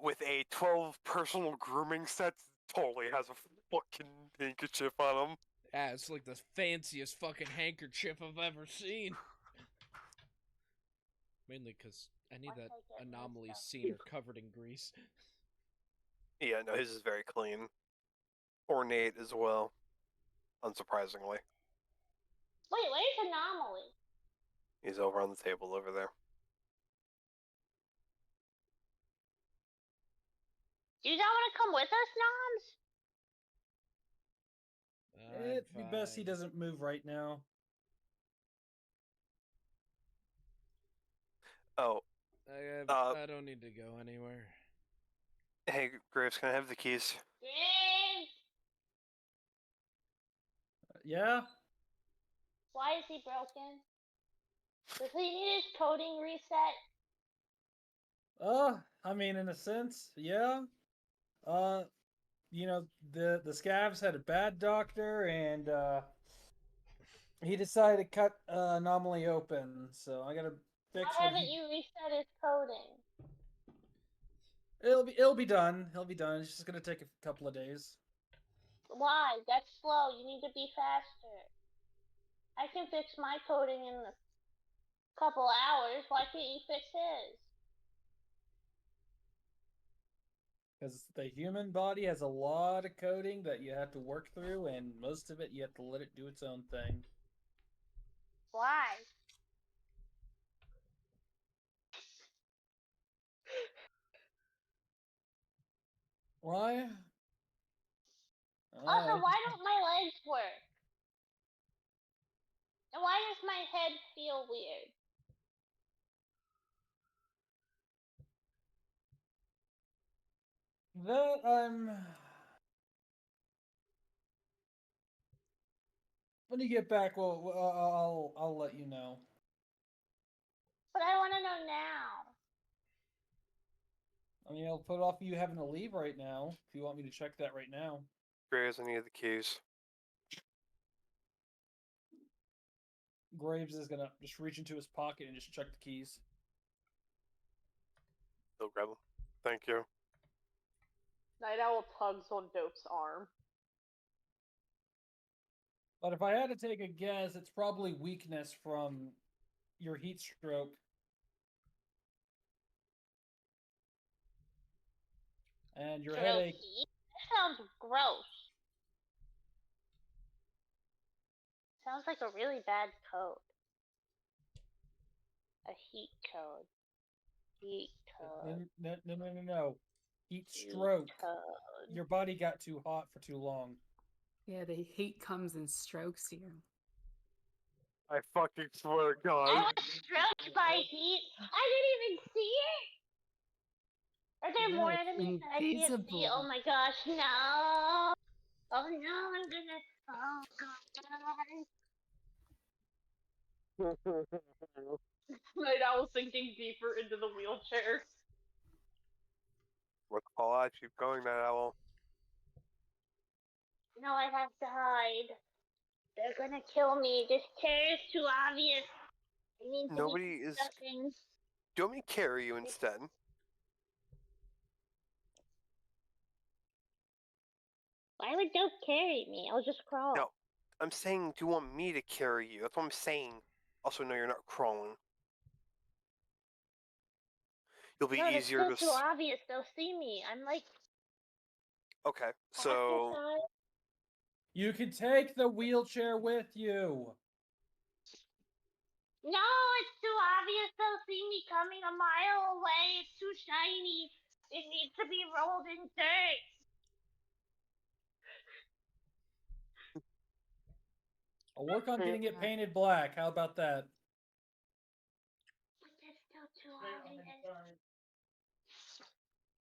With a 12 personal grooming set, totally has a fucking handkerchief on him. Yeah, it's like the fanciest fucking handkerchief I've ever seen. Mainly because any of that Anomaly scene are covered in grease. Yeah, no, his is very clean. Ornate as well, unsurprisingly. Wait, where's Anomaly? He's over on the table over there. You don't want to come with us, Noms? It'd be best he doesn't move right now. Oh. I don't need to go anywhere. Hey, Graves, can I have the keys? Graves! Yeah? Why is he broken? Does he need his coding reset? I mean, in a sense, yeah. You know, the scavs had a bad doctor, and he decided to cut Anomaly open. So I gotta fix Why what haven't you reset his coding? It'll be done. He'll be done. It's just gonna take a couple of days. Why? That's slow. You need to be faster. I can fix my coding in a couple hours. Why can't you fix his? Because the human body has a lot of coding that you have to work through, and most of it you have to let it do its own thing. Why? Why? Also, why don't my legs work? And why does my head feel weird? That when you get back, well, I'll let you know. But I want to know now. I mean, I'll put off you having to leave right now if you want me to check that right now. Graves, I need the keys. Graves is gonna just reach into his pocket and just check the keys. They'll grab them. Thank you. Night Owl tugs on Dope's arm. But if I had to take a guess, it's probably weakness from your heat stroke. And your headache. Heat? That sounds gross. Sounds like a really bad code. A heat code. Heat code. No. Heat stroke. Code. Your body got too hot for too long. Yeah, the heat comes and strokes you. I fucking swear to God. I was stroked by heat. I didn't even see it. Are there more Yeah, it's enemies that I can't see? invisible. Oh my gosh, no. Oh no, I'm gonna. Oh god. Night Owl sinking deeper into the wheelchair. What the hell? I keep going, Night Owl. No, I have to hide. They're gonna kill me. This chair is too obvious. I need to Nobody be is. discussing. Do you want me to carry you instead? Why would Dope carry me? I'll just crawl. No. I'm saying, do you want me to carry you? That's what I'm saying. Also, no, you're not crawling. You'll be No, that's easier still to. too obvious. They'll see me. I'm like. Okay, so. You can take the wheelchair with you. No, it's too obvious. They'll see me coming a mile away. It's too shiny. It needs to be rolled in dirt. I'll work on getting it painted black. How about that? But that's still too obvious.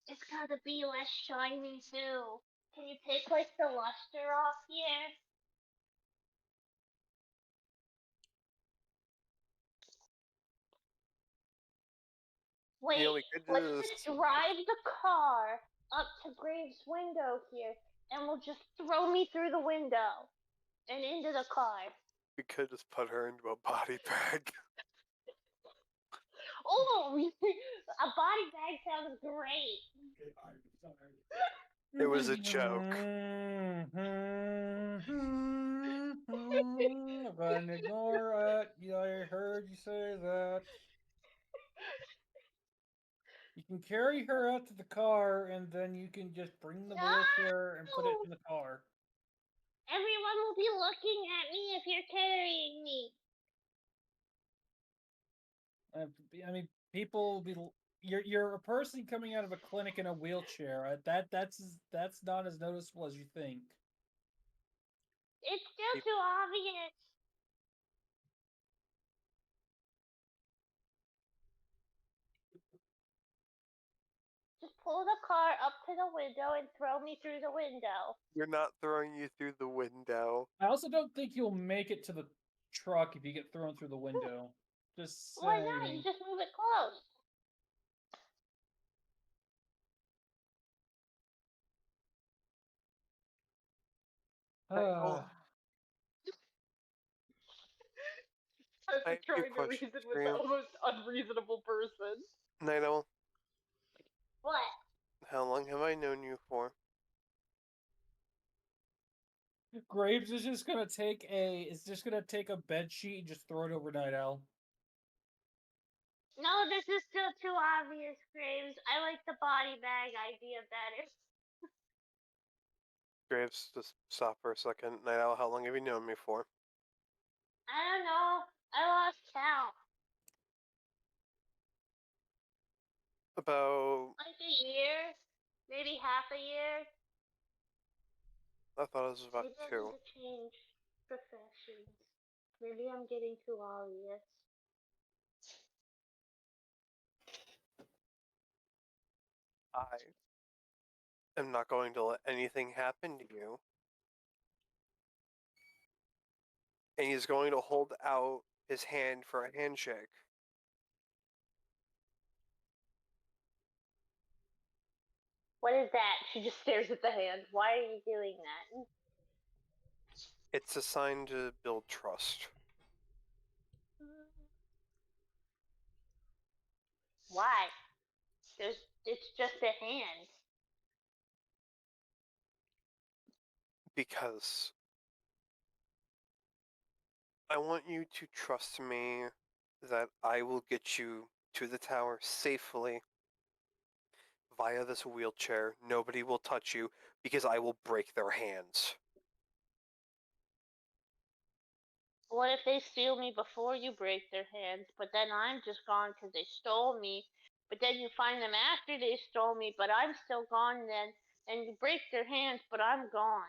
It's gotta be less shiny too. Can you take like the luster off here? Wait, You know, we could let's just. just drive the car up to Graves' window here, and we'll just throw me through the window and into the car. We could just put her into a body bag. Oh, a body bag sounds great. It was a joke. I'm gonna ignore it. Yeah, I heard you say that. You can carry her out to the car, and then you can just bring the wheelchair and put it in the car. Everyone will be looking at me if you're carrying me. I mean, people will be. You're a person coming out of a clinic in a wheelchair. That's not as noticeable as you think. It's still too obvious. Just pull the car up to the window and throw me through the window. We're not throwing you through the window. I also don't think you'll make it to the truck if you get thrown through the window. Just Why not? You just move it close. I have a trying to question reason for with the you. most unreasonable person. Night Owl, What? how long have I known you for? Graves is just gonna take a bed sheet and just throw it over Night Owl. No, this is still too obvious, Graves. I like the body bag idea better. Graves, just stop for a second. Night Owl, how long have you known me for? I don't know. I lost count. About, Like a year? Maybe half a year? I thought it was about Maybe I 2. need to change professions. Maybe I'm getting too obvious. I am not going to let anything happen to you. And he's going to hold out his hand for a handshake. What is that? She just stares at the hand. Why are you doing that? It's a sign to build trust. Why? It's just a hand. Because I want you to trust me that I will get you to the tower safely via this wheelchair. Nobody will touch you because I will break their hands. What if they steal me before you break their hands, but then I'm just gone because they stole me? But then you find them after they stole me, but I'm still gone then, and you break their hands, but I'm gone.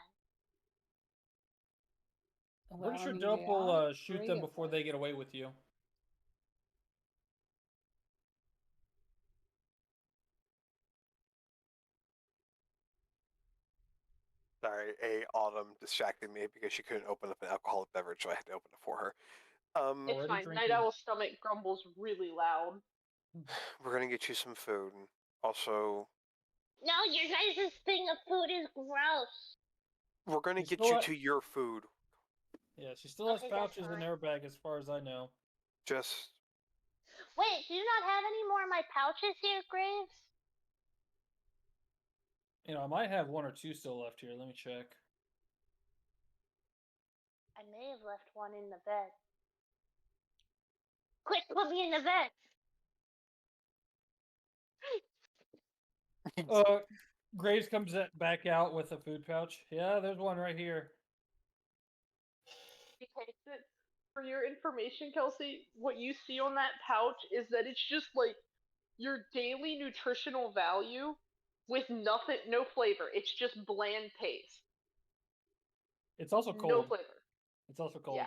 Well, Pretty I sure mean, Dope they will are shoot free them of before they get away with you. Sorry, Autumn distracted me because she couldn't open up an alcoholic beverage, so I had to open it for her. It's Already fine. drinking. Night Owl's stomach grumbles really loud. We're gonna get you some food. And also, No, your guys' thing of food is gross. we're gonna You get still you ha- to your food. Yeah, she still has Okay, that's pouches in fine. her bag, as far as I know. Just Wait, do you not have any more of my pouches here, Graves? You know, I might have 1 or 2 still left here. Let me check. I may have left one in the bed. Quick, put me in the bed. Graves comes back out with a food pouch. Yeah, there's one right here. He takes it. For your information, Kelsey, what you see on that pouch is that it's just like your daily nutritional value with nothing, no flavor. It's just bland paste. It's also No cold. flavor. It's also cold. Yeah.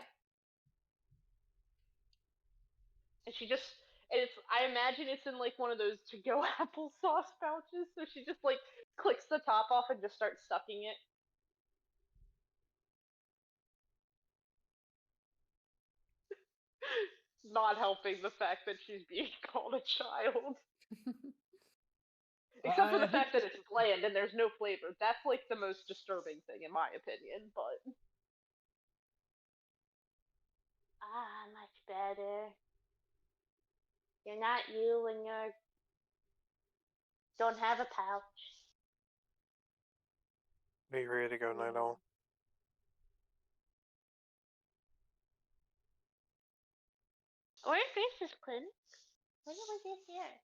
And she just, and it's, I imagine it's in like one of those to-go applesauce pouches. So she just like clicks the top off and just starts sucking it. Not helping the fact that she's being called a child. Except for I the think fact that it's bland and there's no flavor. That's like the most disturbing thing in my opinion, but much better. You're not you when you don't have a pouch. are you ready to go, Night Owl? Where's Grace's clinic? When did we get here?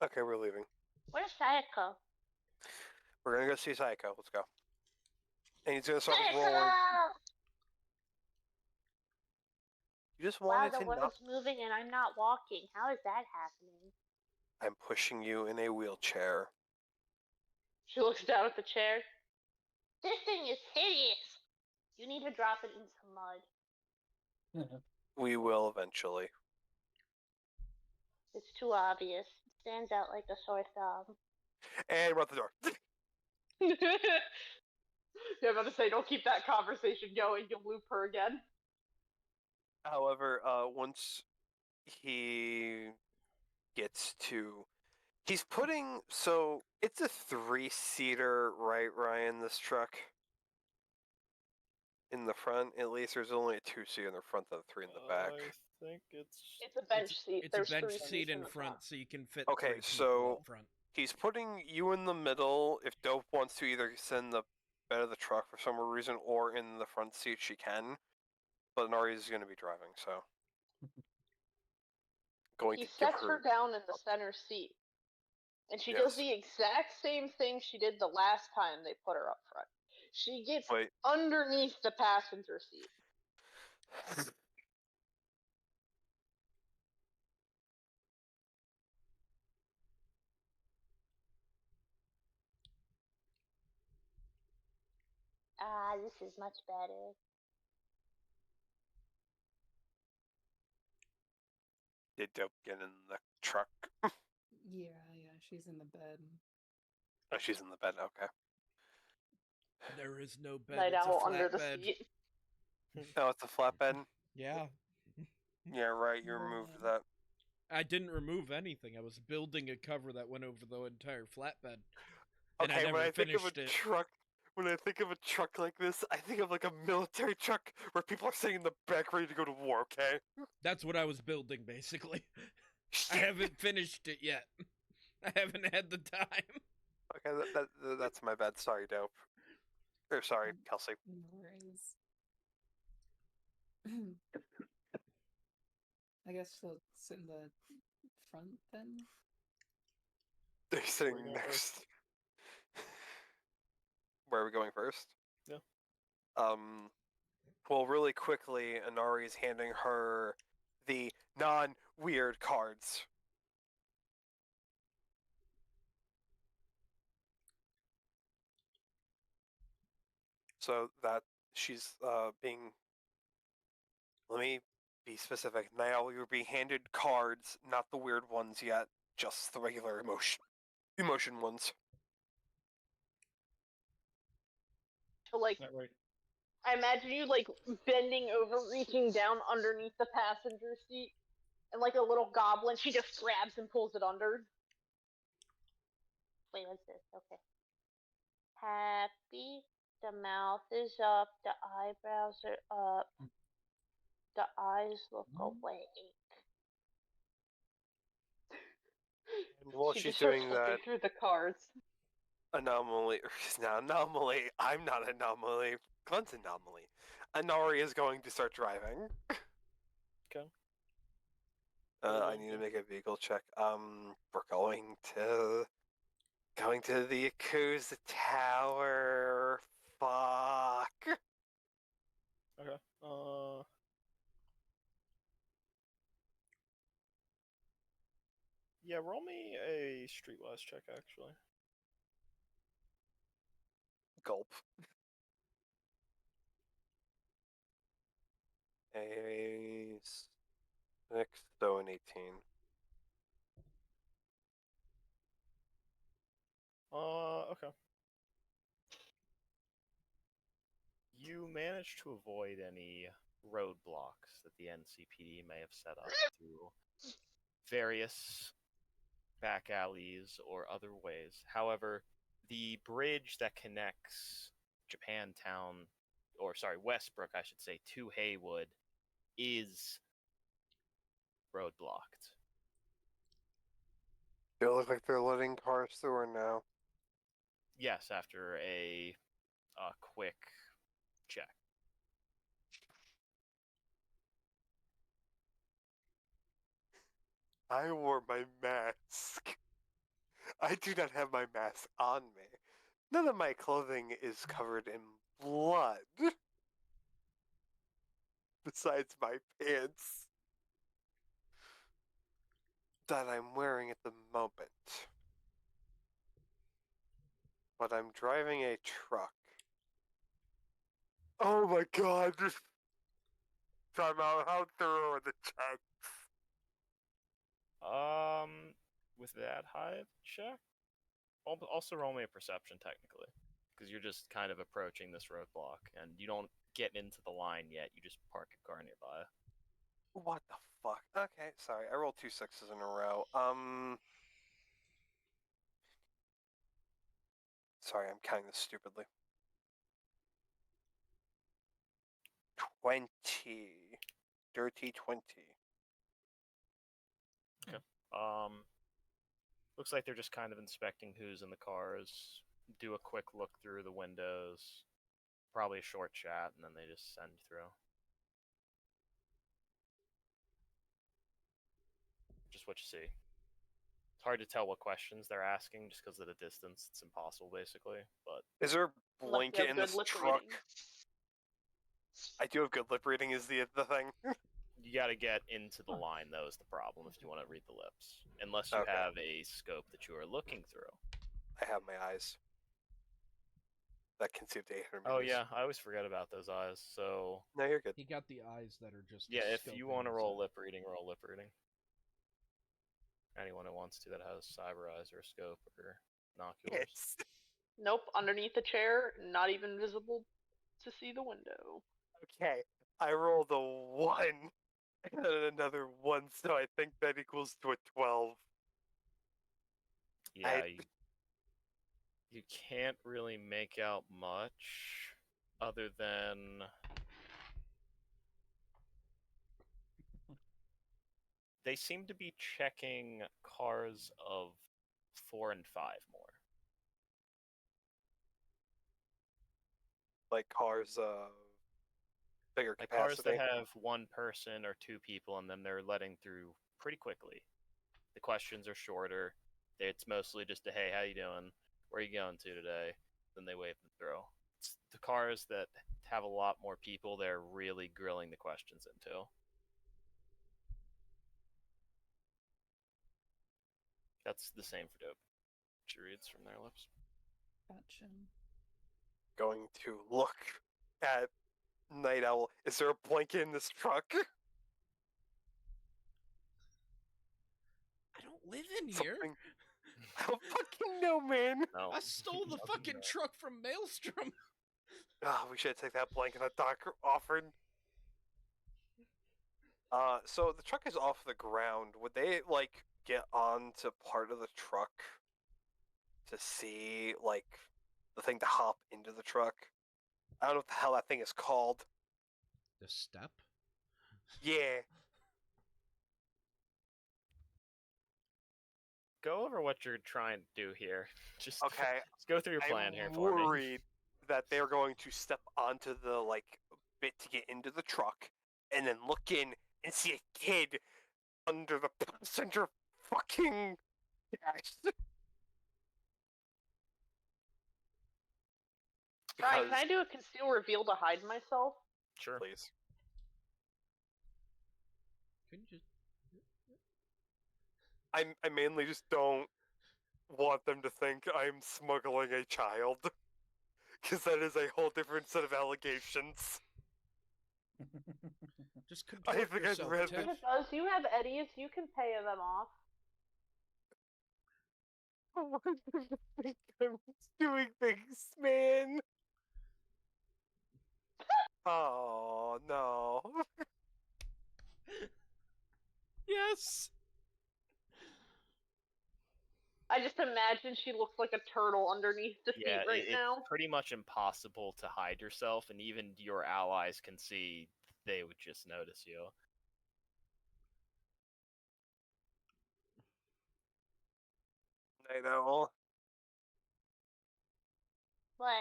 Okay, we're leaving. Where's Sayako? We're gonna go see Psycho. Let's go. And he's gonna start Sayako! rolling. You just Wow, wanted the to not. world's moving and I'm not walking. How is that happening? I'm pushing you in a wheelchair. She looks down at the chair. This thing is hideous. You need to drop it in some mud. We will eventually. It's too obvious. It stands out like a sore thumb. And we're out the door. Yeah, I'm about to say, don't keep that conversation going. You'll loop her again. However, once he gets to, he's putting, so it's a 3-seater, right, Ryan? This truck. In the front, at least, there's only a 2-seat in the front and 3 in the back. I think it's. It's a bench seat. It's There's a bench 3 seat seats in the front, so you can fit Okay, 3 people so- up front. He's putting you in the middle. If Dope wants to either sit in the bed of the truck for some reason or in the front seat, she can. But Nari's going to be driving, so. Going He to give sets her down in the center seat. And she does Yes. the exact same thing she did the last time they put her up front. She gets Wait. underneath the passenger seat. Ah, this is much better. Did Dope get in the truck? Yeah, she's in the bed. Oh, she's in the bed. Okay. There is no bed. Night It's a owl under the flatbed. seat. Oh, it's a flatbed? Yeah. Yeah, right. You removed that. I didn't remove anything. I was building a cover that went over the entire flatbed. And I Okay, never when I think of a finished it. truck, when I think of a truck like this, I think of like a military truck where people are sitting in the back ready to go to war. Okay. That's what I was building, basically. I haven't finished it yet. I haven't had the time. Okay, that's my bad. Sorry, Dope. Or sorry, Kelsey. No worries. I guess she'll sit in the front then. They're sitting Where are you going next. Where are we going first? Yeah. Well, really quickly, Inari is handing her the non-weird cards. So that she's being. Let me be specific. Now you'll be handed cards, not the weird ones yet, just the regular emotion ones. So, like, Is that right? I imagine you, like, bending over, reaching down underneath the passenger seat. And, like a little goblin, she just grabs and pulls it under. Wait, what's this? Okay. Happy. The mouth is up. The eyebrows are up. The eyes look awake. And while She she's just starts doing flipping that, through the cards. Anomaly. Now, Anomaly. I'm not Anomaly. Glenn's Anomaly. Inari is going to start driving. Okay. I need to make a vehicle check. We're going to the Yakuza Tower. Fuck. Okay. Yeah, roll me a streetwise check, actually. Gulp. A 6, so an 18. Okay. You managed to avoid any roadblocks that the NCPD may have set up through various back alleys or other ways. However, the bridge that connects Japantown, or sorry, Westbrook, I should say, to Haywood is roadblocked. They look like they're letting cars through her now. Yes, after a quick check. I wore my mask. I do not have my mask on me. None of my clothing is covered in blood. Besides my pants that I'm wearing at the moment. But I'm driving a truck. Oh my god! Time out, how thorough are the checks? With that high check, also roll me a perception technically, because you're just kind of approaching this roadblock, and you don't get into the line yet. You just park a car nearby. What the fuck? Okay, sorry, I rolled 2 6s in a row. Sorry, I'm counting this stupidly. 20. Dirty 20. Looks like they're just kind of inspecting who's in the cars, do a quick look through the windows, probably a short chat, and then they just send through. Just what you see. It's hard to tell what questions they're asking just because of the distance. It's impossible, basically. But is there a Unless you blanket have in good this lip truck? reading. I do have good lip reading. Is the thing? you got to get into the line, though, is the problem if you want to read the lips. Unless you Okay. have a scope that you are looking through. I have my eyes. That can see up to 800 Oh, meters. yeah, I always forget about those eyes. So, No, you're good. He got the eyes that are just. yeah, if you want to roll lip. lip reading, roll lip reading. Anyone who wants to that has cyber eyes or a scope or binoculars. Yes. Nope, underneath the chair, not even visible to see the window. Okay, I rolled a 1 and another 1, so I think that equals to a 12. Yeah, you can't really make out much other than they seem to be checking cars of 4 and 5 more. Like cars bigger Like cars capacity. that have one person or two people in them, they're letting through pretty quickly. The questions are shorter. It's mostly just a, hey, how you doing? Where are you going to today? Then they wave them through. It's the cars that have a lot more people, they're really grilling the questions into. That's the same for dope. She reads from their lips. Gotcha. Going to look at Night Owl. Is there a blanket in this truck? I don't live in here. Something- I don't fucking know, man. No. I stole the fucking truck from Maelstrom. Oh, we should take that blanket that Doc offered. So the truck is off the ground. Would they, like, get onto part of the truck to see, like, the thing to hop into the truck? I don't know what the hell that thing is called. The step? Yeah. Go over what you're trying to do here. Just Okay. Let's go through your plan I'm here for me. worried that they're going to step onto the, like, bit to get into the truck and then look in and see a kid under the passenger fucking dash. Brian, can I do a conceal reveal to hide myself? Sure. Please. Couldn't you just. I mainly just don't want them to think I'm smuggling a child. Because that is a whole different set of allegations. Just I contort think I'd yourself, rather- Tiff. Because you have Eddies, you can pay them off. I want them to think I'm doing things, man. Oh, no. Yes. I just imagine she looks like a turtle underneath the Yeah, seat right it's now. pretty much impossible to hide yourself, and even your allies can see they would just notice you. I know. What?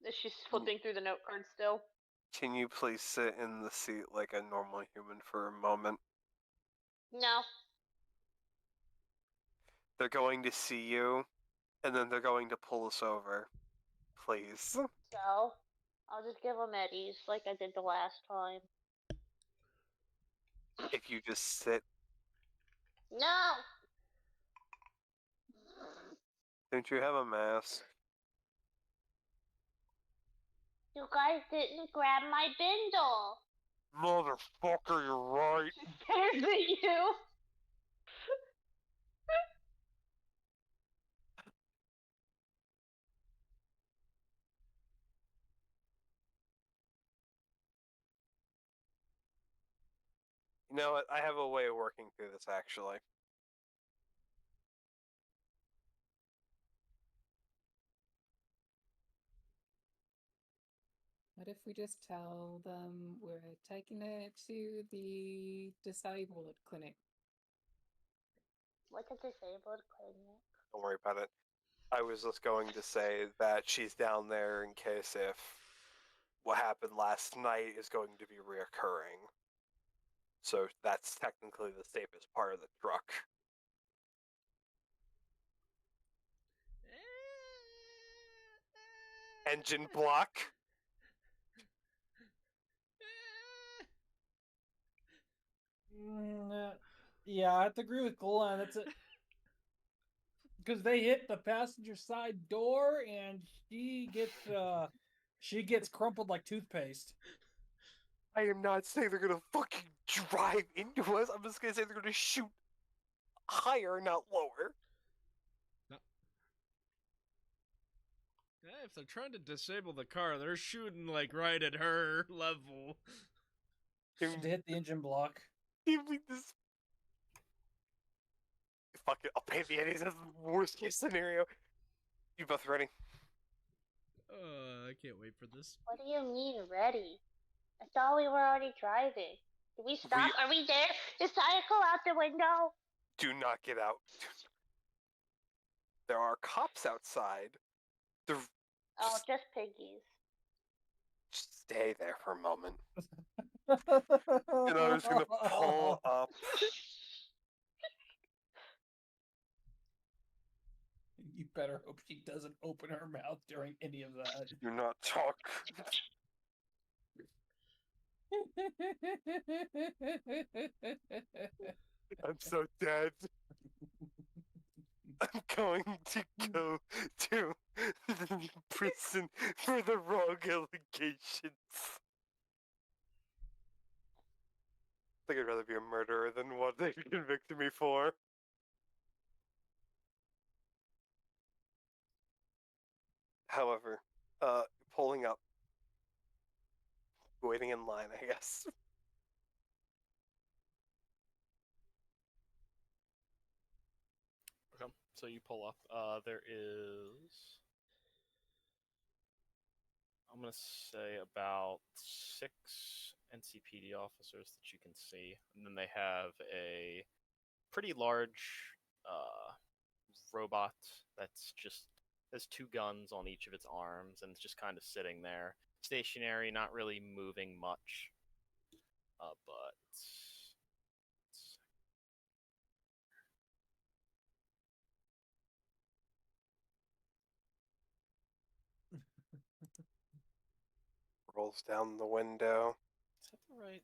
Is she flipping through the note card still? Can you please sit in the seat like a normal human for a moment? No. They're going to see you, and then they're going to pull us over. Please. So, I'll just give them Eddies like I did the last time. If you just sit. No! Don't you have a mask? You guys didn't grab my bindle. Motherfucker, you're right. She stares at you. You know what? I have a way of working through this, actually. What if we just tell them we're taking it to the disabled clinic? Like a disabled clinic. Don't worry about it. I was just going to say that she's down there in case if what happened last night is going to be reoccurring. So that's technically the safest part of the truck. Engine block. Yeah, I have to agree with Glenn. That's it. Because they hit the passenger side door, and she gets crumpled like toothpaste. I am not saying they're gonna fucking drive into us. I'm just gonna say they're gonna shoot higher, not lower. Yeah, if they're trying to disable the car, they're shooting like right at her level. To hit the engine block. Give me this. Fuck it, I'll pay the Eddies. That's the worst case scenario. You both ready? I can't wait for this. What do you mean ready? I thought we were already driving. Did we stop? Are we there? Is Sayako out the window? Do not get out. There are cops outside. Oh, just piggies. Just stay there for a moment. And I'm just gonna pull up. You better hope she doesn't open her mouth during any of that. Do not talk. I'm so dead. I'm going to go to the prison for the wrong allegations. I think I'd rather be a murderer than what they convicted me for. However, pulling up. Waiting in line, I guess. Okay, so you pull up. There is, I'm gonna say, about 6 NCPD officers that you can see, and then they have a pretty large robot that's just has 2 guns on each of its arms, and it's just kind of sitting there, stationary, not really moving much. But Rolls down the window. is that the right?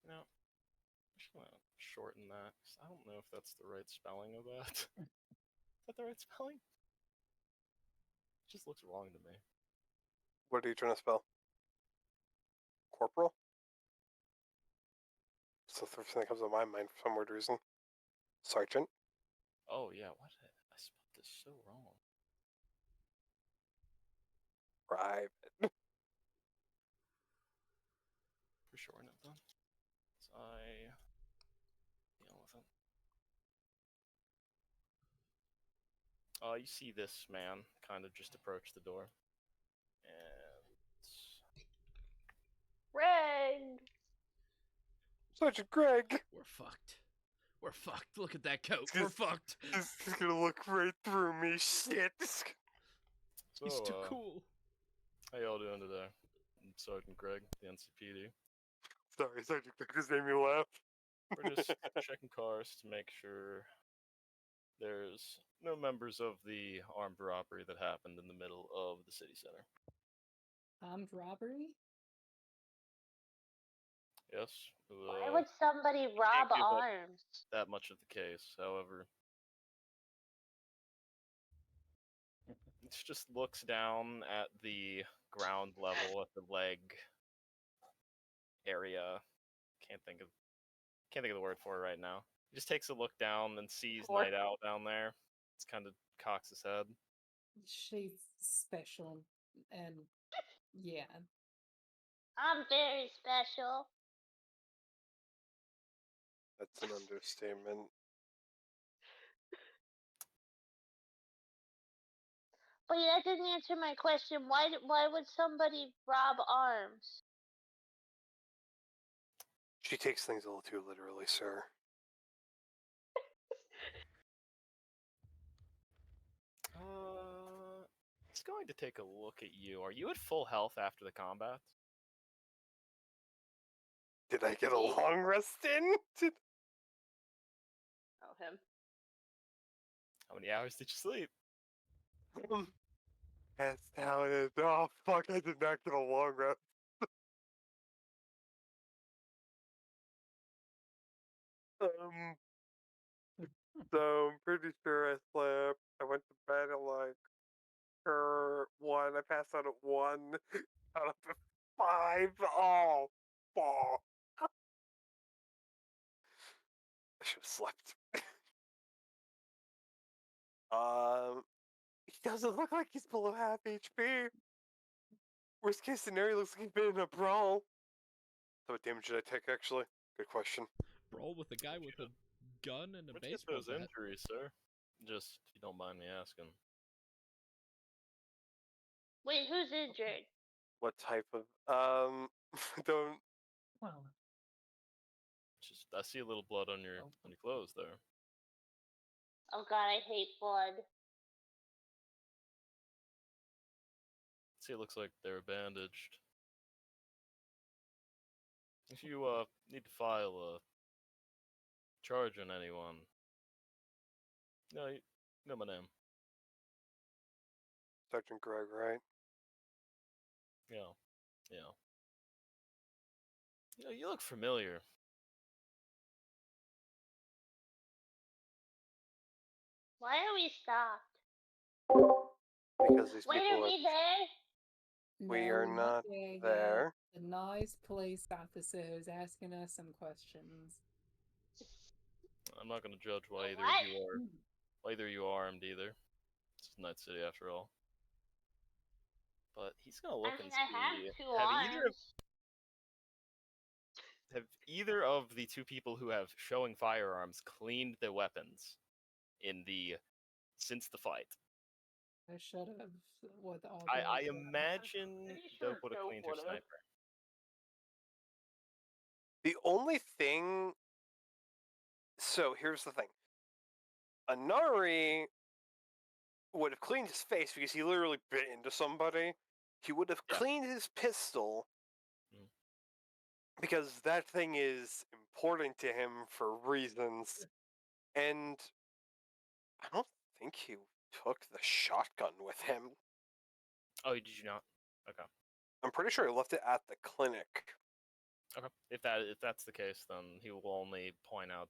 No. I'm just gonna shorten that, 'cause I don't know if that's the right spelling of that. Is that the right spelling? It just looks wrong to me. What are you trying to spell? Corporal? It's the first thing that comes to my mind for some weird reason. Sergeant? Oh yeah, what? I spelled this so wrong. Private. For shorten it then. So I deal with it. You see this man kind of just approach the door, and Red. Sergeant Greg! We're fucked. We're fucked. Look at that coat. We're fucked. He's gonna look right through me. Shit. so, He's too cool. How y'all doing today? I'm Sergeant Greg, the NCPD. Sorry, Sergeant Greg just made me laugh. We're just checking cars to make sure there's no members of the armed robbery that happened in the middle of the city center. Armed robbery? Yes. Why would somebody rob give up arms? that much of the case. However, it just looks down at the ground level at the leg area. Can't think of the word for it right now. He just takes a look down and sees Night Owl down there. It's kind of cocks his head. She's special, and yeah. I'm very special. That's an understatement. But that didn't answer my question. Why would somebody rob arms? She takes things a little too literally, sir. He's going to take a look at you. Are you at full health after the combat? Did I get a long rest in? Oh, him. How many hours did you sleep? That's how it is. Oh, fuck, I did not get a long rest. So I'm pretty sure I slept. I went to bed at like 1. I passed out at 1 out of the 5. Oh, fuck. I should have slept. He doesn't look like he's below half HP. Worst case scenario, looks like he's been in a brawl. So what damage did I take, actually? Good question. Brawl with a guy with a gun and a Where'd you get baseball those bat. injuries, sir? Just, if you don't mind me asking. Wait, who's injured? What type of, don't... Well, Just, I see a little blood on your clothes there. Oh god, I hate blood. See, it looks like they're bandaged. If you need to file a charge on anyone, no, you know my name. Sergeant Greg, right? Yeah. You know, you look familiar. Why are we stopped? Because these Wait, people are we there? We no, are we're not there yet. there. The nice police officer is asking us some questions. I'm not going to judge why either What? of you are, armed either. It's Night City after all. But he's going to look I mean, and I have see. 2 arms. Have either of the 2 people who have showing firearms cleaned their weapons since the fight? I should have with all I the imagine Pretty they'll sure would have Joe cleaned your would've. sniper. The only thing... So, here's the thing. Anari would have cleaned his face because he literally bit into somebody. He would have cleaned his pistol because that thing is important to him for reasons. And I don't think he took the shotgun with him. Oh, did you not? Okay. I'm pretty sure he left it at the clinic. Okay. If that's the case, then he will only point out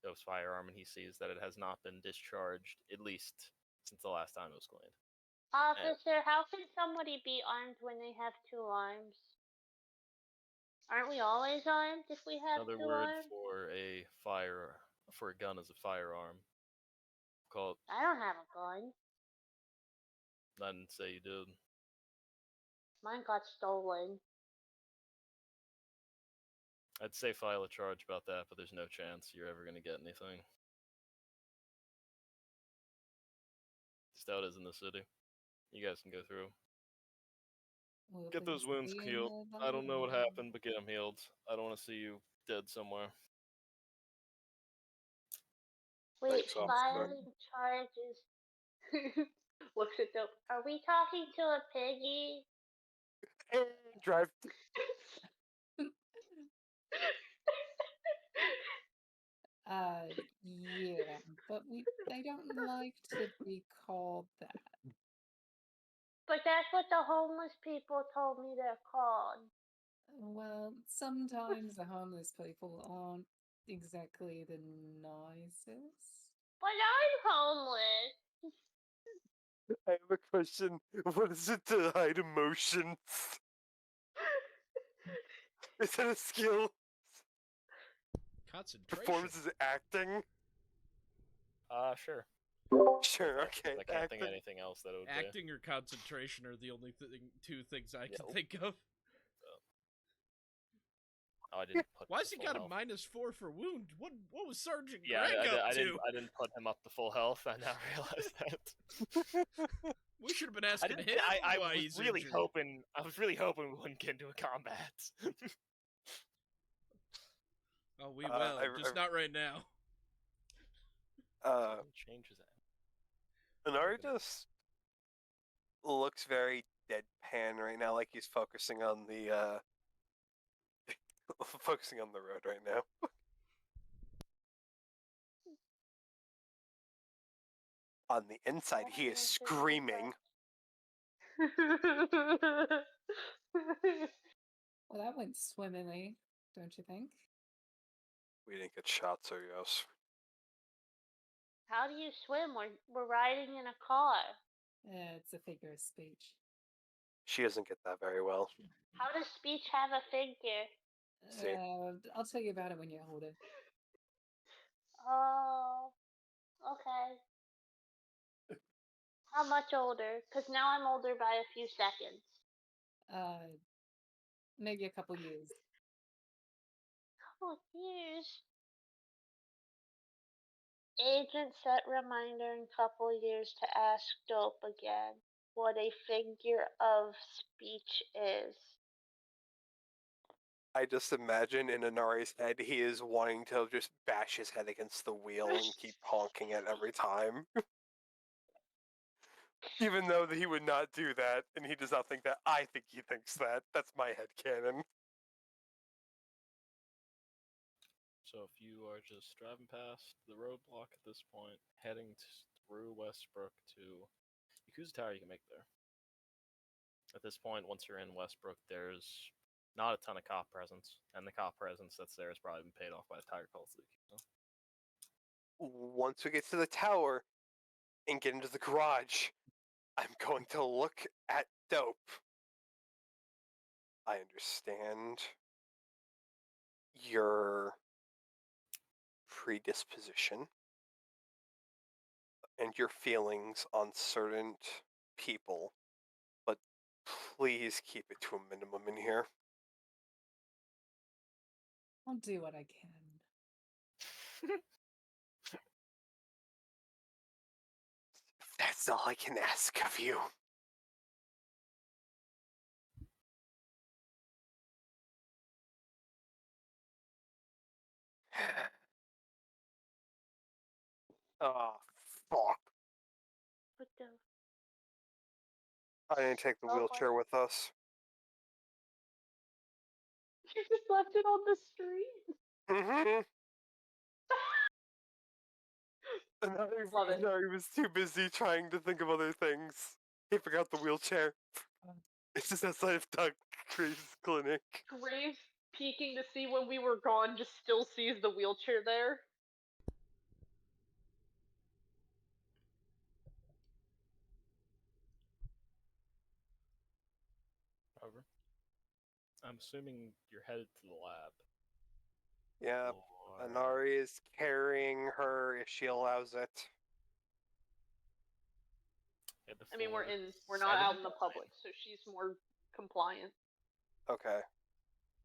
Dove's firearm, and he sees that it has not been discharged, at least since the last time it was cleaned. Officer, how can somebody be armed when they have 2 arms? Aren't we always armed if we have Another 2 word arms? for a gun is a firearm. Called. I don't have a gun. I didn't say you did. Mine got stolen. I'd say file a charge about that, but there's no chance you're ever going to get anything. Stout is in the city. You guys can go through. Well, Get those wounds healed. I don't know what happened, but get them healed. I don't want to see you dead somewhere. Wait, Thanks, officer. filing charges. Looks at the. Are we talking to a piggy? Drive. Yeah, but they don't like to be called that. But that's what the homeless people told me they're called. Well, sometimes the homeless people aren't exactly the nicest. But I'm homeless. I have a question. What is it to hide emotions? Is that a skill? Concentration. Performance is acting? Sure. Sure, okay. I can't think of anything else that it would be. Acting or concentration are the only 2 things I can think of. Oh, I didn't put. Why has he got health. a -4 for wound? What was Sergeant Yeah, Greg up to? I didn't put him up to full health. I now realize that. We should have been I asking didn't. him I why was he's really injured. hoping. I was really hoping we wouldn't get into a combat. Oh, we will. Just not right now. Changes it. Anari just looks very deadpan right now, like he's focusing on the focusing on the road right now. On the inside, he is screaming. Well, that went swimmingly, don't you think? We didn't get shot, so yes. How do you swim? We're riding in a car. It's a figure of speech. She doesn't get that very well. How does speech have a figure? See. I'll tell you about it when you're older. Oh, okay. How much older? Because now I'm older by a few seconds. Maybe a couple years. Couple years. Agent set reminder in couple years to ask Dope again what a figure of speech is. I just imagine in Anari's head, he is wanting to just bash his head against the wheel and keep honking it every time. Even though he would not do that, and he does not think that. I think he thinks that. That's my headcanon. So if you are just driving past the roadblock at this point, heading through Westbrook to Yakuza Tower, you can make there. At this point, once you're in Westbrook, there's not a ton of cop presence, and the cop presence that's there has probably been paid off by the Tiger Cult of the Yakuza. Once we get to the tower and get into the garage, I'm going to look at Dope. I understand your predisposition and your feelings on certain people, but please keep it to a minimum in here. I'll do what I can. That's all I can ask of you. Oh, fuck. What the? I didn't take the wheelchair with us. You just left it on the street. Mm-hmm. Love it. Anari was too busy trying to think of other things. He forgot the wheelchair. It's just outside of Doug Graves' clinic. Graves peeking to see when we were gone just still sees the wheelchair there. However, I'm assuming you're headed to the lab. Yeah, Or... Anari is carrying her if she allows it. I mean, we're not out in the public, so she's more compliant. Okay.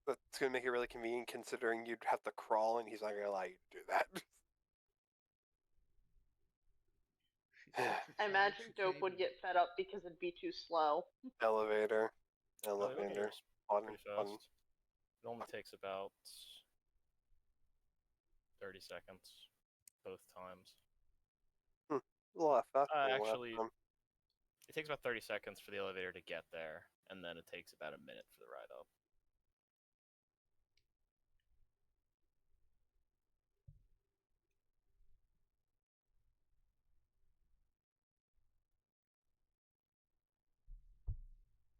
That's gonna make it really convenient considering you'd have to crawl and he's not gonna allow you to do that. I imagine Dope would get fed up because it'd be too slow. Elevator. Elevator. Pretty fast. It only takes about 30 seconds both times. A lot faster than Actually, last time. it takes about 30 seconds for the elevator to get there, and then it takes about a minute for the ride up.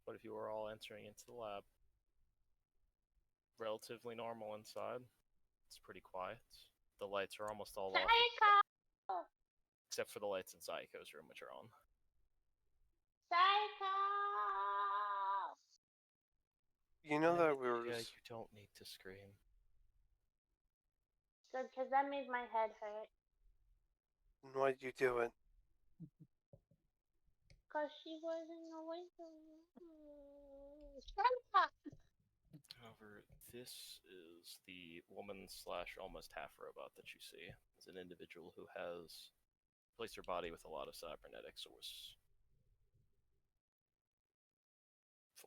But if you were all entering into the lab, relatively normal inside. It's pretty quiet. The lights are almost all off. Except for the lights in Saiko's room, which are on. Psycho! You know that we were Yeah, just... you don't need to scream. Good, because that made my head hurt. Why'd you do it? Because she wasn't away from me. However, this is the woman / almost half robot that you see. It's an individual who has placed her body with a lot of cybernetic source.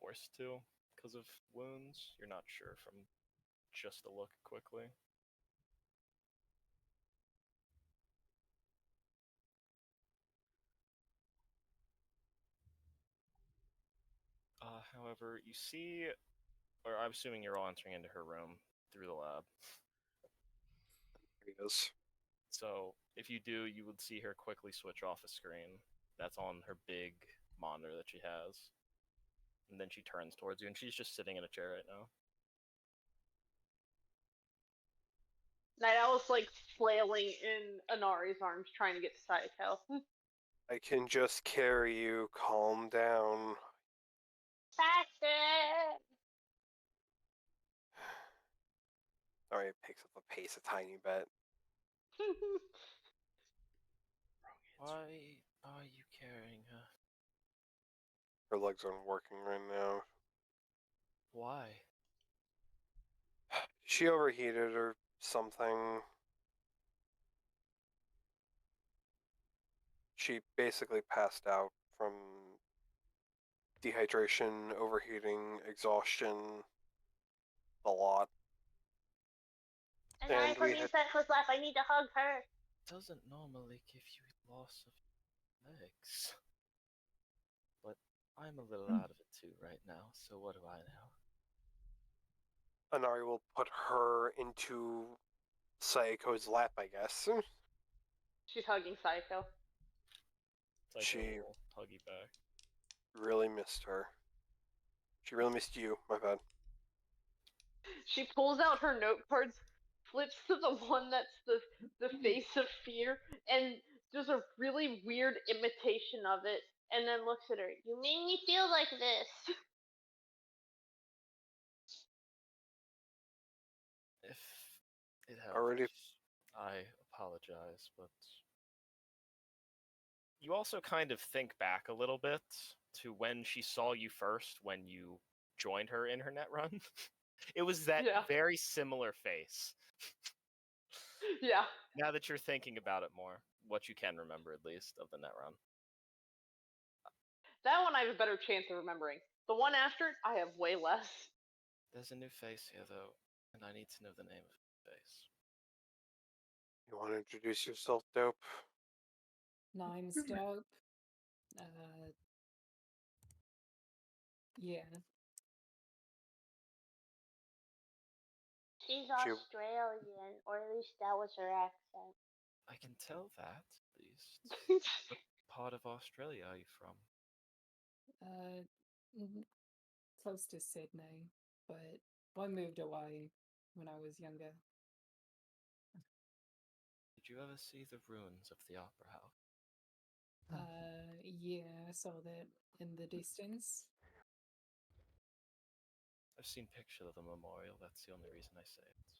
forced to because of wounds. You're not sure from just a look quickly. However, you see, or I'm assuming you're all entering into her room through the lab. There he is. So if you do, you would see her quickly switch off a screen that's on her big monitor that she has. And then she turns towards you, and she's just sitting in a chair right now. Night Owl's like flailing in Anari's arms trying to get to Sayako. I can just carry you. Calm down. Faster! Alright, it picks up the pace a tiny bit. Why are you carrying her? Her legs aren't working right now. Why? She overheated or something. She basically passed out from dehydration, overheating, exhaustion, a lot. And we needs had- that close laugh. I need to hug her. Doesn't normally give you loss of legs. But I'm a little out of it too right now, so what do I know? Anari will put her into Sayako's lap, I guess. She's hugging Sayako. It's She- a little huggy back. Really missed her. She really missed you, my bad. She pulls out her note cards, flips to the one that's the face of fear, and does a really weird imitation of it, and then looks at her. You made me feel like this. If it helps, Already- I apologize, but you also kind of think back a little bit to when she saw you first when you joined her in her net run. It was that Yeah. very similar face. Yeah. Now that you're thinking about it more, what you can remember at least of the net run. That one I have a better chance of remembering. The one after it, I have way less. There's a new face here, though, and I need to know the name of the face. You want to introduce yourself, Dope? Nine's dope. Yeah. She's She- Australian, or at least that was her accent. I can tell that, at least. What part of Australia are you from? Close to Sydney, but I moved away when I was younger. Did you ever see the ruins of the Opera House? Yeah, I saw that in the distance. I've seen pictures of the memorial, that's the only reason I say it.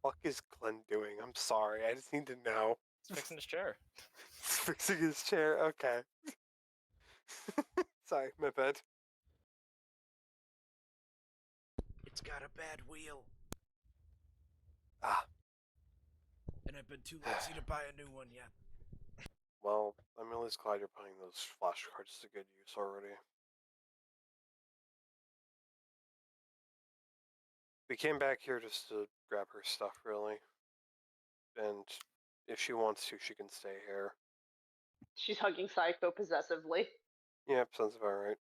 Fuck is Glenn doing? I'm sorry, I just need to know. He's fixing his chair. He's fixing his chair, okay. Sorry, my bad. It's got a bad wheel, Ah, and I've been too lazy to buy a new one yet. well, I'm at least glad you're putting those flashcards to good use already. We came back here just to grab her stuff, really. And if she wants to, she can stay here. She's hugging Sayako possessively. Yep, sounds about right.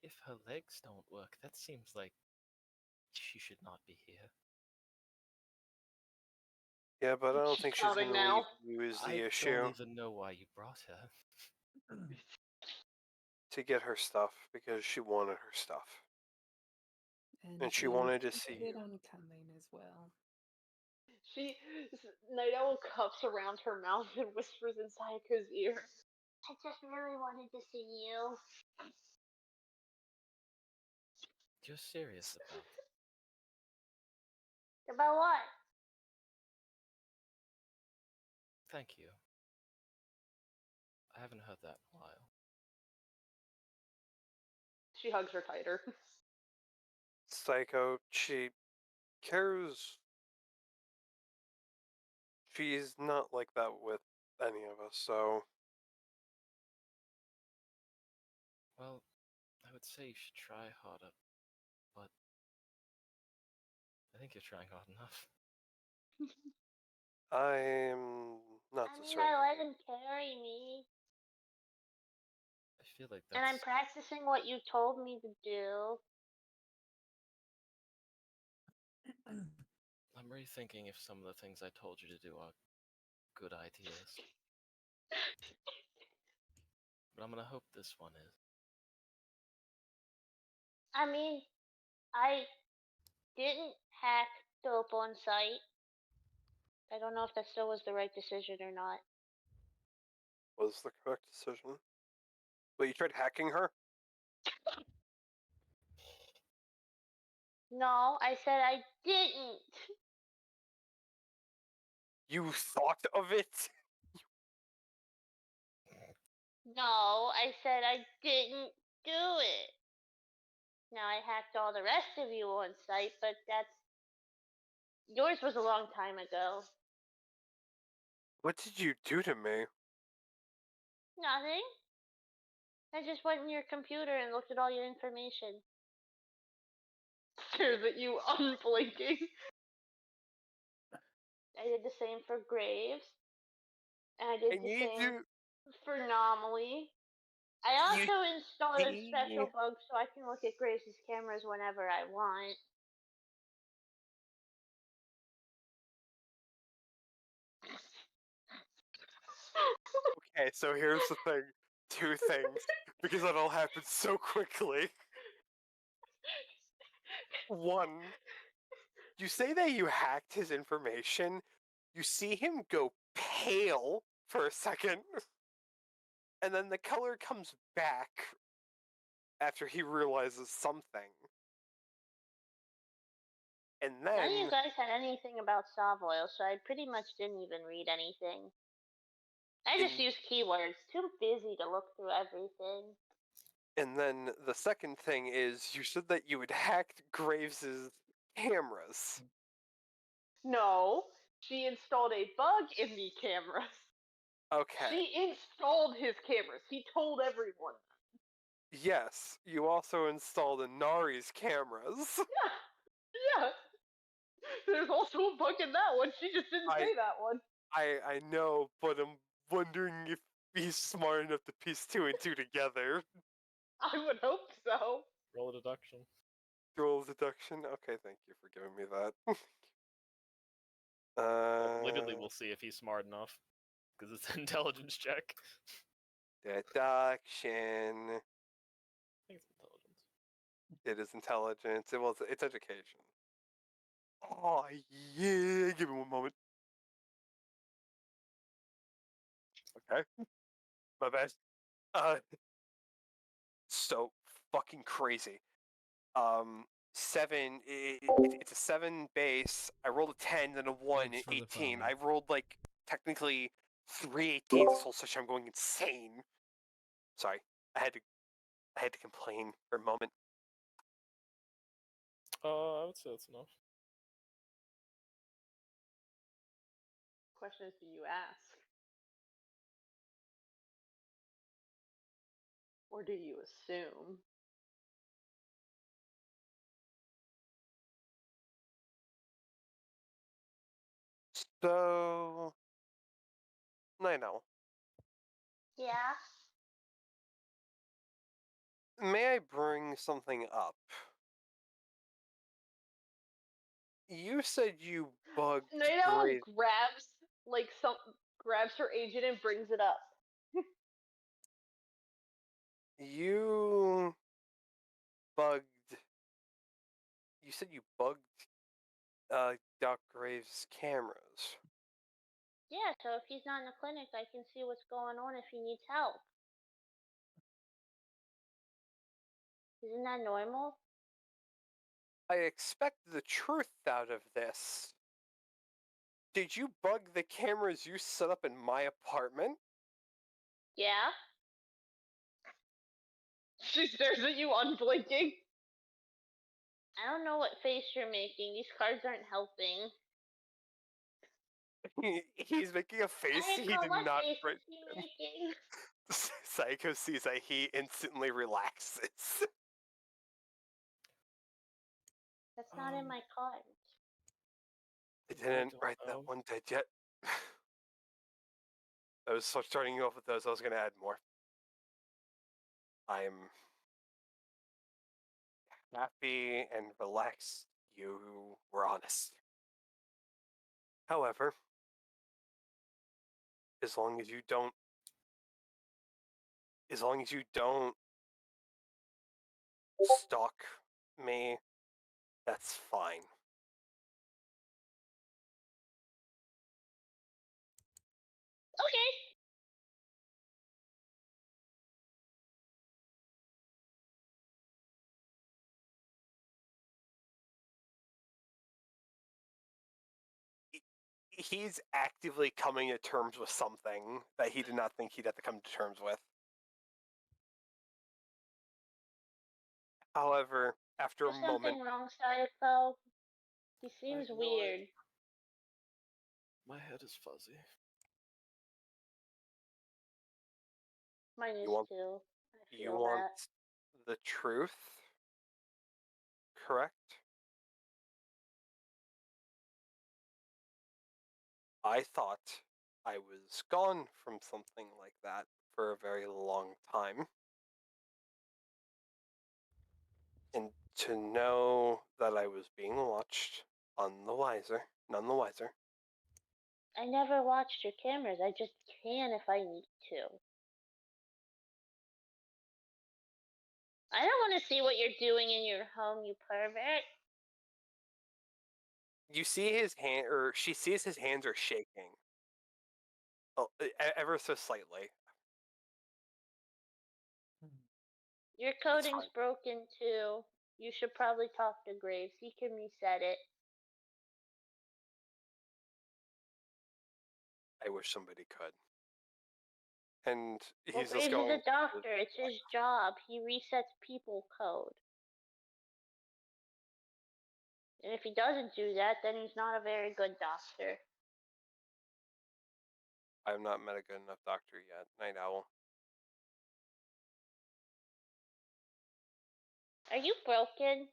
If her legs don't work, that seems like she should not be here. Yeah, but I don't She's think she's pouting gonna now. leave you is the I issue. don't even know why you brought her. To get her stuff, because she wanted her stuff. And she they wanted to see insisted you. on coming as well. Night Owl cups around her mouth and whispers in Sayako's ear. I just really wanted to see you. You're serious about it. About what? Thank you. I haven't heard that in a while. She hugs her tighter. Psycho, she cares She's not like that with any of us, so Well, I would say you should try harder, but I think you're trying hard enough. I'm not I so mean, certain. I let him carry me, I feel like and I'm that's. practicing what you told me to do. I'm rethinking if some of the things I told you to do are good ideas. But I'm gonna hope this one is. I mean, I didn't hack dope on site. I don't know if that still was the right decision or not. Was the correct decision. But you tried hacking her? No, I said I didn't. You thought of it? No, I said I didn't do it. Now I hacked all the rest of you on site, but yours was a long time ago. What did you do to me? Nothing. I just went in your computer and looked at all your information. Stares at you unblinking. I did the same for Graves. And I did I the need same you. for Anomaly. I You also installed a see? special bug so I can look at Graves' cameras whenever I want. Okay, so here's the thing. Two things. Because that all happened so quickly. One, you say that you hacked his information. You see him go pale for a second. And then the color comes back after he realizes something. And None of you then, guys had anything about Savoil, so I pretty much didn't even read anything. I just in, used keywords. Too busy to look through everything. and then the second thing is you said that you had hacked Graves's cameras. No, she installed a bug in the cameras. Okay. She installed his cameras. He told everyone. Yes, you also installed Inari's cameras. Yeah, yeah. There's also a bug in that one. She just didn't say that one. I know, but I'm wondering if he's smart enough to piece two and two together. I would hope so. Roll a deduction. Roll deduction? Okay, thank you for giving me that. Literally, we'll see if he's smart enough. Because it's an intelligence check. Deduction. I think it's intelligence. It is intelligence. It's education. Oh yeah, give me one moment. Okay. My bad. So fucking crazy. 7. It's a 7 base. I rolled a 10, then a 1, Thanks an for the 18. phone. I rolled like technically 3 18s this whole session. I'm going insane. Sorry, I had to complain for a moment. I would say that's enough. Question is, do you ask? Or do you assume? So, I know. Yeah. May I bring something up? You said you bugged Night Owl Grave. grabs her agent and brings it up. You bugged. You said you bugged Doc Graves' cameras. Yeah, so if he's not in the clinic, I can see what's going on if he needs help. Isn't that normal? I expect the truth out of this. Did you bug the cameras you set up in my apartment? Yeah. She stares at you unblinking. I don't know what face you're making. These cards aren't helping. He's making a face I he didn't know did what not. face was he making. Psycho sees that he instantly relaxes. That's not in my card. I didn't don't write know. that one dead yet. I was starting you off with those. I was going to add more. I'm happy and relaxed. You were honest. However, as long as you don't stalk me, that's fine. Okay. He's actively coming to terms with something that he did not think he'd have to come to terms with. However, after a There's moment, something wrong, Psycho. He I seems have no weird. idea. My head is fuzzy. Mine is want- too. I you feel want that. the truth, correct? I thought I was gone from something like that for a very long time. And to know that I was being watched, none the wiser. I never watched your cameras. I just can if I need to. I don't want to see what you're doing in your home, you pervert. You see his hand, or she sees his hands are shaking. Oh, ever so slightly. Your It's coding's fine. broken too. You should probably talk to Graves. He can reset it. I wish somebody could. And Well, he's just Graves is going. a doctor. It's his job. He resets people code. And if he doesn't do that, then he's not a very good doctor. I've not met a good enough doctor yet. Night Owl. Are you broken?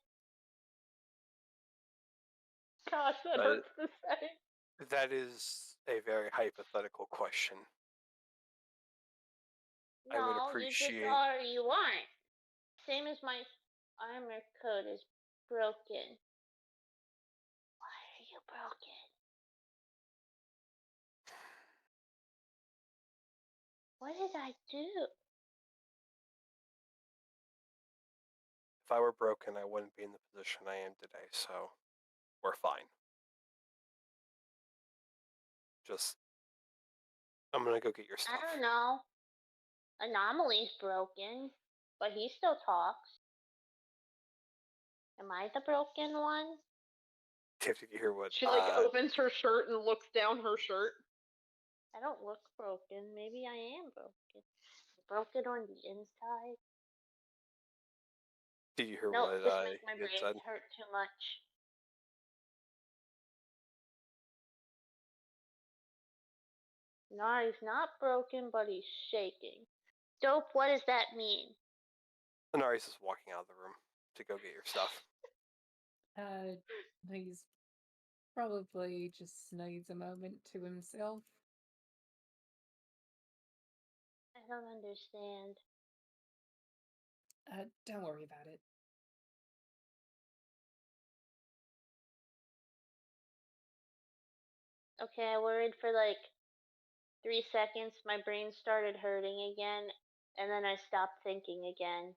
Gosh, that hurts to say. That is a very hypothetical question. I would No, you just appreciate. are or you aren't. Same as my armor code is broken. Why are you broken? What did I do? If I were broken, I wouldn't be in the position I am today, so we're fine. Just, I'm gonna go get your stuff. I don't know. Anomaly's broken, but he still talks. Am I the broken one? You have to hear what. She opens her shirt and looks down her shirt. I don't look broken. Maybe I am broken. Broken on the inside. Did you hear Nope, what this makes my he had brain said? hurt too much. No, he's not broken, but he's shaking. Dope, what does that mean? Anari's is walking out of the room to go get your stuff. He's probably just needs a moment to himself. I don't understand. Don't worry about it. Okay, I worried for like 3 seconds. My brain started hurting again, and then I stopped thinking again.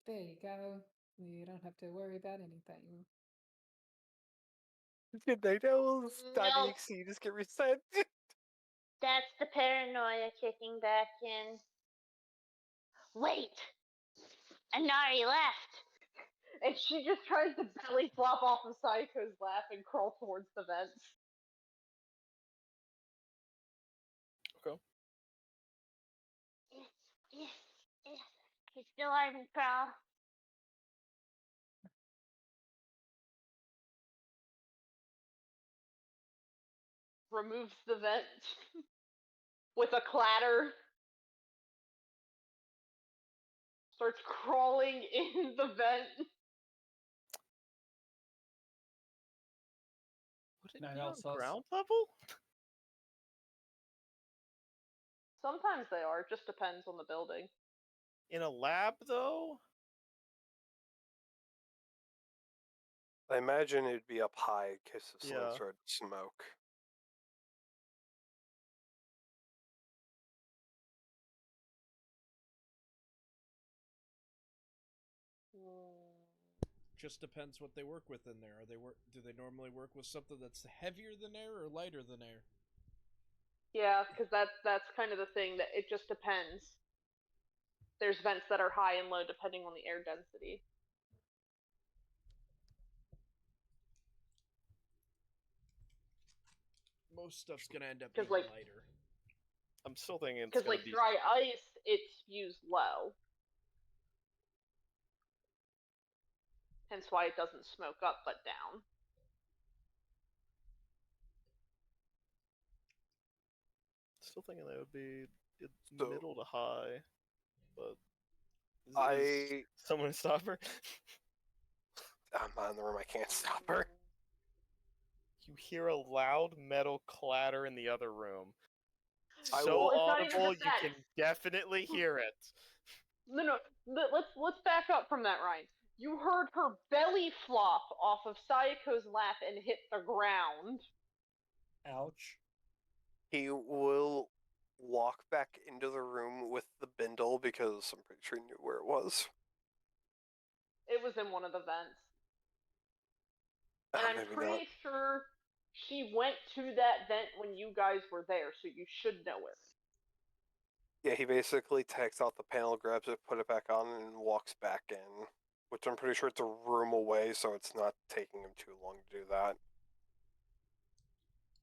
There you go. You don't have to worry about anything. Good night, owls. Nope. .exe just get reset. That's the paranoia kicking back in. Wait! Anari left! And she just tries to belly flop off of Psycho's lap and crawl towards the vents. Okay. He's still army crawl. removes the vent with a clatter. Starts crawling in the vent. Would it Night be Owl on sus. ground level? Sometimes they are, just depends on the building. In a lab, though? I imagine it'd be up high in case of some Yeah. sort of smoke. Just depends what they work with in there. Do they normally work with something that's heavier than air or lighter than air? Yeah, because that's kind of the thing, that it just depends. There's vents that are high and low depending on the air density. Most stuff's gonna end up being 'Cause, like- lighter. I'm still thinking it's Because gonna like be. dry ice, it spews low. Hence why it doesn't smoke up but down. Still thinking that would be So- middle to high, but I- someone stop her. I'm not in the room. I can't stop her. You hear a loud metal clatter in the other room. I So will- Well, it's not even audible, the you can vents. definitely hear it. No, let's back up from that, Ryan. You heard her belly flop off of Sayako's lap and hit the ground. Ouch. He will walk back into the room with the bindle because I'm pretty sure he knew where it was. It was in one of the vents. And I'm Maybe pretty not. sure she went to that vent when you guys were there, so you should know it. Yeah, he basically takes out the panel, grabs it, put it back on, and walks back in. Which I'm pretty sure it's a room away, so it's not taking him too long to do that.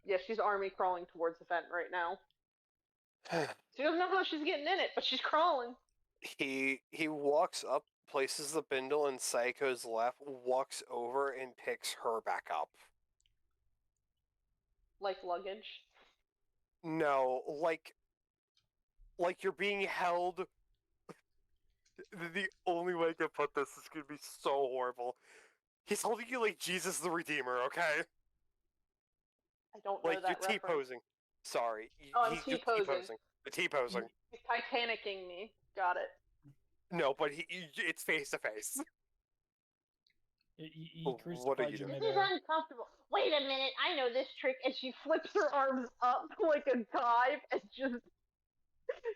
Yeah, she's army crawling towards the vent right now. She doesn't know how she's getting in it, but she's crawling. He walks up, places the bindle in Saiko's lap, walks over, and picks her back up. Like luggage. No, like you're being held. The only way I can put this is gonna be so horrible. He's holding you like Jesus the Redeemer, okay? I don't know Like that you're reference. T-posing. Sorry. Oh, I'm you're T-posing. You're T-posing. He's Titanicing me. Got it. No, but it's face to face. He What are crucified you you doing? This is midair. uncomfortable. Wait a minute, I know this trick. And she flips her arms up like a dive and just...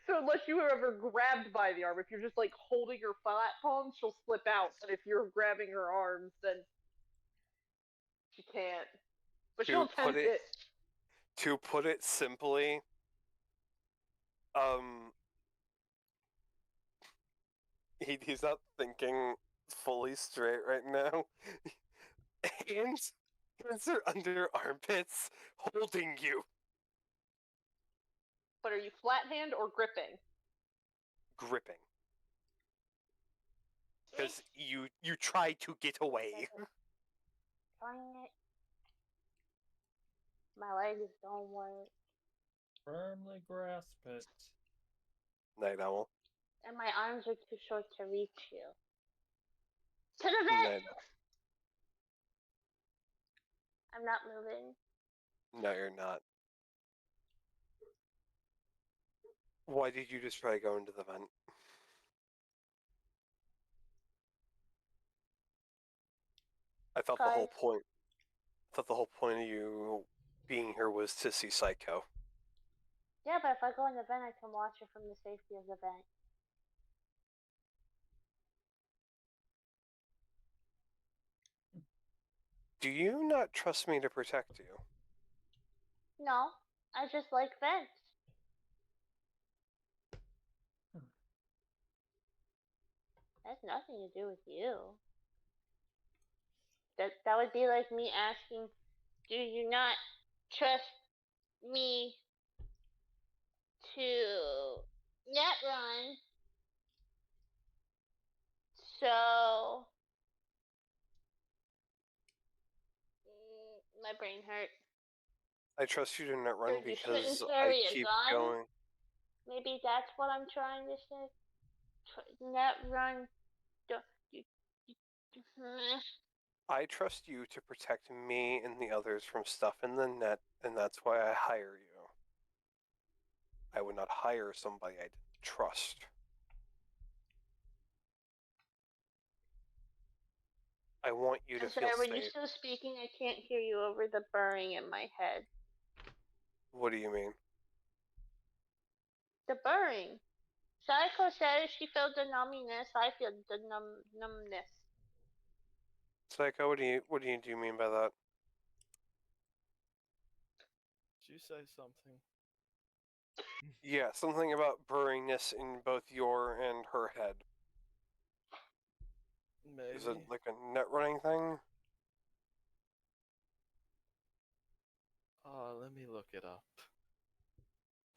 So unless you were ever grabbed by the arm, if you're just like holding her flat palm, she'll slip out. But if you're grabbing her arms, then she can't. But To she'll put attempt it. To put it simply, he's not thinking fully straight right now. Hands are under armpits, holding you, But are you flat hand or gripping? gripping. Because you try to get away. Darn it. My legs don't work. Firmly grasp it. Night Owl. And my arms are too short to reach you. To the Night vent! Owl. I'm not moving. No, you're not. Why did you just try to go into the vent? I thought the whole point. I thought the whole point of you being here was to see Psycho. Yeah, but if I go in the vent, I can watch it from the safety of the vent. Do you not trust me to protect you? No, I just like vents. That's nothing to do with you. That would be like me asking, do you not trust me to net run? So my brain hurt. I trust you to not run You shouldn't because I carry a keep gun? going. Maybe that's what I'm trying to say. Net run. I trust you to protect me and the others from stuff in the net, and that's why I hire you. I would not hire somebody I didn't trust. I want you to I'm feel sorry, when you're safe. still speaking, I can't hear you over the burring in my head. What do you mean? The burring. Saiko says she felt the numminess. I feel the numbness. Psycho, what do you mean by that? Did you say something? Yeah, something about burringness in both your and her head. Maybe. Is it like a net running thing? Let me look it up.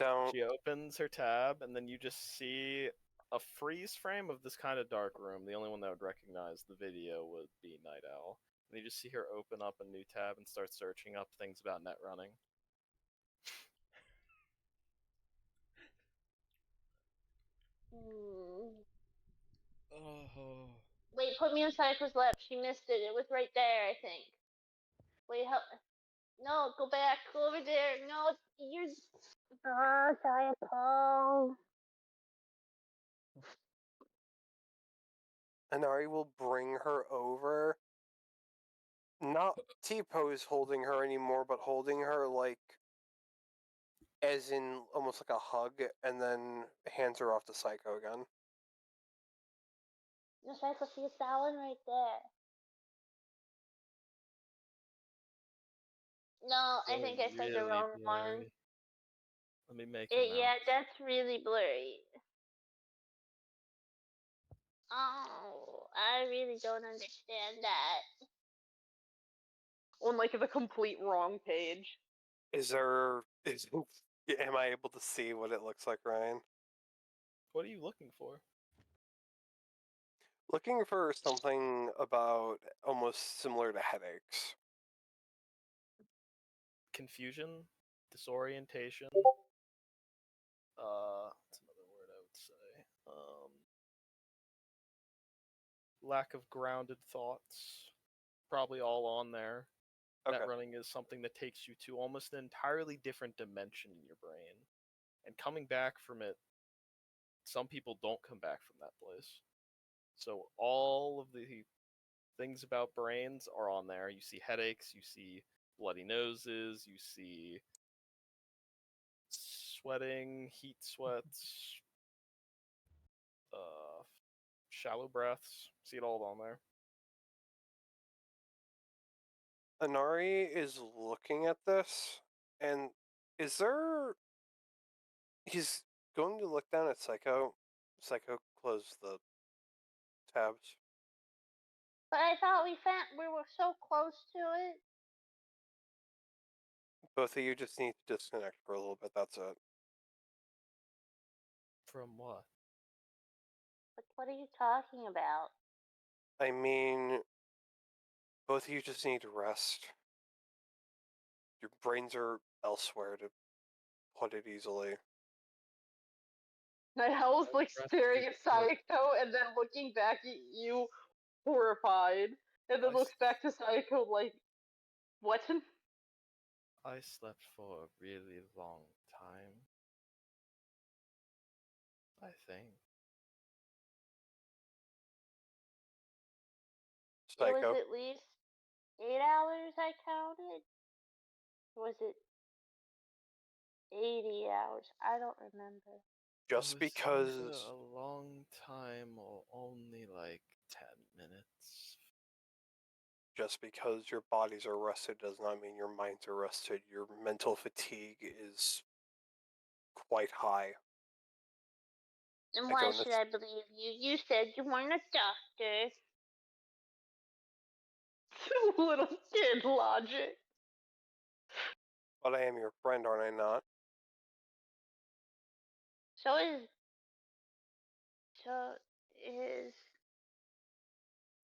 Don't. She opens her tab, and then you just see a freeze frame of this kind of dark room. The only one that would recognize the video would be Night Owl. And you just see her open up a new tab and start searching up things about net running. Oh. Wait, put me on Saiko's lap. She missed it. It was right there, I think. Wait, help. No, go back. Go over there. No, you're. Oh, Saiko. Inari will bring her over. Not T-pose holding her anymore, but holding her like, as in almost like a hug, and then hands her off to Psycho again. No, Saiko, see, it's that one right there. No, I think I said the Really wrong one. blurry. Let me make it. Yeah, that's really blurry. Oh, I really don't understand that. On like the complete wrong page. Am I able to see what it looks like, Ryan? What are you looking for? Looking for something about almost similar to headaches. Confusion, disorientation. What's another word I would say? Lack of grounded thoughts. Probably all on there. Okay. Net running is something that takes you to almost an entirely different dimension in your brain. And coming back from it, some people don't come back from that place. So all of the things about brains are on there. You see headaches, you see bloody noses, you see sweating, heat sweats, shallow breaths. See it all on there. Inari is looking at this, and he's going to look down at Psycho. Psycho, close the tabs. But I thought we were so close to it. Both of you just need to disconnect for a little bit, that's it. From what? But what are you talking about? I mean, both of you just need to rest. Your brains are elsewhere, to put it easily. Night Owl's like Rest staring is at good. Psycho and then looking back at you, horrified, and then I looks back to Psycho like, what? I slept for a really long time. I think. It was Psycho, at least 8 hours I counted. Or was it 80 hours? I don't remember. just It was because either a long time or only like 10 minutes. your bodies are rested does not mean your minds are rested. Your mental fatigue is quite high. And I why don't should I believe you? You said you weren't a doctor. Little kid logic. But I am your friend, aren't I not? So is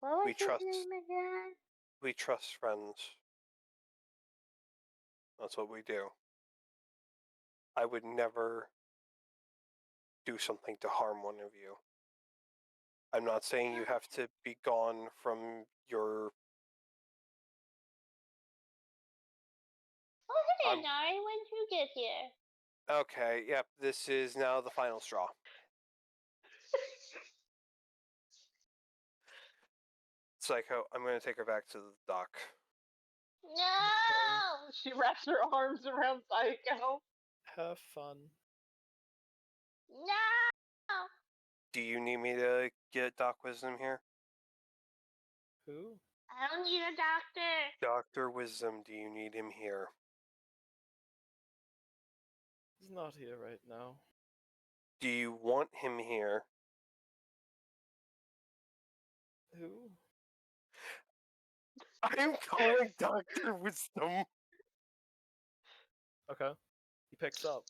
what was We his trust name again? we trust friends. That's what we do. I would never do something to harm one of you. I'm not saying you have to be gone from your... Oh, hey, Nari, when did you get here? Okay, yep, this is now the final straw. Psycho, I'm going to take her back to the dock. No! She wraps her arms around Psycho. Have fun. No! Do you need me to get Doc Wisdom here? Who? I don't need a doctor. Dr. Wisdom, do you need him here? He's not here right now. Do you want him here? Who? I'm calling Dr. Wisdom. Okay. He picks up.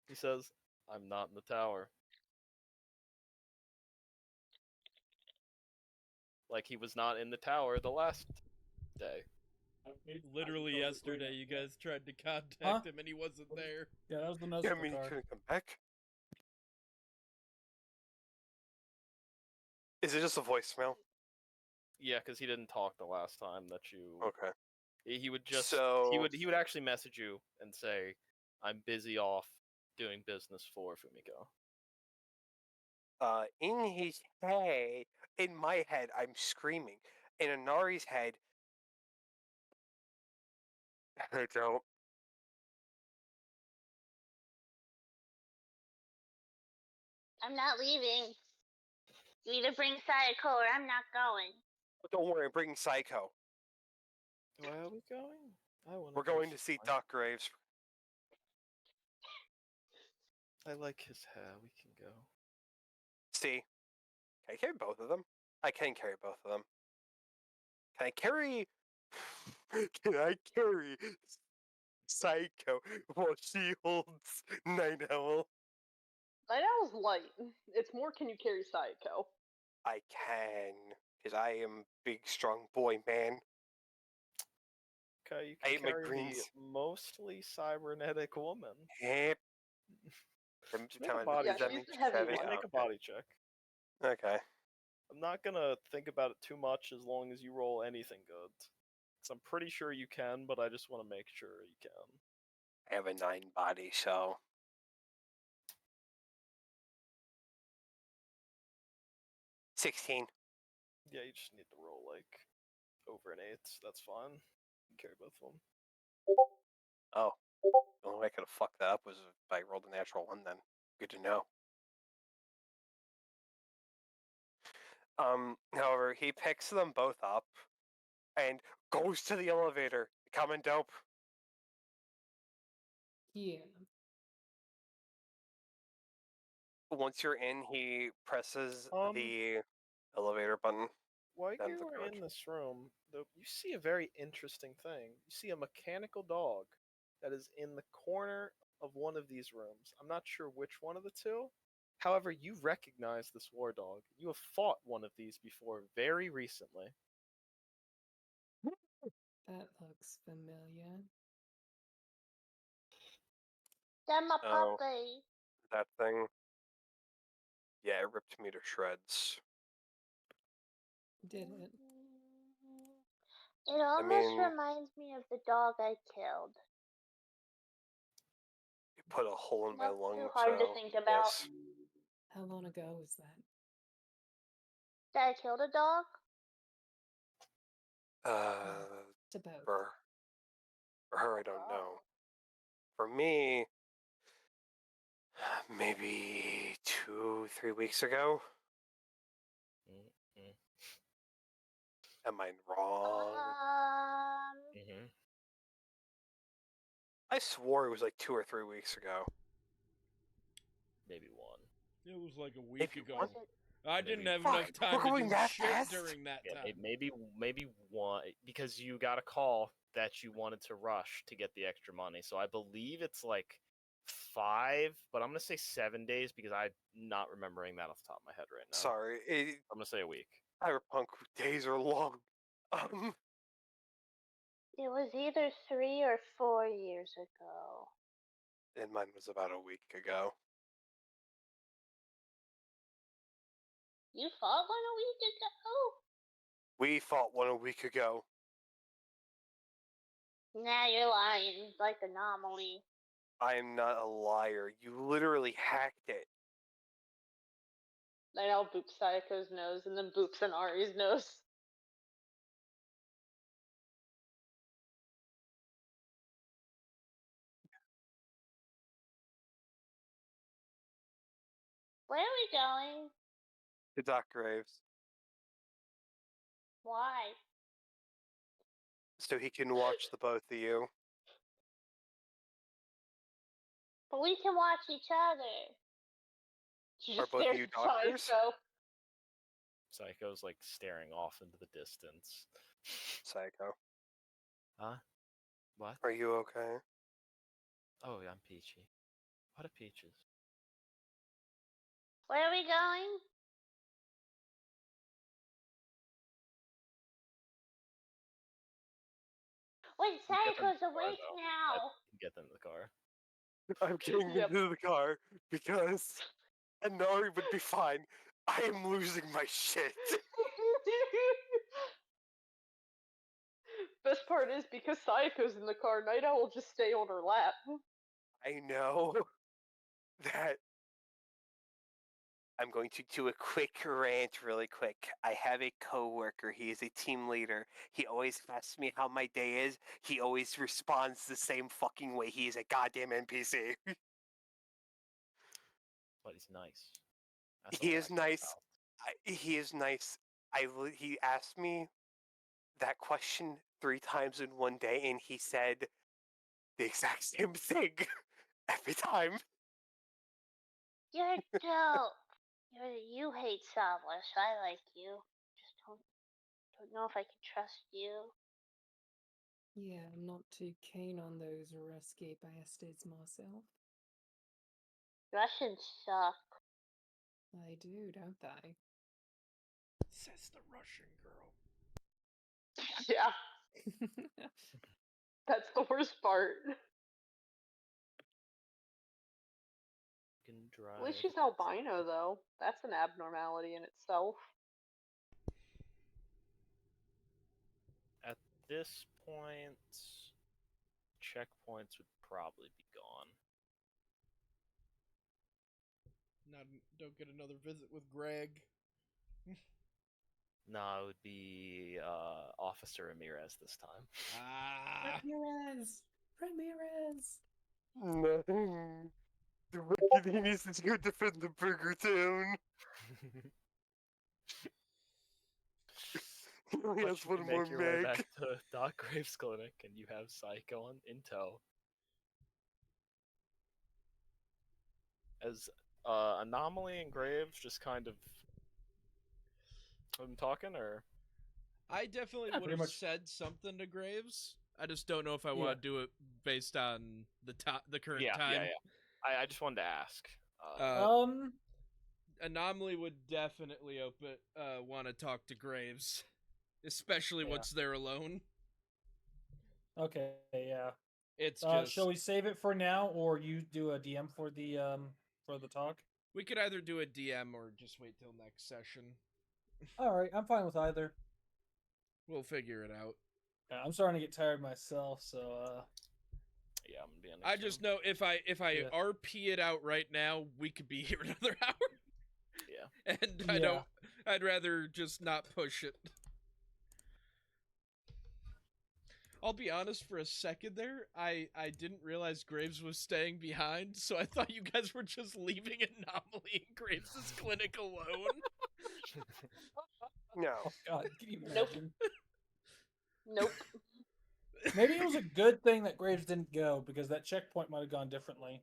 He says, I'm not in the tower. Like he was not in the tower the last day. Literally yesterday, you guys tried to contact him and he wasn't there. Yeah, that was the nose Yeah, of I the mean, car. can I come back? Is it just a voicemail? Yeah, because he didn't talk the last time that you. Okay. He would just. So He would actually message you and say, "I'm busy off doing business for Fumiko." in his head, in my head, I'm screaming. In Inari's head, I don't. I'm not leaving. You either bring Sayako or I'm not going. Don't worry, I'm bringing Psycho. Where are we going? I want. We're going to see Doc Graves. I like his hair. We can go. See, can I carry both of them? I can carry both of them. Can I carry? Can I carry Psycho while she holds Night Owl? Night Owl's light. It's more, can you carry Psycho? I can, because I am big, strong boy, man. Okay, you I can ate my carry the greens. mostly cybernetic woman. Yep. Just make a body Yeah, check. she's the heavy Just one. make a body check. Okay. I'm not gonna think about it too much as long as you roll anything good. Cause I'm pretty sure you can, but I just want to make sure you can. I have a 9 body, so 16. Yeah, you just need to roll like over an 8. That's fine. You can carry both of them. Oh, the only way I could have fucked that up was if I rolled a natural 1. Then good to know. However, he picks them both up and goes to the elevator. Coming dope. Yeah. Once you're in, he presses Um, the elevator button. While Down you the are garage. in this room, though, you see a very interesting thing. You see a mechanical dog that is in the corner of one of these rooms. I'm not sure which one of the two. However, you recognize this war dog. You have fought one of these before very recently. That looks familiar. That's my Oh. puppy. That thing. Yeah, it ripped me to shreds. Did it? It almost mean- reminds me of the dog I killed. It put a hole in my Not lung. too hard so, to think about. Yes. How long ago was that? That I killed a dog? To both. For her, I don't know. For me, maybe 2-3 weeks ago. Mm-hmm. Am I wrong? Mm-hmm. I swore it was like 2 or 3 weeks ago. Maybe one. It was like a week Maybe ago. one? I didn't Maybe- have Fuck, enough time we're to going do that shit fast? during that Yeah, time. maybe one because you got a call that you wanted to rush to get the extra money. So I believe it's like 5, but I'm gonna say 7 days because I'm not remembering that off the top of my head right now. Sorry, I'm gonna say a week. Cyberpunk days are long. It was either 3 or 4 years ago. And mine was about a week ago. You fought one a week ago? We fought one a week ago. Nah, you're lying, like Anomaly. I am not a liar. You literally hacked it. I now boops Sayako's nose and then boops Anari's nose. Where are we going? To Doc Graves. Why? So he can watch the both of you. But we can watch each other. She Are just both of stares you at doctors? Sayako. Psycho's like staring off into the distance. Psycho. Huh? What? Are you okay? Oh, I'm Peachy. What are peaches? Where are we going? Wait, You get them in Sayako's the car, awake though. now. Get them in the car. I'm getting Yep. into the car because Anari would be fine. I am losing my shit. Best part is because Sayako's in the car, Night Owl will just stay on her lap. I know that I'm going to do a quick rant really quick. I have a coworker. He is a team leader. He always asks me how my day is. He always responds the same fucking way. He is a goddamn NPC. But he's nice. That's He all I is care nice. about. He is nice. He asked me that question 3 times in one day, and he said the exact same thing every time. You're dope. You hate Savage. I like you. Just don't know if I can trust you. Yeah, I'm not too keen on those risky bastards myself. Russians suck. They do, don't they? Says the Russian girl. Yeah, that's the worst part. You can drive. At least she's albino, though. That's an abnormality in itself. At this point, checkpoints would probably be gone. Don't get another visit with Greg. No, it would be Officer Ramirez this time. Ah. Ramirez! Ramirez! Nothing. He needs to go defend the Burger Town. He only But has you one can more make your way meg. back to Doc Graves' clinic, and you have Psycho in tow. As Anomaly and Graves just kind of been talking, or I definitely Yeah, would pretty have much. said something to Graves. I just don't know if I Yeah. want to do it based on the current yeah, time. yeah. I just wanted to ask. Anomaly would definitely want to talk to Graves, especially Yeah. once they're alone. Okay, yeah. It's just Shall we save it for now, or you do a DM for the talk? we could either do a DM or just wait till next session. All right, I'm fine with either. We'll figure it out. Yeah, I'm starting to get tired myself, so Yeah, I'm gonna be on. I just know if I Yeah. RP it out right now, we could be here another hour. Yeah. And I'd rather just not push it. I'll be honest, for a second there, I didn't realize Graves was staying behind, so I thought you guys were just leaving Anomaly in Graves' clinic alone. No. Oh God, can you Nope. imagine? Nope. Maybe it was a good thing that Graves didn't go, because that checkpoint might have gone differently.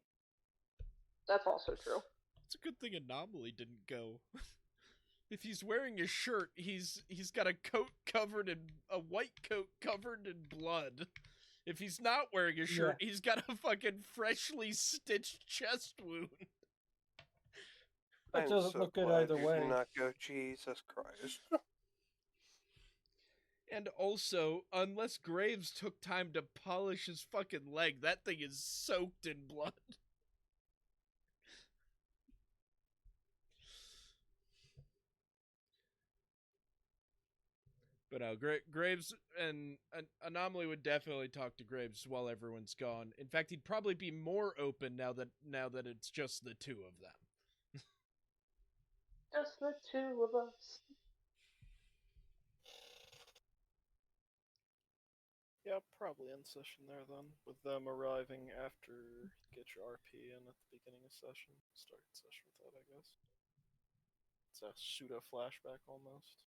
That's also true. It's a good thing Anomaly didn't go. If he's wearing a shirt, he's got a white coat covered in blood. If he's not wearing a shirt, he's got a fucking freshly stitched chest wound. That I'm doesn't so look good glad either you way. did not go. Jesus Christ. And also, unless Graves took time to polish his fucking leg, that thing is soaked in blood. But no, Graves and Anomaly would definitely talk to Graves while everyone's gone. In fact, he'd probably be more open now that it's just the two of them. Just the two of us. Yeah, probably end session there then, with them arriving after you get your RP in at the beginning of session. Start session with that, I guess. It's a pseudo flashback almost.